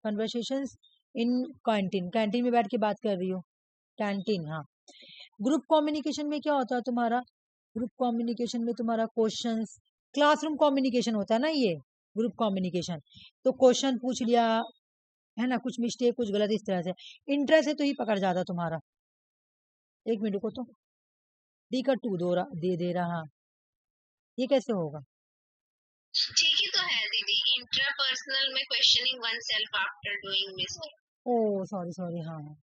[SPEAKER 1] कन्वर्सेशंस इन कैंटीन में बैठ के बात कर रही हो, कैंटीन, हाँ। ग्रुप कम्युनिकेशन में क्या होता है तुम्हारा? ग्रुप कम्युनिकेशन में तुम्हारा क्वेश्चंस, क्लासरूम कम्युनिकेशन होता है ना ये ग्रुप कम्युनिकेशन। तो क्वेश्चन पूछ लिया, है ना, कुछ मिस्टेक कुछ गलत इस तरह से। इंटरेस्ट है तो ही पकड़ जाता तुम्हारा। एक मिनट को, तो डी का 2 दे रहा, ये कैसे होगा?
[SPEAKER 2] ठीक ही तो है दीदी, इंट्रापर्सनल में questioning one self after doing mistake.
[SPEAKER 1] Oh sorry sorry, हाँ हाँ,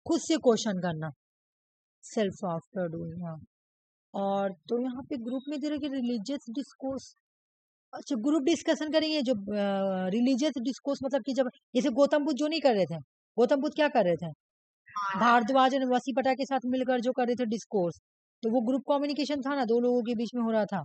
[SPEAKER 1] खुद से क्वेश्चन करना, सेल्फ आफ्टर डूइंग, हाँ। और तो यहाँ पे ग्रुप में दे रहे कि रिलीजियस डिस्कोर्स। अच्छा ग्रुप डिस्कशन करेंगे, जो रिलीजियस डिस्कोर्स मतलब कि जब जैसे गौतम बुद्ध जो नहीं कर रहे थे, गौतम बुद्ध क्या कर रहे थे? भारद्वाज और वसीपटा के साथ मिलकर जो कर रहे थे डिस्कोर्स, तो वो ग्रुप कम्युनिकेशन था ना, 2 लोगों के बीच में हो रहा था,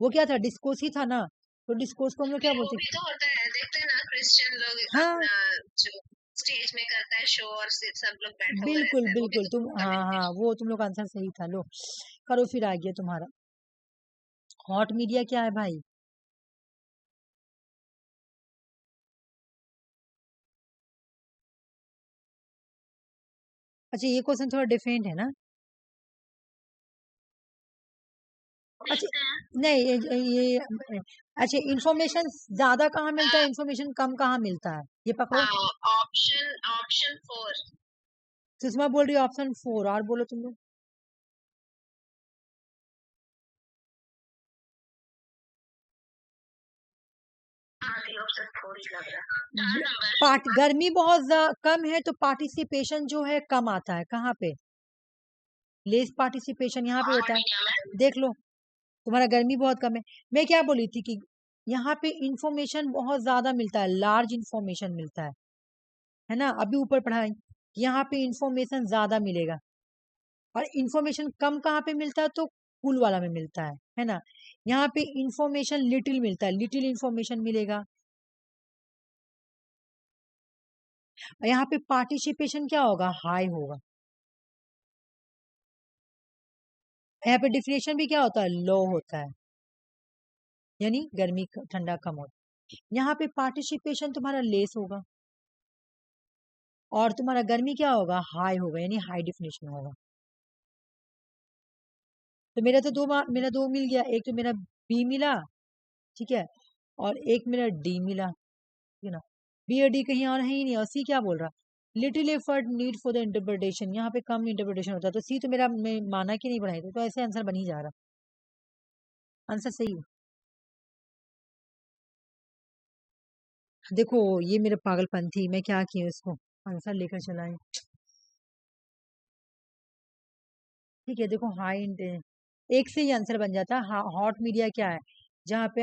[SPEAKER 1] वो क्या था? डिस्कोर्स ही था ना। तो डिस्कोर्स को हम लोग क्या बोलते हैं?
[SPEAKER 2] तो होता है, देखते हैं ना क्रिश्चियन लोग
[SPEAKER 1] हाँ
[SPEAKER 2] अपना जो स्टेज में करता है शो, और सब लोग बैठे हुए
[SPEAKER 1] बिल्कुल
[SPEAKER 2] रहते हैं, वो भी
[SPEAKER 1] बिल्कुल,
[SPEAKER 2] तो
[SPEAKER 1] तुम, हाँ हाँ, वो तुम लोग आंसर सही था, लो करो, फिर आ गया तुम्हारा। हॉट मीडिया क्या है भाई? अच्छा ये क्वेश्चन थोड़ा डिफरेंट है ना। अच्छा नहीं ये अच्छा, इंफॉर्मेशन ज्यादा कहाँ मिलता है, इंफॉर्मेशन कम कहाँ मिलता है, ये पकड़ो।
[SPEAKER 2] ऑप्शन 4।
[SPEAKER 1] सुषमा बोल रही है ऑप्शन 4, और बोलो तुम लोग। गर्मी बहुत कम है तो पार्टिसिपेशन जो है कम आता है। कहाँ पे? लेस पार्टिसिपेशन यहाँ पे होता है। देख लो, तुम्हारा गर्मी बहुत कम है। मैं क्या बोली थी कि यहाँ पे इंफॉर्मेशन बहुत ज्यादा मिलता है, लार्ज इंफॉर्मेशन मिलता है ना। अभी ऊपर पढ़ाई, यहाँ पे इंफॉर्मेशन ज्यादा मिलेगा और इंफॉर्मेशन कम कहाँ पे मिलता है? तो कूल वाला में मिलता है ना। यहाँ पे इंफॉर्मेशन लिटिल मिलता है, लिटिल इंफॉर्मेशन मिलेगा। यहाँ पे पार्टिसिपेशन क्या होगा? हाई होगा। यहाँ पे डिफ्लेशन भी क्या होता है? लो होता है, यानी गर्मी ठंडा कम होता है। यहाँ पे पार्टिसिपेशन तुम्हारा लेस होगा और तुम्हारा गर्मी क्या होगा? हाई होगा, यानी हाई डिफिनेशन होगा। तो मेरा दो मिल गया। एक तो मेरा बी मिला, ठीक है, और एक मेरा डी मिला, ठीक है ना। बी और डी कहीं और है ही नहीं। और सी क्या बोल रहा? Little effort need for the interpretation, यहाँ पे कम इंटरप्रिटेशन होता है। तो सी तो मेरा मैं माना कि नहीं पढ़ाई तो ऐसे आंसर बन ही जा रहा। आंसर सही है। देखो ये मेरा पागलपन थी, मैं क्या किया उसको आंसर लेकर चलाए। ठीक है, देखो एक से ही आंसर बन जाता है। हॉट मीडिया क्या है? जहाँ पे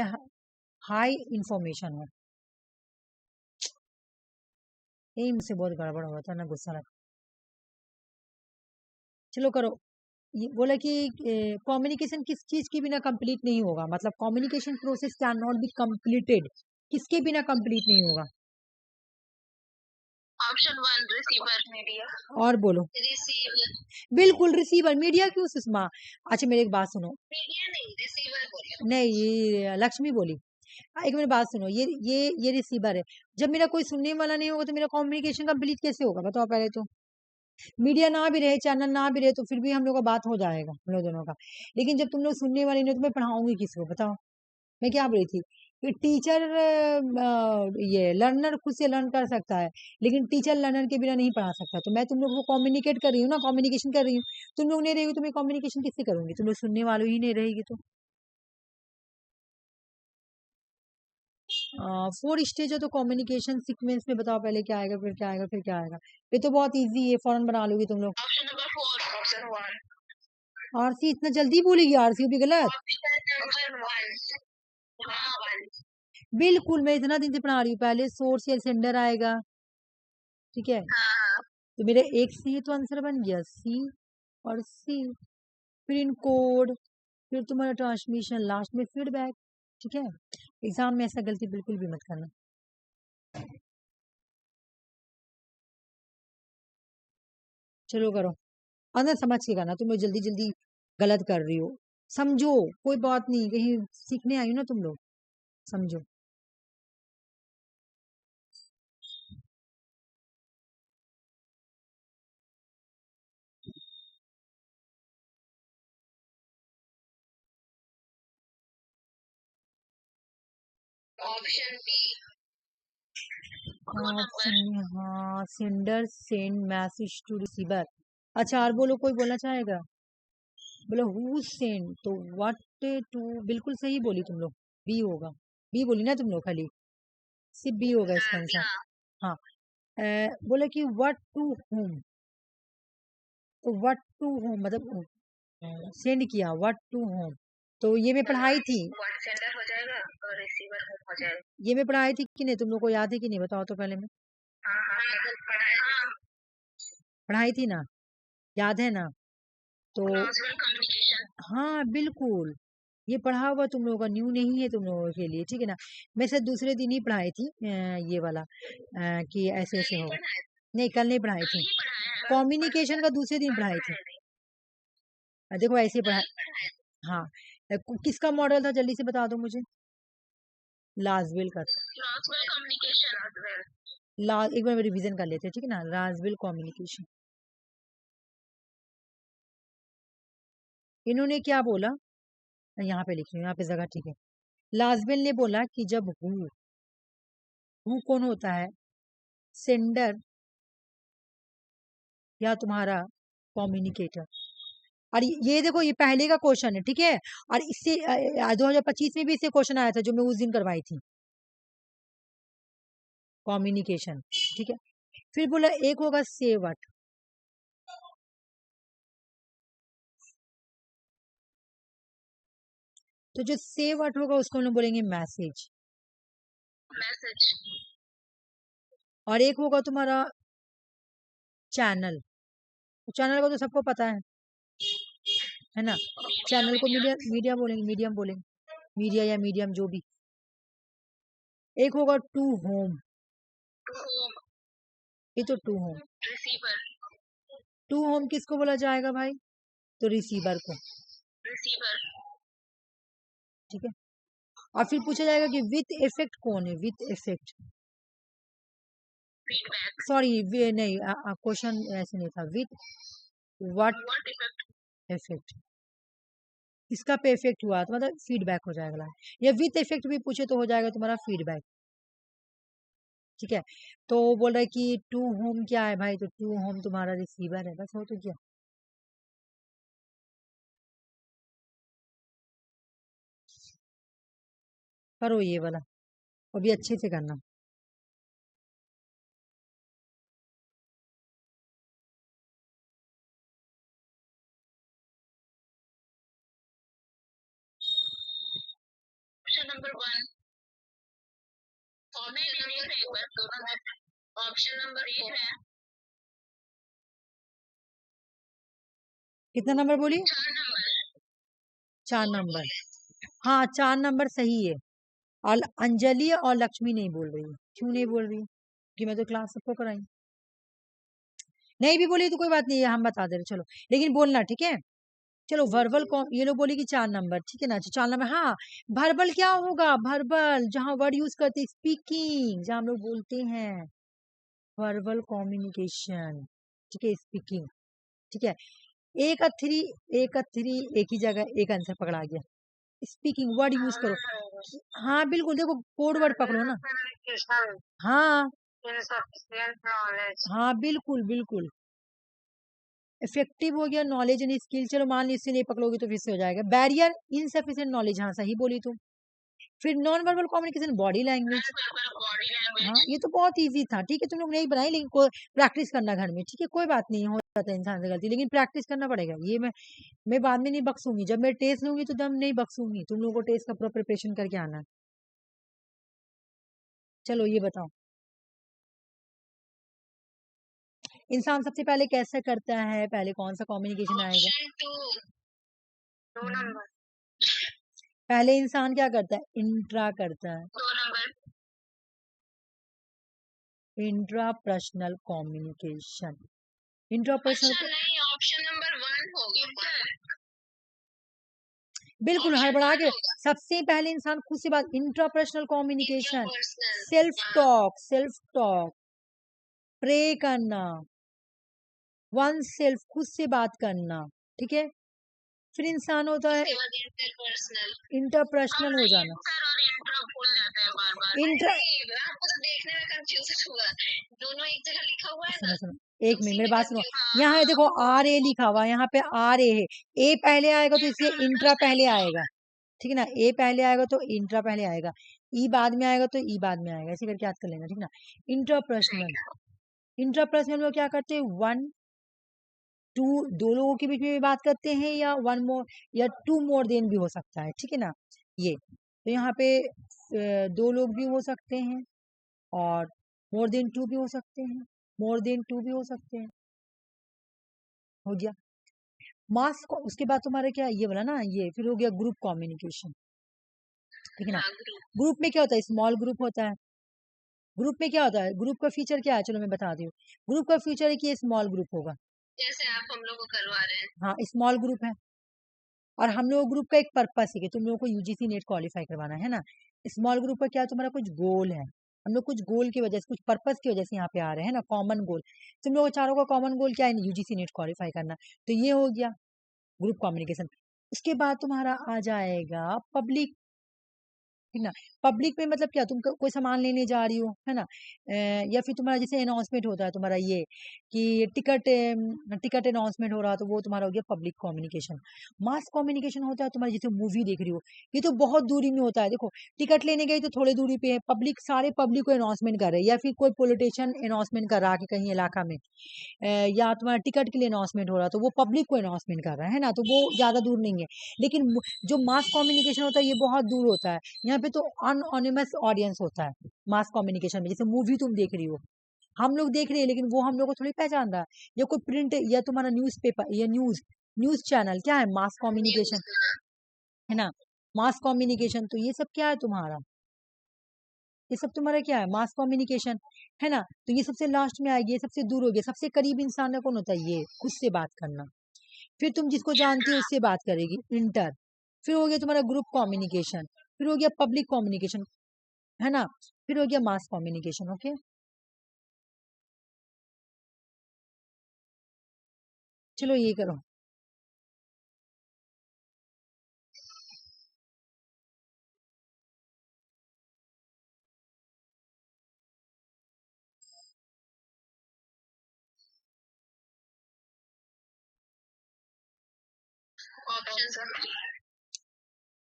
[SPEAKER 1] हाई इंफॉर्मेशन हो। यही मुझसे बहुत गड़बड़ हुआ था ना, गुस्सा लगा। चलो करो। ये बोला कि कम्युनिकेशन किस चीज के बिना कंप्लीट नहीं होगा, मतलब communication process can not be completed, किसके बिना कंप्लीट नहीं होगा?
[SPEAKER 2] Option 1 receiver media.
[SPEAKER 1] और बोलो।
[SPEAKER 2] रिसीवर।
[SPEAKER 1] बिल्कुल रिसीवर। मीडिया क्यों सुषमा? अच्छा मेरी एक बात सुनो।
[SPEAKER 2] मीडिया नहीं, रिसीवर बोलिए।
[SPEAKER 1] नहीं, ये लक्ष्मी बोली। एक मिनट बात सुनो। ये रिसीवर है। जब मेरा कोई सुनने वाला नहीं होगा तो मेरा कम्युनिकेशन कंप्लीट कैसे होगा? बताओ पहले तो। मीडिया ना भी रहे, चैनल ना भी रहे, तो फिर भी हम लोग का बात हो जाएगा हम लोग दोनों का। लेकिन जब तुम लोग सुनने वाले नहीं तो मैं पढ़ाऊंगी किसको? बताओ। मैं क्या बोली थी कि टीचर ये लर्नर खुद से लर्न कर सकता है, लेकिन टीचर लर्नर के बिना नहीं पढ़ा सकता। तो मैं तुम लोग को कम्युनिकेट कर रही हूँ ना, कम्युनिकेशन कर रही हूँ। तुम लोग नहीं रहेगी तो मैं कम्युनिकेशन किससे करूंगी? तुम लोग सुनने वालों ही नहीं रहेगी तो। 4 स्टेज है तो कम्युनिकेशन सीक्वेंस में बताओ पहले क्या आएगा, फिर क्या आएगा, फिर क्या आएगा। ये तो बहुत इजी है, फौरन बना लोगी तुम लोग।
[SPEAKER 2] Option number 4, option 1।
[SPEAKER 1] आरसी इतना जल्दी बोलेगी? आरसी भी गलत।
[SPEAKER 2] ऑप्शन 1।
[SPEAKER 1] बिल्कुल, मैं इतना दिन से पढ़ा रही हूँ। पहले सोर्स या सेंडर आएगा, ठीक है। तो मेरे एक सी तो आंसर बन गया, सी और सी। फिर इन कोड, फिर तुम्हारा ट्रांसमिशन, लास्ट में फीडबैक, ठीक है। एग्जाम में ऐसा गलती बिल्कुल भी मत करना। चलो करो। अंदर समझ के करना, तुम लोग जल्दी जल्दी गलत कर रही हो। समझो, कोई बात नहीं, कहीं सीखने आई हो ना तुम लोग, समझो।
[SPEAKER 2] Option B.
[SPEAKER 1] हाँ, sender send message to receiver. अच्छा, और बोलो, कोई बोलना चाहेगा? बोलो हु सेंड, तो व्हाट टू। बिल्कुल सही बोली तुम लोग, बी होगा। बी बोली ना तुम लोग? खाली सिर्फ बी होगा इसका आंसर। हाँ, बोले कि व्हाट टू होम, तो व्हाट टू होम मतलब सेंड किया व्हाट टू होम। तो ये मैं पढ़ाई थी,
[SPEAKER 2] सेंडर हो जाएगा और रिसीवर होम हो जाएगा।
[SPEAKER 1] ये मैं पढ़ाई थी कि नहीं? तुम लोग को याद है कि नहीं? बताओ तो पहले। मैं पढ़ाई थी ना, याद है ना? तो हाँ बिल्कुल, ये पढ़ा हुआ तुम लोगों का, न्यू नहीं है तुम लोगों के लिए, ठीक है ना। मैं शायद दूसरे दिन ही पढ़ाई थी ये वाला कि ऐसे ऐसे होगा। नहीं, कल नहीं पढ़ाई थी। कम्युनिकेशन का दूसरे दिन पढ़ाई थी। देखो ऐसे पढ़ाई। हाँ, किसका मॉडल था? जल्दी से बता दो मुझे। लाजबिल का। एक बार रिवीजन कर लेते हैं, ठीक है ना। लाजबिल कम्युनिकेशन। इन्होंने क्या बोला? यहाँ पे लिख रही हूँ, यहाँ पे जगह ठीक है। लाजबिल ने बोला कि जब हु कौन होता है? सेंडर या तुम्हारा कम्युनिकेटर। और ये देखो, ये पहले का क्वेश्चन है, ठीक है। और इससे 2025 में भी इससे क्वेश्चन आया था जो मैं उस दिन करवाई थी। कम्युनिकेशन, ठीक है। फिर बोला एक होगा से व्हाट, तो जो से व्हाट होगा उसको हम लोग बोलेंगे मैसेज।
[SPEAKER 2] मैसेज।
[SPEAKER 1] और एक होगा तुम्हारा चैनल, चैनल को तो सबको पता है ना, चैनल को मीडिया, मीडिया बोलेंगे, मीडियम बोलेंगे, मीडिया या मीडियम जो भी। एक होगा टू होम, ये तो to whom,
[SPEAKER 2] receiver.
[SPEAKER 1] To whom किसको बोला जाएगा भाई, तो रिसीवर को,
[SPEAKER 2] रिसीवर,
[SPEAKER 1] ठीक है। और फिर पूछा जाएगा कि विथ इफेक्ट कौन है, विथ इफेक्ट,
[SPEAKER 2] फीडबैक।
[SPEAKER 1] सॉरी नहीं, क्वेश्चन ऐसे नहीं था, विथ व्हाट इफेक्ट, इसका पे इफेक्ट हुआ तो मतलब फीडबैक हो जाएगा, या विथ इफेक्ट भी पूछे तो हो जाएगा तुम्हारा फीडबैक, ठीक है। तो बोल रहा है कि टू होम क्या है भाई, तो टू होम तुम्हारा रिसीवर है, बस हो तो क्या। करो ये वाला, अभी अच्छे से करना।
[SPEAKER 2] ऑप्शन नंबर 1, ऑप्शन नंबर 8 है,
[SPEAKER 1] कितना नंबर बोली,
[SPEAKER 2] 4 नंबर,
[SPEAKER 1] 4 नंबर, हाँ 4 नंबर सही है। और अंजलि और लक्ष्मी नहीं बोल रही है, क्यों नहीं बोल रही है, कि मैं तो क्लास सबको कराई, नहीं भी बोली तो कोई बात नहीं है, हम बता दे रहे, चलो लेकिन बोलना, ठीक है। चलो वर्बल को ये लोग बोले कि 4 नंबर, ठीक है ना, 4 नंबर, हाँ। वर्बल क्या होगा, वर्बल जहाँ वर्ड यूज करते हैं, स्पीकिंग, जहाँ हम लोग बोलते हैं, वर्बल कम्युनिकेशन, ठीक है, स्पीकिंग, ठीक है। एक थ्री, एक ही जगह एक आंसर पकड़ा गया, स्पीकिंग वर्ड यूज करो, हाँ बिल्कुल, देखो कोड वर्ड पकड़ो ना, हाँ हाँ बिल्कुल बिल्कुल, इफेक्टिव हो गया, नॉलेज एंड स्किल, चलो मान ली इससे नहीं पकड़ोगे तो फिर से हो जाएगा, बैरियर इनसफिशिएंट नॉलेज, हाँ सही बोली तुम। फिर non verbal communication, body language, हाँ ये तो बहुत इजी था, ठीक है, तुम लोग नहीं बनाई, लेकिन प्रैक्टिस करना घर में, ठीक है, कोई बात नहीं, हो जाता है इंसान से गलती, लेकिन प्रैक्टिस करना पड़ेगा, ये मैं बाद में नहीं बख्सूंगी, जब मैं टेस्ट लूंगी तो दम नहीं बख्सूंगी, तुम लोगों को टेस्ट का पूरा प्रिपरेशन करके आना है। चलो ये बताओ, इंसान सबसे पहले कैसे करता है, पहले कौन सा कम्युनिकेशन आएगा,
[SPEAKER 2] ऑप्शन 2 नंबर,
[SPEAKER 1] पहले इंसान क्या करता है, इंट्रा करता है,
[SPEAKER 2] 2 नंबर,
[SPEAKER 1] इंट्रापर्सनल कम्युनिकेशन, इंट्रापर्सनल,
[SPEAKER 2] अच्छा नहीं, ऑप्शन नंबर 1 हो गया,
[SPEAKER 1] बिल्कुल
[SPEAKER 2] ऑप्शन
[SPEAKER 1] हड़बड़ा
[SPEAKER 2] 1
[SPEAKER 1] के,
[SPEAKER 2] होगा,
[SPEAKER 1] सबसे पहले इंसान खुद से बात, intrapersonal communication,
[SPEAKER 2] intrapersonal,
[SPEAKER 1] self talk, pray करना, वन सेल्फ, खुद से बात करना, ठीक है। फिर इंसान होता है
[SPEAKER 2] उसके बाद इंटरपर्सनल,
[SPEAKER 1] इंटरपर्सनल हो जाना,
[SPEAKER 2] इंटर और इंट्रो भूल जाते हैं बार बार,
[SPEAKER 1] इंटर,
[SPEAKER 2] आपको तो देखने में कंफ्यूजन हुआ, दोनों एक जगह लिखा हुआ है ना,
[SPEAKER 1] सुनो एक मिनट मेरी बात सुनो, यहाँ है देखो आर ए लिखा हुआ, यहाँ पे आर ए है, ए पहले आएगा तो इसलिए इंट्रा पहले आएगा, ठीक है ना, ए पहले आएगा तो इंट्रा पहले आएगा, ई बाद में आएगा तो ई बाद में आएगा, ऐसे करके याद कर लेना, ठीक है ना। इंटरपर्सनल, इंटरपर्सनल में क्या करते हैं, वन टू, दो लोगों के बीच में भी बात करते हैं, या वन मोर या टू मोर देन भी हो सकता है, ठीक है ना। ये तो यहाँ पे दो लोग भी हो सकते हैं, और मोर देन टू भी हो सकते हैं, मोर देन टू भी हो सकते हैं, हो गया मास को। उसके बाद तुम्हारा क्या ये वाला ना, ये फिर हो गया ग्रुप कम्युनिकेशन, ठीक है ना। ग्रुप में क्या होता है, स्मॉल ग्रुप होता है, ग्रुप में क्या होता है, ग्रुप का फीचर क्या है, चलो मैं बता दी हूँ, ग्रुप का फीचर है कि ये स्मॉल ग्रुप होगा,
[SPEAKER 2] जैसे आप हम लोग को करवा रहे हैं,
[SPEAKER 1] हाँ स्मॉल ग्रुप है, और हम लोग ग्रुप का एक पर्पस है कि तुम लोगों को यूजीसी नेट क्वालिफाई करवाना है ना। स्मॉल ग्रुप का क्या, तुम्हारा कुछ गोल है, हम लोग कुछ गोल की वजह से, कुछ पर्पस की वजह से यहाँ पे आ रहे हैं ना, कॉमन गोल, तुम लोगों चारों का कॉमन गोल क्या है, यूजीसी नेट क्वालिफाई करना, तो ये हो गया ग्रुप कम्युनिकेशन। उसके बाद तुम्हारा आ जाएगा पब्लिक ठीक ना। पब्लिक में मतलब क्या, तुम कोई सामान लेने जा रही हो, है ना, या फिर तुम्हारा जैसे अनाउंसमेंट होता है तुम्हारा ये कि टिकट टिकट अनाउंसमेंट हो रहा, तो वो तुम्हारा हो गया पब्लिक कम्युनिकेशन। मास कम्युनिकेशन होता है तुम्हारा जैसे मूवी देख रही हो, ये तो बहुत दूरी में होता है। देखो टिकट लेने गई तो थोड़ी दूरी पे है, पब्लिक सारे पब्लिक को अनाउंसमेंट कर रहे हैं, या फिर कोई पॉलिटिशियन अनाउंसमेंट कर रहा कि कहीं इलाका में या तुम्हारा टिकट के लिए अनाउंसमेंट हो रहा, तो वो पब्लिक को अनाउंसमेंट कर रहा है ना, तो वो ज्यादा दूर नहीं है। लेकिन जो मास कम्युनिकेशन होता है ये बहुत दूर होता है। यहाँ पे तो अनोनिमस ऑडियंस होता है मास कम्युनिकेशन में। जैसे मूवी तुम देख रही हो, हम लोग देख रहे हैं, लेकिन वो हम लोग को थोड़ी पहचान रहा है। या कोई प्रिंट या तुम्हारा न्यूज पेपर या न्यूज न्यूज चैनल, क्या है, मास कम्युनिकेशन, है ना। मास कम्युनिकेशन, तो ये सब क्या है तुम्हारा, ये सब तुम्हारा क्या है, मास कम्युनिकेशन, है ना। तो ये सबसे लास्ट में आएगी, ये सबसे दूर हो गया। सबसे करीब इंसान कौन होता है, ये खुद से बात करना। फिर तुम जिसको जानती हो उससे बात करेगी, इंटर। फिर हो गया तुम्हारा ग्रुप कम्युनिकेशन, फिर हो गया पब्लिक कम्युनिकेशन, है ना, फिर हो गया मास कम्युनिकेशन। ओके, चलो ये करो।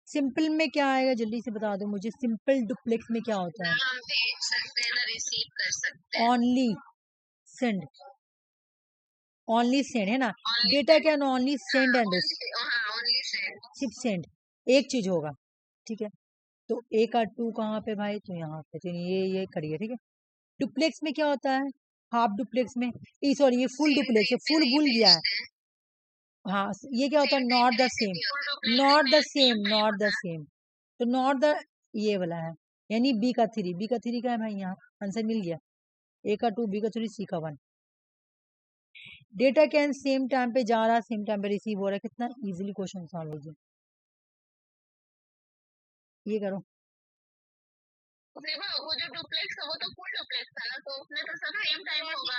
[SPEAKER 1] सिंपल में क्या आएगा, जल्दी से बता दो मुझे। सिंपल डुप्लेक्स में क्या होता है,
[SPEAKER 2] हम भेज सकते हैं ना, रिसीव कर सकते हैं।
[SPEAKER 1] ओनली सेंड, ओनली सेंड, है ना।
[SPEAKER 2] Only
[SPEAKER 1] data
[SPEAKER 2] send.
[SPEAKER 1] क्या, ओनली सेंड एंड
[SPEAKER 2] हाँ, only send.
[SPEAKER 1] सिर्फ सेंड, एक चीज होगा, ठीक है। तो ए का टू कहाँ पे भाई, तो यहाँ पे, तो ये करिए, ठीक है। डुप्लेक्स में क्या होता है, हाफ डुप्लेक्स में, सॉरी ये फुल
[SPEAKER 2] Same
[SPEAKER 1] डुप्लेक्स है,
[SPEAKER 2] time पे
[SPEAKER 1] फुल
[SPEAKER 2] नहीं
[SPEAKER 1] भूल गया है।
[SPEAKER 2] भेजते हैं।
[SPEAKER 1] हाँ, ये क्या होता है,
[SPEAKER 2] Same time
[SPEAKER 1] नॉट
[SPEAKER 2] पे
[SPEAKER 1] द
[SPEAKER 2] नहीं
[SPEAKER 1] सेम,
[SPEAKER 2] भेजते हैं, full duplex
[SPEAKER 1] नॉट
[SPEAKER 2] में
[SPEAKER 1] the
[SPEAKER 2] same
[SPEAKER 1] same,
[SPEAKER 2] time
[SPEAKER 1] not the
[SPEAKER 2] होता है।
[SPEAKER 1] सेम, तो नॉट द, ये वाला है। यानी बी का थ्री, बी का थ्री का है भाई, यहाँ आंसर मिल गया। ए का टू, बी का थ्री, सी का one. Data can same time पे जा रहा है, सेम टाइम पे रिसीव हो रहा है। कितना इजीली क्वेश्चन सॉल्व हो गया, ये करो।
[SPEAKER 2] देखो वो जो डुप्लेक्स था वो तो फुल डुप्लेक्स था ना, तो उसमें तो सब सेम टाइम होगा।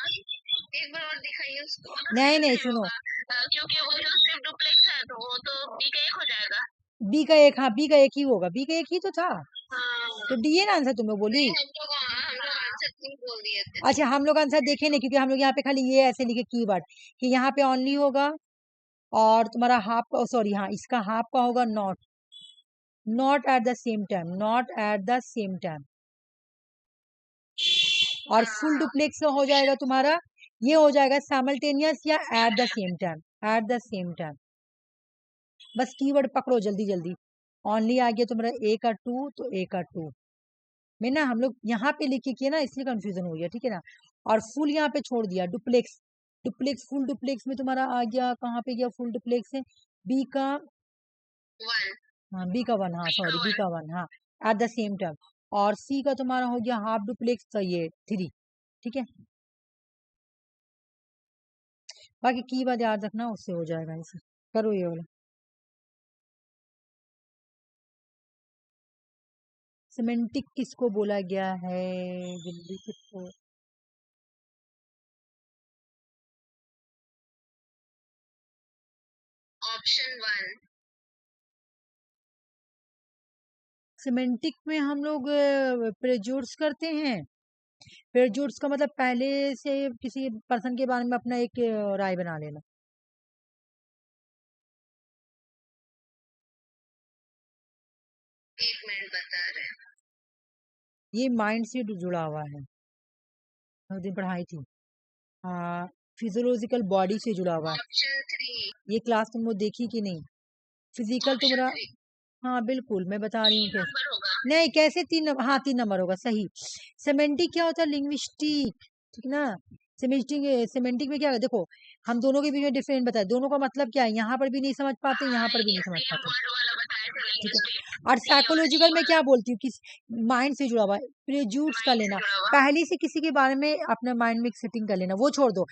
[SPEAKER 2] एक बार और दिखाइए उसको, वो तो
[SPEAKER 1] नहीं
[SPEAKER 2] सेम
[SPEAKER 1] नहीं,
[SPEAKER 2] टाइम
[SPEAKER 1] सुनो,
[SPEAKER 2] होगा। क्योंकि वो जो सिर्फ डुप्लेक्स है तो वो तो बी का एक हो जाएगा।
[SPEAKER 1] बी का एक, हाँ बी का एक ही होगा, बी का एक ही तो था,
[SPEAKER 2] हाँ,
[SPEAKER 1] तो डी है ना आंसर तुम्हें बोली।
[SPEAKER 2] नहीं हम लोग आंसर तीन बोल दिए थे।
[SPEAKER 1] अच्छा, हम लोग आंसर देखे नहीं, क्योंकि हम लोग यहाँ पे खाली ये ऐसे लिखे कीवर्ड कि यहाँ पे ओनली होगा, और तुम्हारा हाफ का, सॉरी हाँ इसका हाफ का होगा not, not at the same time, not at the same time. और फुल डुप्लेक्स हो जाएगा तुम्हारा, ये हो जाएगा साइमल्टेनियस या at the same time, at the same time. बस कीवर्ड पकड़ो जल्दी जल्दी। ओनली आ गया तुम्हारा ए का टू, तो ए का टू में ना हम लोग यहाँ पे लिखे किए ना, इसलिए कंफ्यूजन हो गया, ठीक है ना। और फुल यहाँ पे छोड़ दिया, डुप्लेक्स, डुप्लेक्स फुल डुप्लेक्स में तुम्हारा आ गया, कहाँ पे गया फुल डुप्लेक्स है, बी का
[SPEAKER 2] वन,
[SPEAKER 1] हाँ, बी का वन, हाँ
[SPEAKER 2] बी का
[SPEAKER 1] सॉरी बी
[SPEAKER 2] वन।
[SPEAKER 1] का वन, हाँ एट द सेम टाइम। और सी का तुम्हारा हो गया हाफ डुप्लेक्स, तो ये थ्री, ठीक है। बाकी की बात याद रखना, उससे हो जाएगा इसे। करो ये वाला। सिमेंटिक किसको बोला गया है, जल्दी से तो।
[SPEAKER 2] Option one.
[SPEAKER 1] सिमेंटिक में हम लोग प्रेजुड्स करते हैं। प्रेजुड्स का मतलब पहले से किसी पर्सन के बारे में अपना एक राय बना लेना।
[SPEAKER 2] एक मिनट बता रहे हैं।
[SPEAKER 1] ये माइंड से जुड़ा हुआ है, उस दिन पढ़ाई थी। हाँ, फिजियोलॉजिकल बॉडी से जुड़ा हुआ है।
[SPEAKER 2] Option three.
[SPEAKER 1] ये क्लास तुम लोग देखी कि नहीं, फिजिकल
[SPEAKER 2] ऑप्शन
[SPEAKER 1] तुम्हारा।
[SPEAKER 2] थ्री
[SPEAKER 1] हाँ बिल्कुल, मैं बता रही हूँ
[SPEAKER 2] 3
[SPEAKER 1] कैसे।
[SPEAKER 2] नंबर होगा।
[SPEAKER 1] नहीं कैसे, तीन नंबर, हाँ तीन नंबर होगा सही। सेमेंटिक क्या होता है, लिंग्विस्टिक, ठीक ना। सेमेंटिक, सेमेंटिक में क्या है, देखो हम दोनों के बीच में डिफरेंट बताए, दोनों का मतलब क्या है, यहाँ पर भी नहीं समझ पाते, यहाँ पर भी नहीं समझ
[SPEAKER 2] सेम
[SPEAKER 1] पाते,
[SPEAKER 2] वर्ड वाला बताए थे,
[SPEAKER 1] ठीक है।
[SPEAKER 2] लिंग्विस्टिक।
[SPEAKER 1] और
[SPEAKER 2] डी और ई
[SPEAKER 1] साइकोलॉजिकल में
[SPEAKER 2] वाला
[SPEAKER 1] क्या बोलती हूँ, किस माइंड से जुड़ा हुआ है, प्रेज्यूड्स का
[SPEAKER 2] माइंड से
[SPEAKER 1] लेना,
[SPEAKER 2] जुड़ा हुआ।
[SPEAKER 1] पहले से किसी के बारे में अपने माइंड में सेटिंग कर लेना, वो छोड़ दो।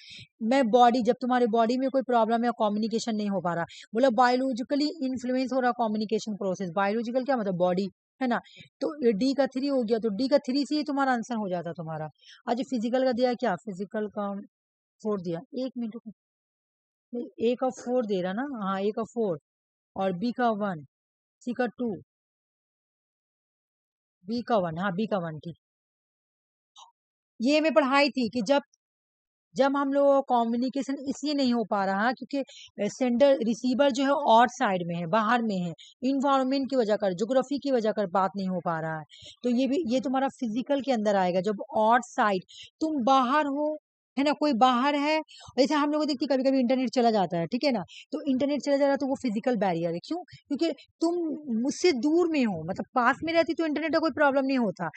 [SPEAKER 1] मैं बॉडी, जब तुम्हारे बॉडी में कोई प्रॉब्लम है, कम्युनिकेशन नहीं हो पा रहा, बोला बायोलॉजिकली इन्फ्लुएंस हो रहा कम्युनिकेशन प्रोसेस, बायोलॉजिकल क्या मतलब बॉडी, है ना। तो डी का थ्री हो गया, तो डी का थ्री से ही तुम्हारा आंसर हो जाता तुम्हारा। आज फिजिकल का दिया क्या, फिजिकल का फोर दिया, एक मिनट रुको। ए का फोर दे रहा ना, हाँ ए का फोर, और बी का वन, सी का टू, बी का 1, हाँ बी का 1 ठीक। ये मैं पढ़ाई थी कि जब जब हम लोग कम्युनिकेशन इसलिए नहीं हो पा रहा क्योंकि सेंडर रिसीवर जो है और साइड में है, बाहर में है, इन्वायरमेंट की वजह कर, ज्योग्राफी की वजह कर बात नहीं हो पा रहा है। तो ये तुम्हारा फिजिकल के अंदर आएगा जब और साइड तुम बाहर हो, है ना, कोई बाहर है। जैसे हम लोग देखते कभी कभी इंटरनेट चला जाता है, ठीक है ना, तो इंटरनेट चला जा रहा है तो वो फिजिकल बैरियर है। क्यों? क्योंकि तुम मुझसे दूर में हो, मतलब पास में रहती तो इंटरनेट का कोई प्रॉब्लम नहीं होता,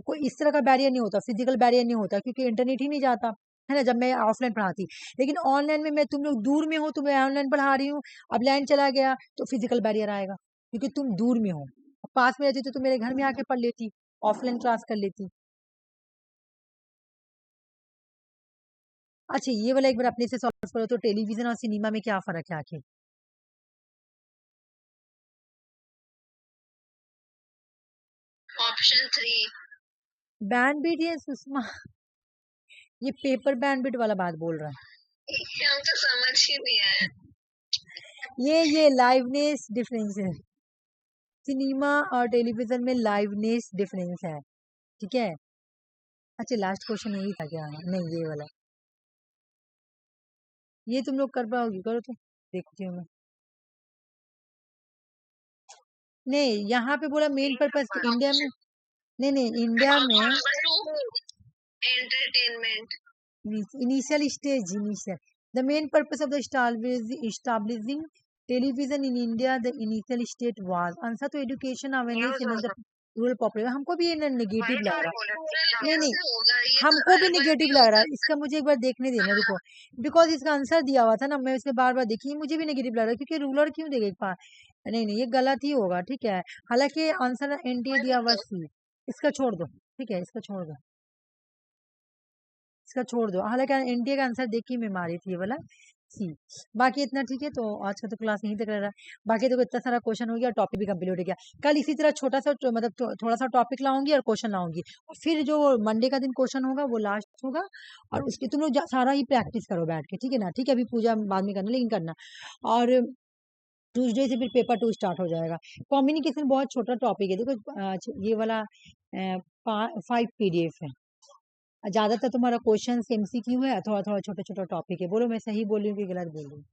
[SPEAKER 1] कोई इस तरह का बैरियर नहीं होता, फिजिकल बैरियर नहीं होता, क्योंकि इंटरनेट ही नहीं जाता, है ना, जब मैं ऑफलाइन पढ़ाती। लेकिन ऑनलाइन में मैं, तुम लोग दूर में हो तो मैं ऑनलाइन पढ़ा रही हूँ, अब लाइन चला गया तो फिजिकल बैरियर आएगा क्योंकि तुम दूर में हो। पास में रहती तो तुम मेरे घर में आके पढ़ लेती, ऑफलाइन क्लास कर लेती। अच्छा ये वाला एक बार अपने से सॉल्व करो तो, टेलीविजन और सिनेमा में क्या फर्क है आखिर?
[SPEAKER 2] ऑप्शन 3।
[SPEAKER 1] बैंडविड्थ ये सुषमा, ये पेपर बैंडविड्थ वाला बात बोल रहा है।
[SPEAKER 2] हम तो समझ ही नहीं आया।
[SPEAKER 1] ये लाइवनेस डिफरेंस है, सिनेमा और टेलीविजन में लाइवनेस डिफरेंस है, ठीक है। अच्छा लास्ट क्वेश्चन यही था क्या? नहीं ये वाला, ये तुम लोग कर पाओगी, करो तो देखती हूँ मैं। नहीं यहाँ पे बोला मेन पर्पस इंडिया में, नहीं नहीं इंडिया में
[SPEAKER 2] entertainment.
[SPEAKER 1] initial stage, initial. The main purpose of the establishing television in India, the initial state was answer to education awareness among the rural population. हमको भी ये नेगेटिव लग रहा है, नहीं नहीं हमको भी नेगेटिव लग रहा है इसका, मुझे एक बार देखने देना, रुको, बिकॉज इसका आंसर दिया हुआ था ना, मैं इसमें बार बार देखी, मुझे भी नेगेटिव लग रहा है क्योंकि रूरल क्यों देगा एक बार, नहीं नहीं ये गलत ही होगा, ठीक है। हालांकि आंसर एनटीए दिया हुआ सी, इसका छोड़ दो, ठीक है इसका छोड़ दो, इसका छोड़ दो। हालांकि एनडीए का आंसर देख के मैं मारी थी ये वाला सी। बाकी इतना ठीक है, तो आज का तो क्लास यहीं तक रह रहा है। बाकी तो इतना सारा क्वेश्चन हो गया, टॉपिक भी कंप्लीट हो गया। कल इसी तरह छोटा सा मतलब थोड़ा सा टॉपिक लाऊंगी और क्वेश्चन लाऊंगी, और फिर जो मंडे का दिन क्वेश्चन होगा वो लास्ट होगा, और उसके तुम लोग सारा ही प्रैक्टिस करो बैठ के, ठीक है ना। ठीक है अभी पूजा बाद में करना, लेकिन करना। और ट्यूसडे से फिर पेपर 2 स्टार्ट हो जाएगा। कम्युनिकेशन बहुत छोटा टॉपिक है, देखो ये वाला 5 पीडीएफ है, ज्यादातर तुम्हारा क्वेश्चन एमसीक्यू है, थोड़ा थोड़ा छोटा छोटा टॉपिक है। बोलो मैं सही बोल रही हूँ कि गलत बोल रही हूँ?